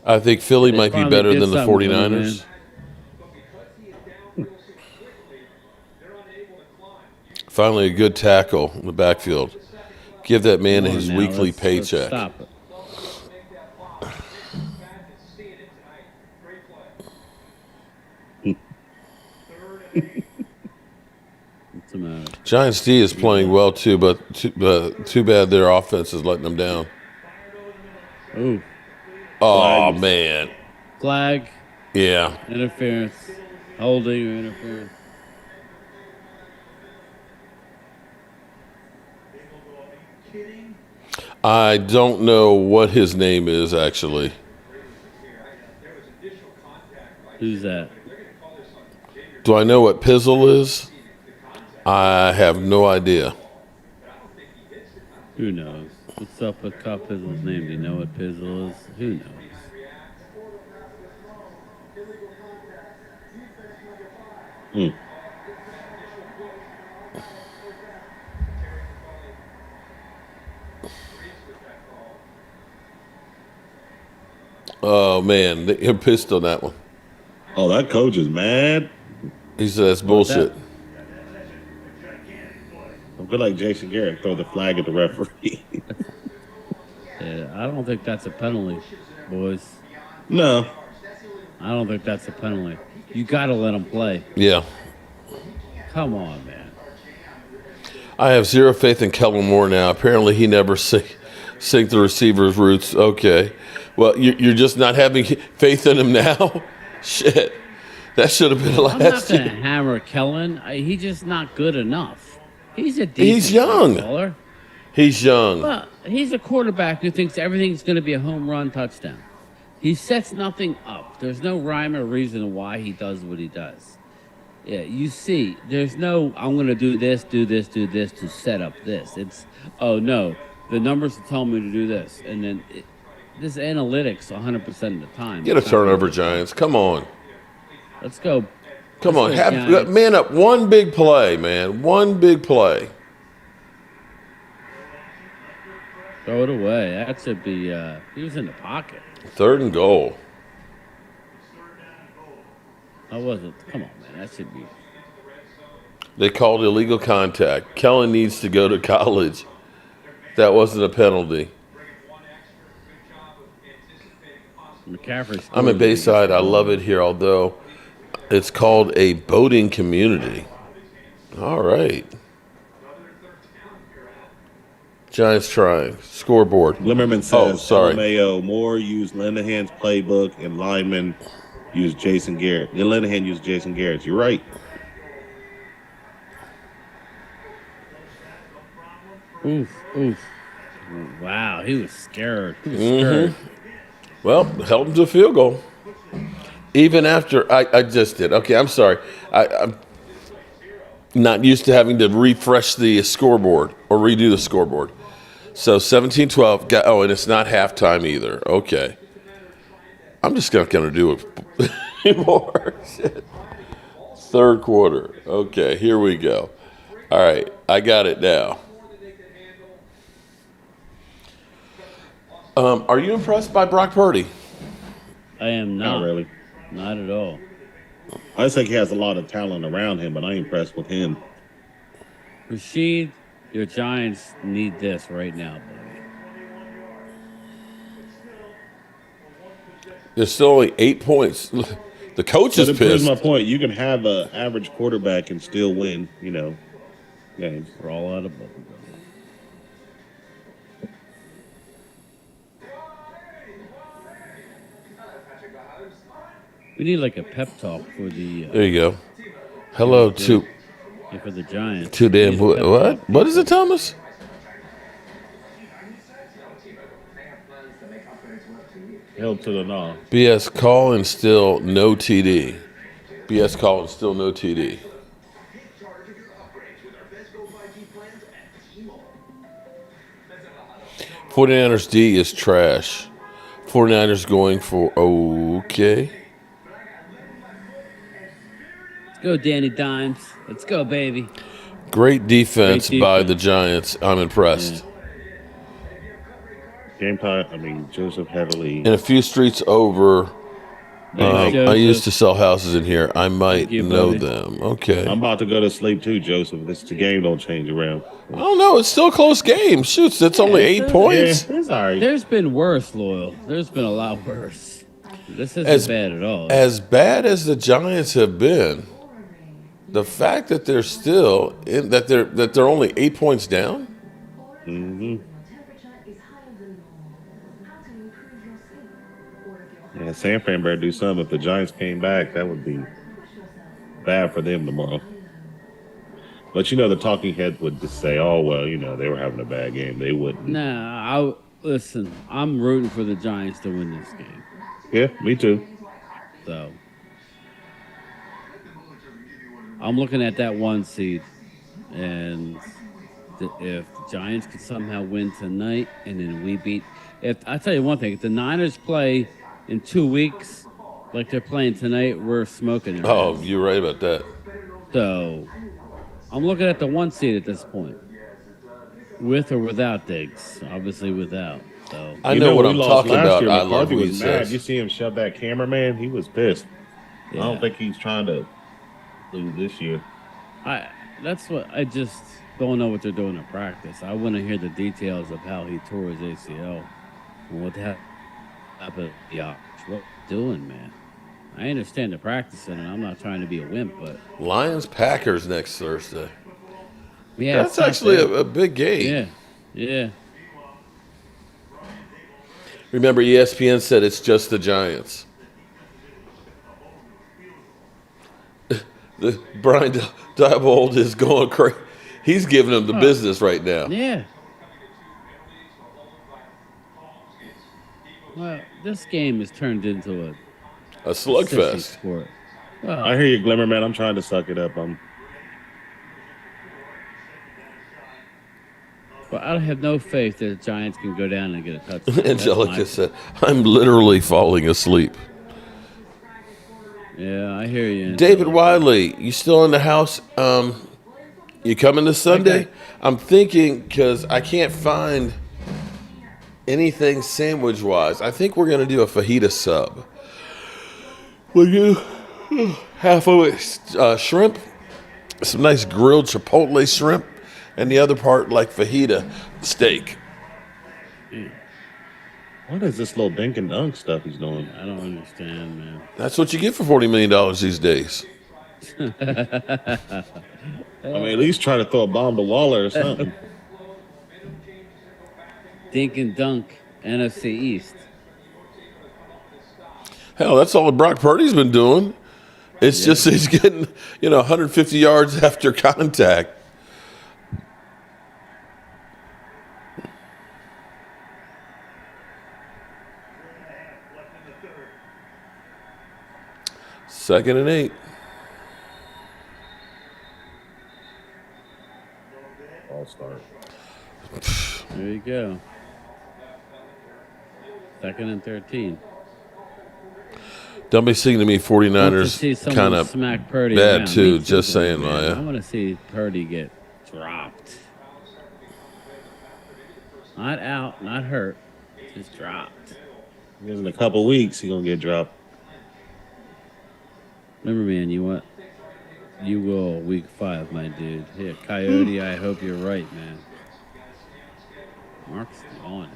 I think Philly might be better than the 49ers. Finally, a good tackle in the backfield. Give that man Come on his now, weekly let's paycheck. stop it. What's the matter? Giants D is playing well too, but too bad their offense is letting them down. Ooh, Oh Flag. man, flag, yeah. interference, holding or interference. I don't know what his name is actually. Who's that? Do I know what Pizzle is? I have no idea. Who knows? What's up with Cup Pizzle's name? Do you know what Pizzle is? Who knows? Oh man, they're pissed on that one. Oh, that coach is mad. He said that's bullshit. I feel like Jason Garrett throw the flag at the referee. Yeah, I don't think that's a penalty, boys. No. I don't think that's a penalty. You got to let him play. Yeah. Come on, man. I have zero faith in Kellen Moore now. Apparently, he never synced the receiver's routes. Okay. Well, you're just not having faith in him now? Shit. That should have been I'm not last going to year. hammer Kellen. He's just not good enough. He's a decent He's young. footballer. He's young. Well, he's a quarterback who thinks everything's going to be a home run touchdown. He sets nothing up. There's no rhyme or reason why he does what he does. Yeah, you see, there's no, I'm going to do this to set up this. It's, oh, no, the numbers tell me to do this. And then this analytics 100% of the time. Get a turnover, Giants. Come on. Let's go. Come on. Let's go, Giants. Man up. One big play, man. One big play. Throw it away. That should be, he was in the pocket. 3rd and goal. How was it? Come on, man. That should be. They called illegal contact. Kellen needs to go to college. That wasn't a penalty. McCaffrey. I'm in Bayside. I love it here, although it's called a boating community. All right. Giants trying. Scoreboard. Limmerman says, Oh, sorry. LMAO, Moore used Linehan's playbook and Lyman used Jason Garrett. Yeah, Linehan used Jason Garrett. You're right. Oof. Wow, he was scared. He was scared. Well, held him to a field goal. Even after I just did. Okay, I'm sorry. I'm not used to having to refresh the scoreboard or redo the scoreboard. So 17-12. Oh, and it's not halftime either. Okay. I'm just not going to do it anymore. Shit. 3rd quarter. Okay, here we go. All right, I got it now. Are you impressed by Brock Purdy? I am not. Not really. Not at all. I just think he has a lot of talent around him, but I ain't impressed with him. Rashid, your Giants need this right now, buddy. There's still only 8 points. The coach is But it proves pissed. my point. You can have an average quarterback and still win, games. We're all out of bubble gum. We need like a pep talk for the. There you go. Hello to for the Giants. to them. We need a pep What? talk. What is it, Thomas? Held to the gnaw. BS call and still no TD. BS call and still no TD. 49ers D is trash. 49ers going for okay. Let's go, Danny Dimes. Let's go, baby. Great defense, Great by defense. the Giants. I'm impressed. Game time. Joseph Headley. And a few streets over, Thanks, I used Joseph. to sell houses in here. I might Thank you, know buddy. them. Okay. I'm about to go to sleep too, Joseph. The game don't change around. I don't know. It's still a close game. Shoots, it's only it's 8 a- points. Yeah, it's all right. There's been worse, Loyal. There's been a lot worse. This isn't As bad at all. As bad as the Giants have been, the fact that they're still that they're only 8 points down. Mm-hmm. Yeah, San Fran better do something. If the Giants came back, that would be bad for them tomorrow. But the talking heads would just say, "Oh well, they were having a bad game." They wouldn't. Nah, listen. I'm rooting for the Giants to win this game. Yeah, me too. So I'm looking at that 1 seed, and if the Giants could somehow win tonight, and then we beat. I tell you one thing, if the Niners play in 2 weeks like they're playing tonight, we're smoking it. Oh, you're right about that. So I'm looking at the 1 seed at this point, with or without Diggs. Obviously without. So I know what we I'm lost talking last about. year, I love McCarthy what he was mad. says. You see him shove that cameraman? He was pissed. Yeah. I don't think he's trying to lose this year. That's what I just don't know what they're doing in practice. I want to hear the details of how he tore his ACL and what happened. Yeah, what doing, man? I understand the practicing, and I'm not trying to be a wimp, but Lions Packers next Thursday. yeah, That's actually a big game. Yeah. Remember, ESPN said it's just the Giants. Brian Diebold is going crazy. He's giving them the business right now. Yeah. Well, this game has turned into A sissy slugfest. sport. Well, I hear you, Glimmer, man. I'm trying to suck it up. but I have no faith that the Giants can go down and get a touchdown. That's Angelica said, I'm literally falling asleep. Yeah, I hear you. David Wiley, you still in the house? You coming this Sunday? Okay. I'm thinking, because I can't find anything sandwich-wise. I think we're going to do a fajita sub. Will you? Half of it shrimp, some nice grilled chipotle shrimp, and the other part like fajita steak. What is this little dink and dunk stuff he's doing? I don't understand, man. That's what you get for $40 million these days. I mean, at least try to throw a bomb to Waller or something. Dink and dunk, NFC East. Hell, that's all Brock Purdy's been doing. It's just he's getting, 150 yards after contact. Second and 8. All start. There you go. 2nd and 13. Don't be singing to me Want to 49ers see someone kind of smack Purdy bad around. too, Me just saying, man. Maya. I want to see Purdy get dropped. Not out, not hurt, just dropped. Because in a couple weeks, he's going to get dropped. Remember, man, you will week 5, my dude. Here, Coyote, I hope you're right, man. Mark's on it.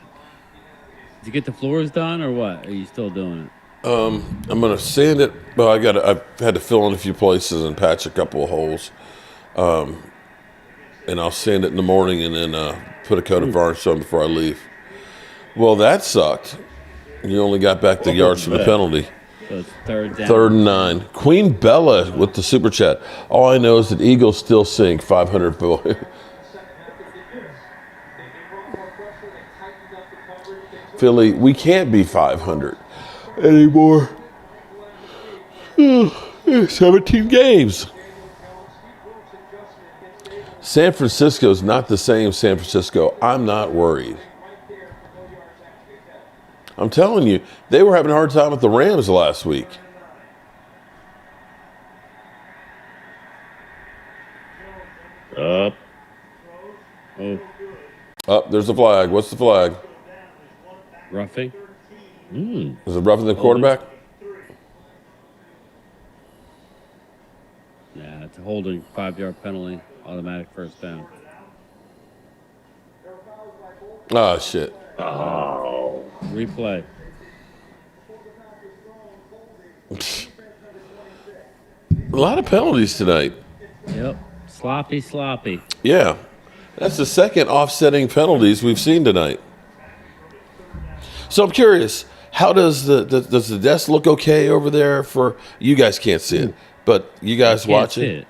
Did you get the floors done or what? Are you still doing it? I'm gonna sand it. Well, I've had to fill in a few places and patch a couple of holes. And I'll sand it in the morning and then put a coat of varnish on before I leave. Well, that sucked. You only got back the yards from the penalty. So it's 3rd down. 3rd and 9. Queen Bella with the super chat. All I know is that Eagles still sink 500 boy. Philly, we can't be 500 anymore. 17 games. San Francisco's not the same San Francisco. I'm not worried. I'm telling you, they were having a hard time with the Rams last week. Up. Up, there's the flag. What's the flag? Roughing. Is it roughing the quarterback? holding, 5-yard penalty, automatic first down. Oh, shit. Oh. Replay. A lot of penalties tonight. Yep. Sloppy. Yeah. That's the second offsetting penalties we've seen tonight. So I'm curious, how does does the desk look okay over there for you guys can't see it, but you guys watching?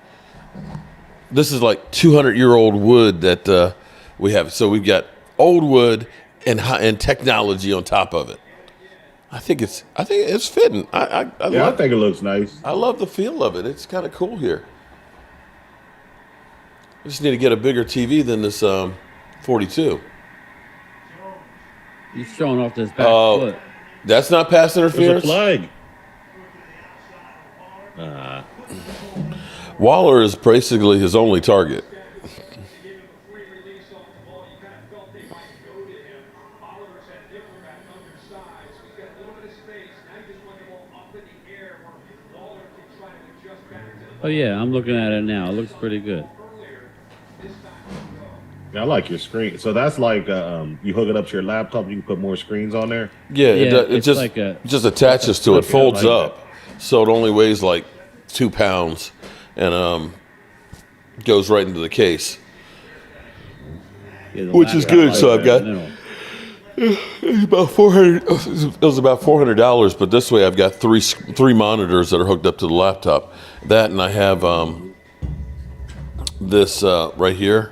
This is like 200-year-old wood that we have. So we've got old wood and technology on top of it. I think it's fitting. I think it looks nice. I love the feel of it. It's kind of cool here. I just need to get a bigger TV than this 42. He's showing off this back foot. That's not pass interference. There's a flag. Waller is basically his only target. Oh yeah, I'm looking at it now. It looks pretty good. I like your screen. So that's like you hook it up to your laptop. You can put more screens on there. Yeah, it just attaches to it, folds up, so it only weighs like 2 pounds, and goes right into the case, which is good. So I've got it's about $400. It was about $400, but this way I've got three monitors that are hooked up to the laptop. That, and I have this right here.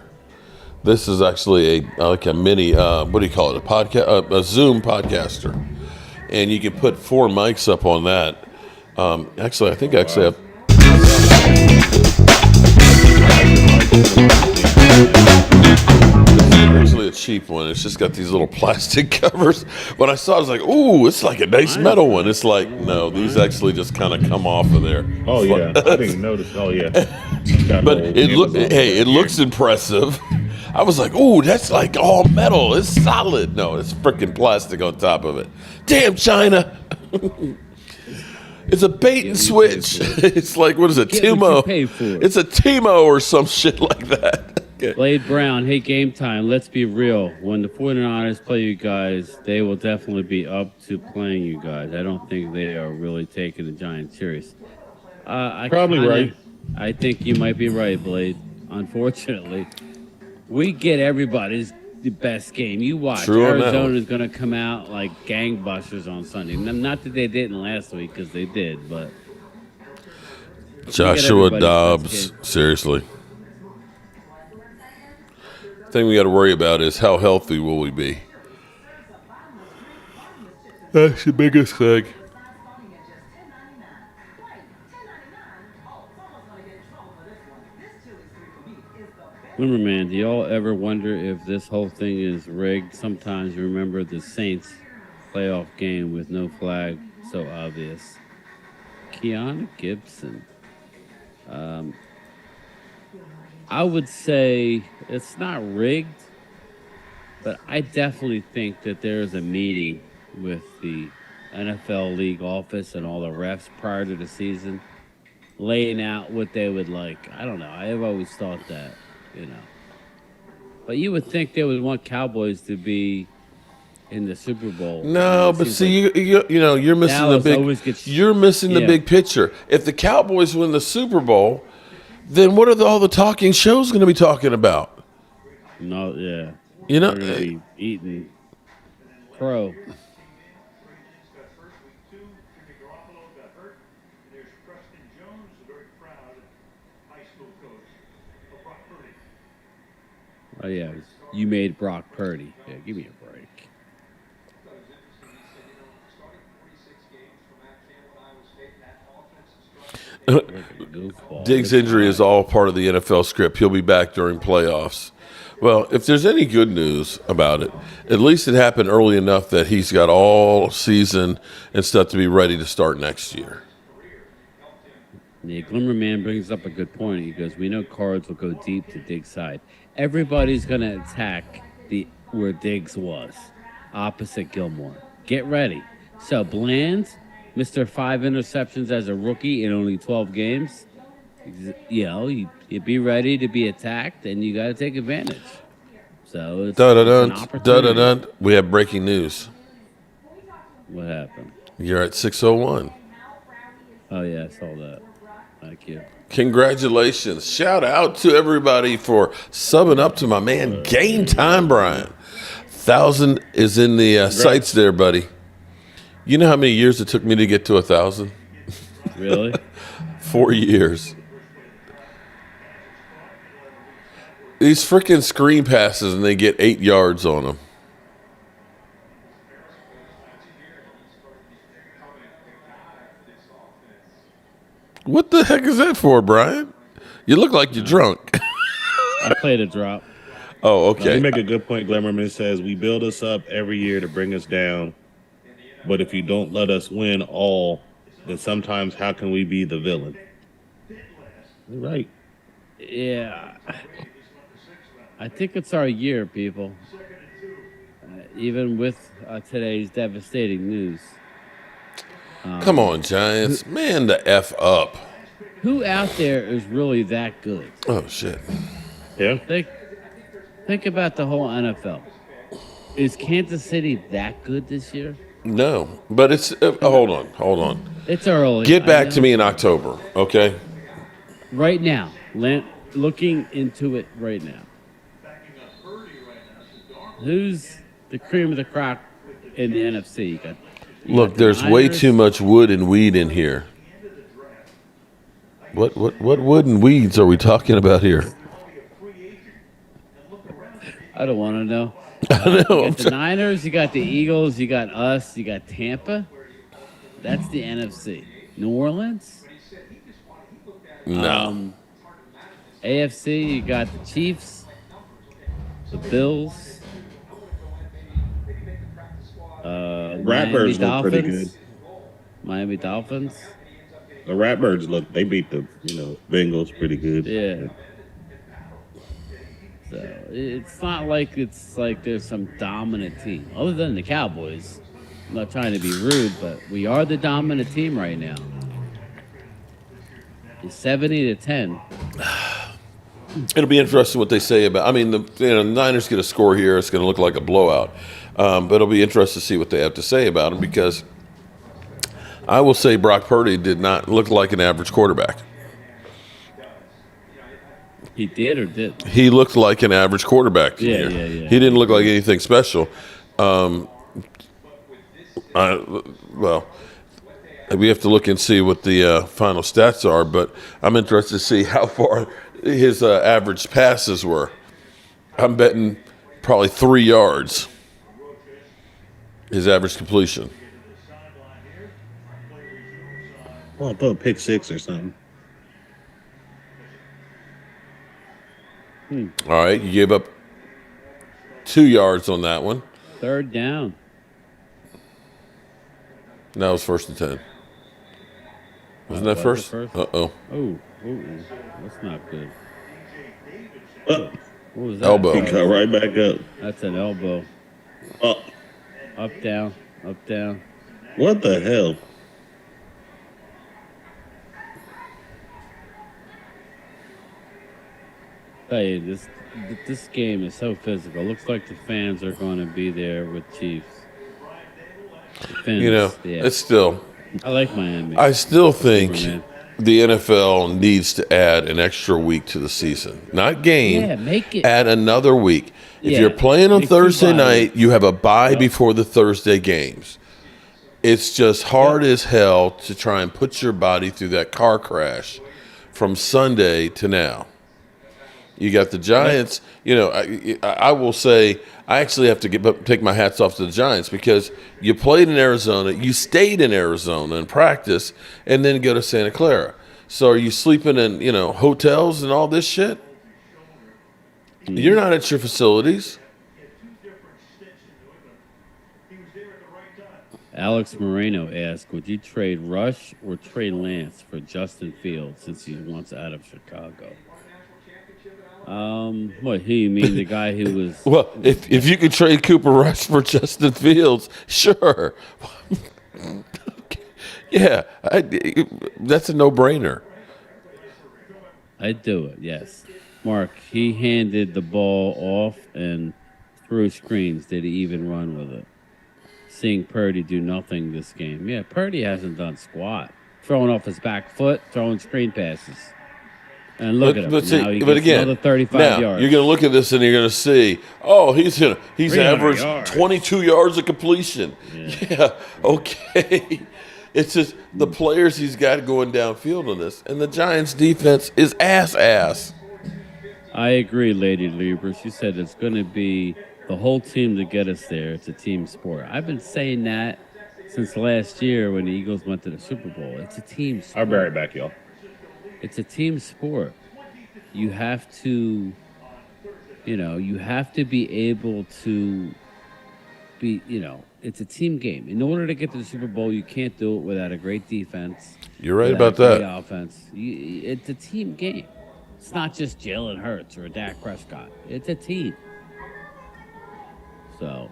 This is actually like a mini, what do you call it? A Zoom podcaster, and you can put 4 mics up on that. Actually, I think I have. It's actually a cheap one. It's just got these little plastic covers. When I saw it, I was like, ooh, it's like a nice metal one. It's like, no, these actually just kind of come off of there. Oh, yeah. I didn't notice. Oh, yeah. But it looks impressive. I was like, ooh, that's like all metal. It's solid. No, it's freaking plastic on top of it. Damn, China. It's a bait and switch. It's like, what is it, Timo? It's a Timo or some shit like that. Blade Brown, hey, game time. Let's be real. When the 49ers play you guys, they will definitely be up to playing you guys. I don't think they are really taking the Giants serious. Probably right. I think you might be right, Blade. Unfortunately, we get everybody's the best game. You watch. Arizona is going to come out like gangbusters on Sunday. Not that they didn't last week, because they did, but Joshua Dobbs, seriously. The thing we got to worry about is how healthy will we be. That's the biggest thing. Lumberman, do y'all ever wonder if this whole thing is rigged? Sometimes remember the Saints playoff game with no flag, so obvious. Keanu Gibson. I would say it's not rigged, but I definitely think that there's a meeting with the NFL league office and all the refs prior to the season, laying out what they would like. I don't know. I have always thought that, you know. But you would think they would want Cowboys to be in the Super Bowl. No, but see, like you're missing Dallas the big picture. If the Cowboys win the Super Bowl, then what are all the talking shows going to be talking about? No, yeah. You know, they're going to be eating crow. Oh, yeah. You made Brock Purdy. Yeah, give me a break. Diggs' injury is all part of the NFL script. He'll be back during playoffs. Well, if there's any good news about it, at least it happened early enough that he's got all season and stuff to be ready to start next year. Yeah, Glimmerman brings up a good point. He goes, we know Cards will go deep to Diggs' side. Everybody's going to attack where Diggs was, opposite Gilmore. Get ready. So, Bland, Mr. 5 interceptions as a rookie in only 12 games. You be ready to be attacked, and you got to take advantage. So it's Da da an da opportunity. da da. We have breaking news. What happened? You're at 601. Oh yeah, I saw that. Thank you. Congratulations. Shout out to everybody for subbing up to my man Game Time Brian. 1,000 is in the sights there, buddy. You know how many years it took me to get to 1,000? Really? 4 years. These freaking screen passes and they get 8 yards on them. What the heck is that for, Brian? You look like you're drunk. I played a drop. Oh, You okay. make a good point, Glimmerman. It says, we build us up every year to bring us down. But if you don't let us win all, then sometimes how can we be the villain? You're right. Yeah. I think it's our year, people. Even with today's devastating news. Come on, Giants. Man, the F up. Who out there is really that good? Oh, shit. Yeah. Think about the whole NFL. Is Kansas City that good this year? No, but it's hold on. It's early. Get I back know. to me in October, okay? Right now. Looking into it right now. Who's the cream of the crop in the NFC? You got Look, the there's way Niners. too much wood and weed in here. What wood and weeds are we talking about here? I don't want to know. I know. You got the Niners, you got the Eagles, you got us, you got Tampa. That's the NFC. New Orleans? No. AFC, you got the Chiefs, the Bills, Miami Ratbirds look pretty Dolphins. good. Miami Dolphins. The Ratbirds they beat the Bengals pretty good. Yeah. So it's not like there's some dominant team. Other than the Cowboys. I'm not trying to be rude, but we are the dominant team right now. It's 70-10. It'll be interesting what they say about. I mean, the Niners get a score here. It's going to look like a blowout, but it'll be interesting to see what they have to say about them because I will say Brock Purdy did not look like an average quarterback. He did or did? He looked like an average quarterback. Yeah. He didn't look like anything special. Well, we have to look and see what the final stats are, but I'm interested to see how far his average passes were. I'm betting probably 3 yards, his average completion. Well, I thought pick 6 or something. All right, you gave up 2 yards on that one. Third down. That was 1st and 10. Wasn't that Was it first? first? Uh-oh. Oh, that's not good. Up. What was that? Elbow. He got right back up. That's an elbow. Up. Up, down, up, down. What the hell? Hey, this game is so physical. Looks like the fans are going to be there with Chiefs. Yeah. It's still. I like Miami. I still think Superman. the NFL needs to add an extra week to the season. Not game. Yeah, make it. Add another week. If Yeah, you're playing on make 2 Thursday bye night, weeks. you have a bye Yep. before the Thursday games. It's just hard as hell to try and put your body through that car crash from Sunday to now. You got the Giants. I will say I actually have to take my hats off to the Giants because you played in Arizona, you stayed in Arizona and practice, and then go to Santa Clara. So are you sleeping in hotels and all this shit? You're not at your facilities. Alex Moreno asked, would you trade Rush or Trey Lance for Justin Fields since he wants out of Chicago? What, who you mean the guy who was... Well, if you could trade Cooper Rush for Justin Fields, sure. Yeah, that's a no-brainer. I'd do it, yes. Mark, he handed the ball off and threw screens. Did he even run with it? Seeing Purdy do nothing this game. Yeah, Purdy hasn't done squat. Throwing off his back foot, throwing screen passes. And look at him. Now he gets another 35 yards. You're going to look at this and you're going to see, he's averaged yards. 22 yards of completion. Yeah, okay. It's just the players he's got going downfield on this. And the Giants' defense is ass. I agree, Lady Lieber. She said it's going to be the whole team to get us there. It's a team sport. I've been saying that since last year when the Eagles went to the Super Bowl. It's a team sport. I'll be right back, y'all. It's a team sport. You have to, you have to be able to be, it's a team game. In order to get to the Super Bowl, you can't do it without a great defense. You're right about that. Offense. It's a team game. It's not just Jalen Hurts or Dak Prescott. It's a team. So,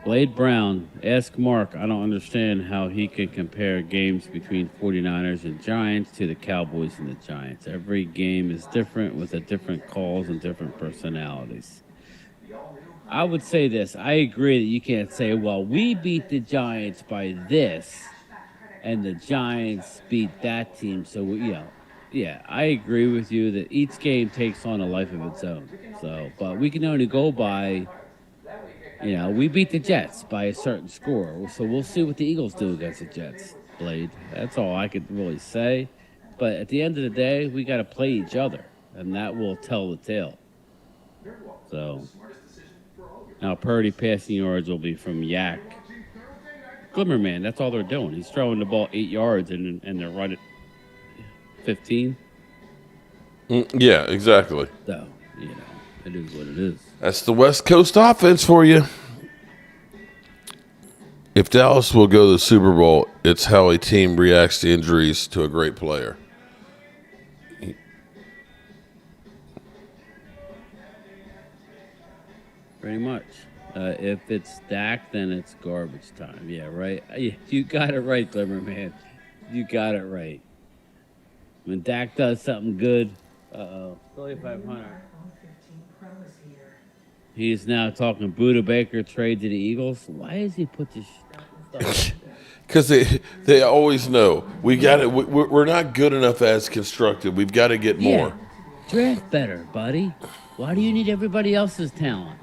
Blade Brown, ask Mark. I don't understand how he can compare games between 49ers and Giants to the Cowboys and the Giants. Every game is different with a different calls and different personalities. I would say this. I agree that you can't say, well, we beat the Giants by this and the Giants beat that team. So, yeah, I agree with you that each game takes on a life of its own. So, but we can only go by, we beat the Jets by a certain score. So we'll see what the Eagles do against the Jets, Blade. That's all I could really say. But at the end of the day, we got to play each other, and that will tell the tale. So, now Purdy passing yards will be from Yak. Glimmerman, that's all they're doing. He's throwing the ball 8 yards, and they're running 15. Yeah, exactly. So, it is what it is. That's the West Coast offense for you. If Dallas will go to the Super Bowl, it's how a team reacts to injuries to a great player. Pretty much. If it's Dak, then it's garbage time. Yeah, right? You got it right, Glimmer, man. You got it right. When Dak does something good, 3,500. He's now talking Buda Baker trade to the Eagles. Why does he put this stuff? Because they always know we got it. We're not good enough as constructed. We've got to get more. Draft better, buddy. Why do you need everybody else's talent?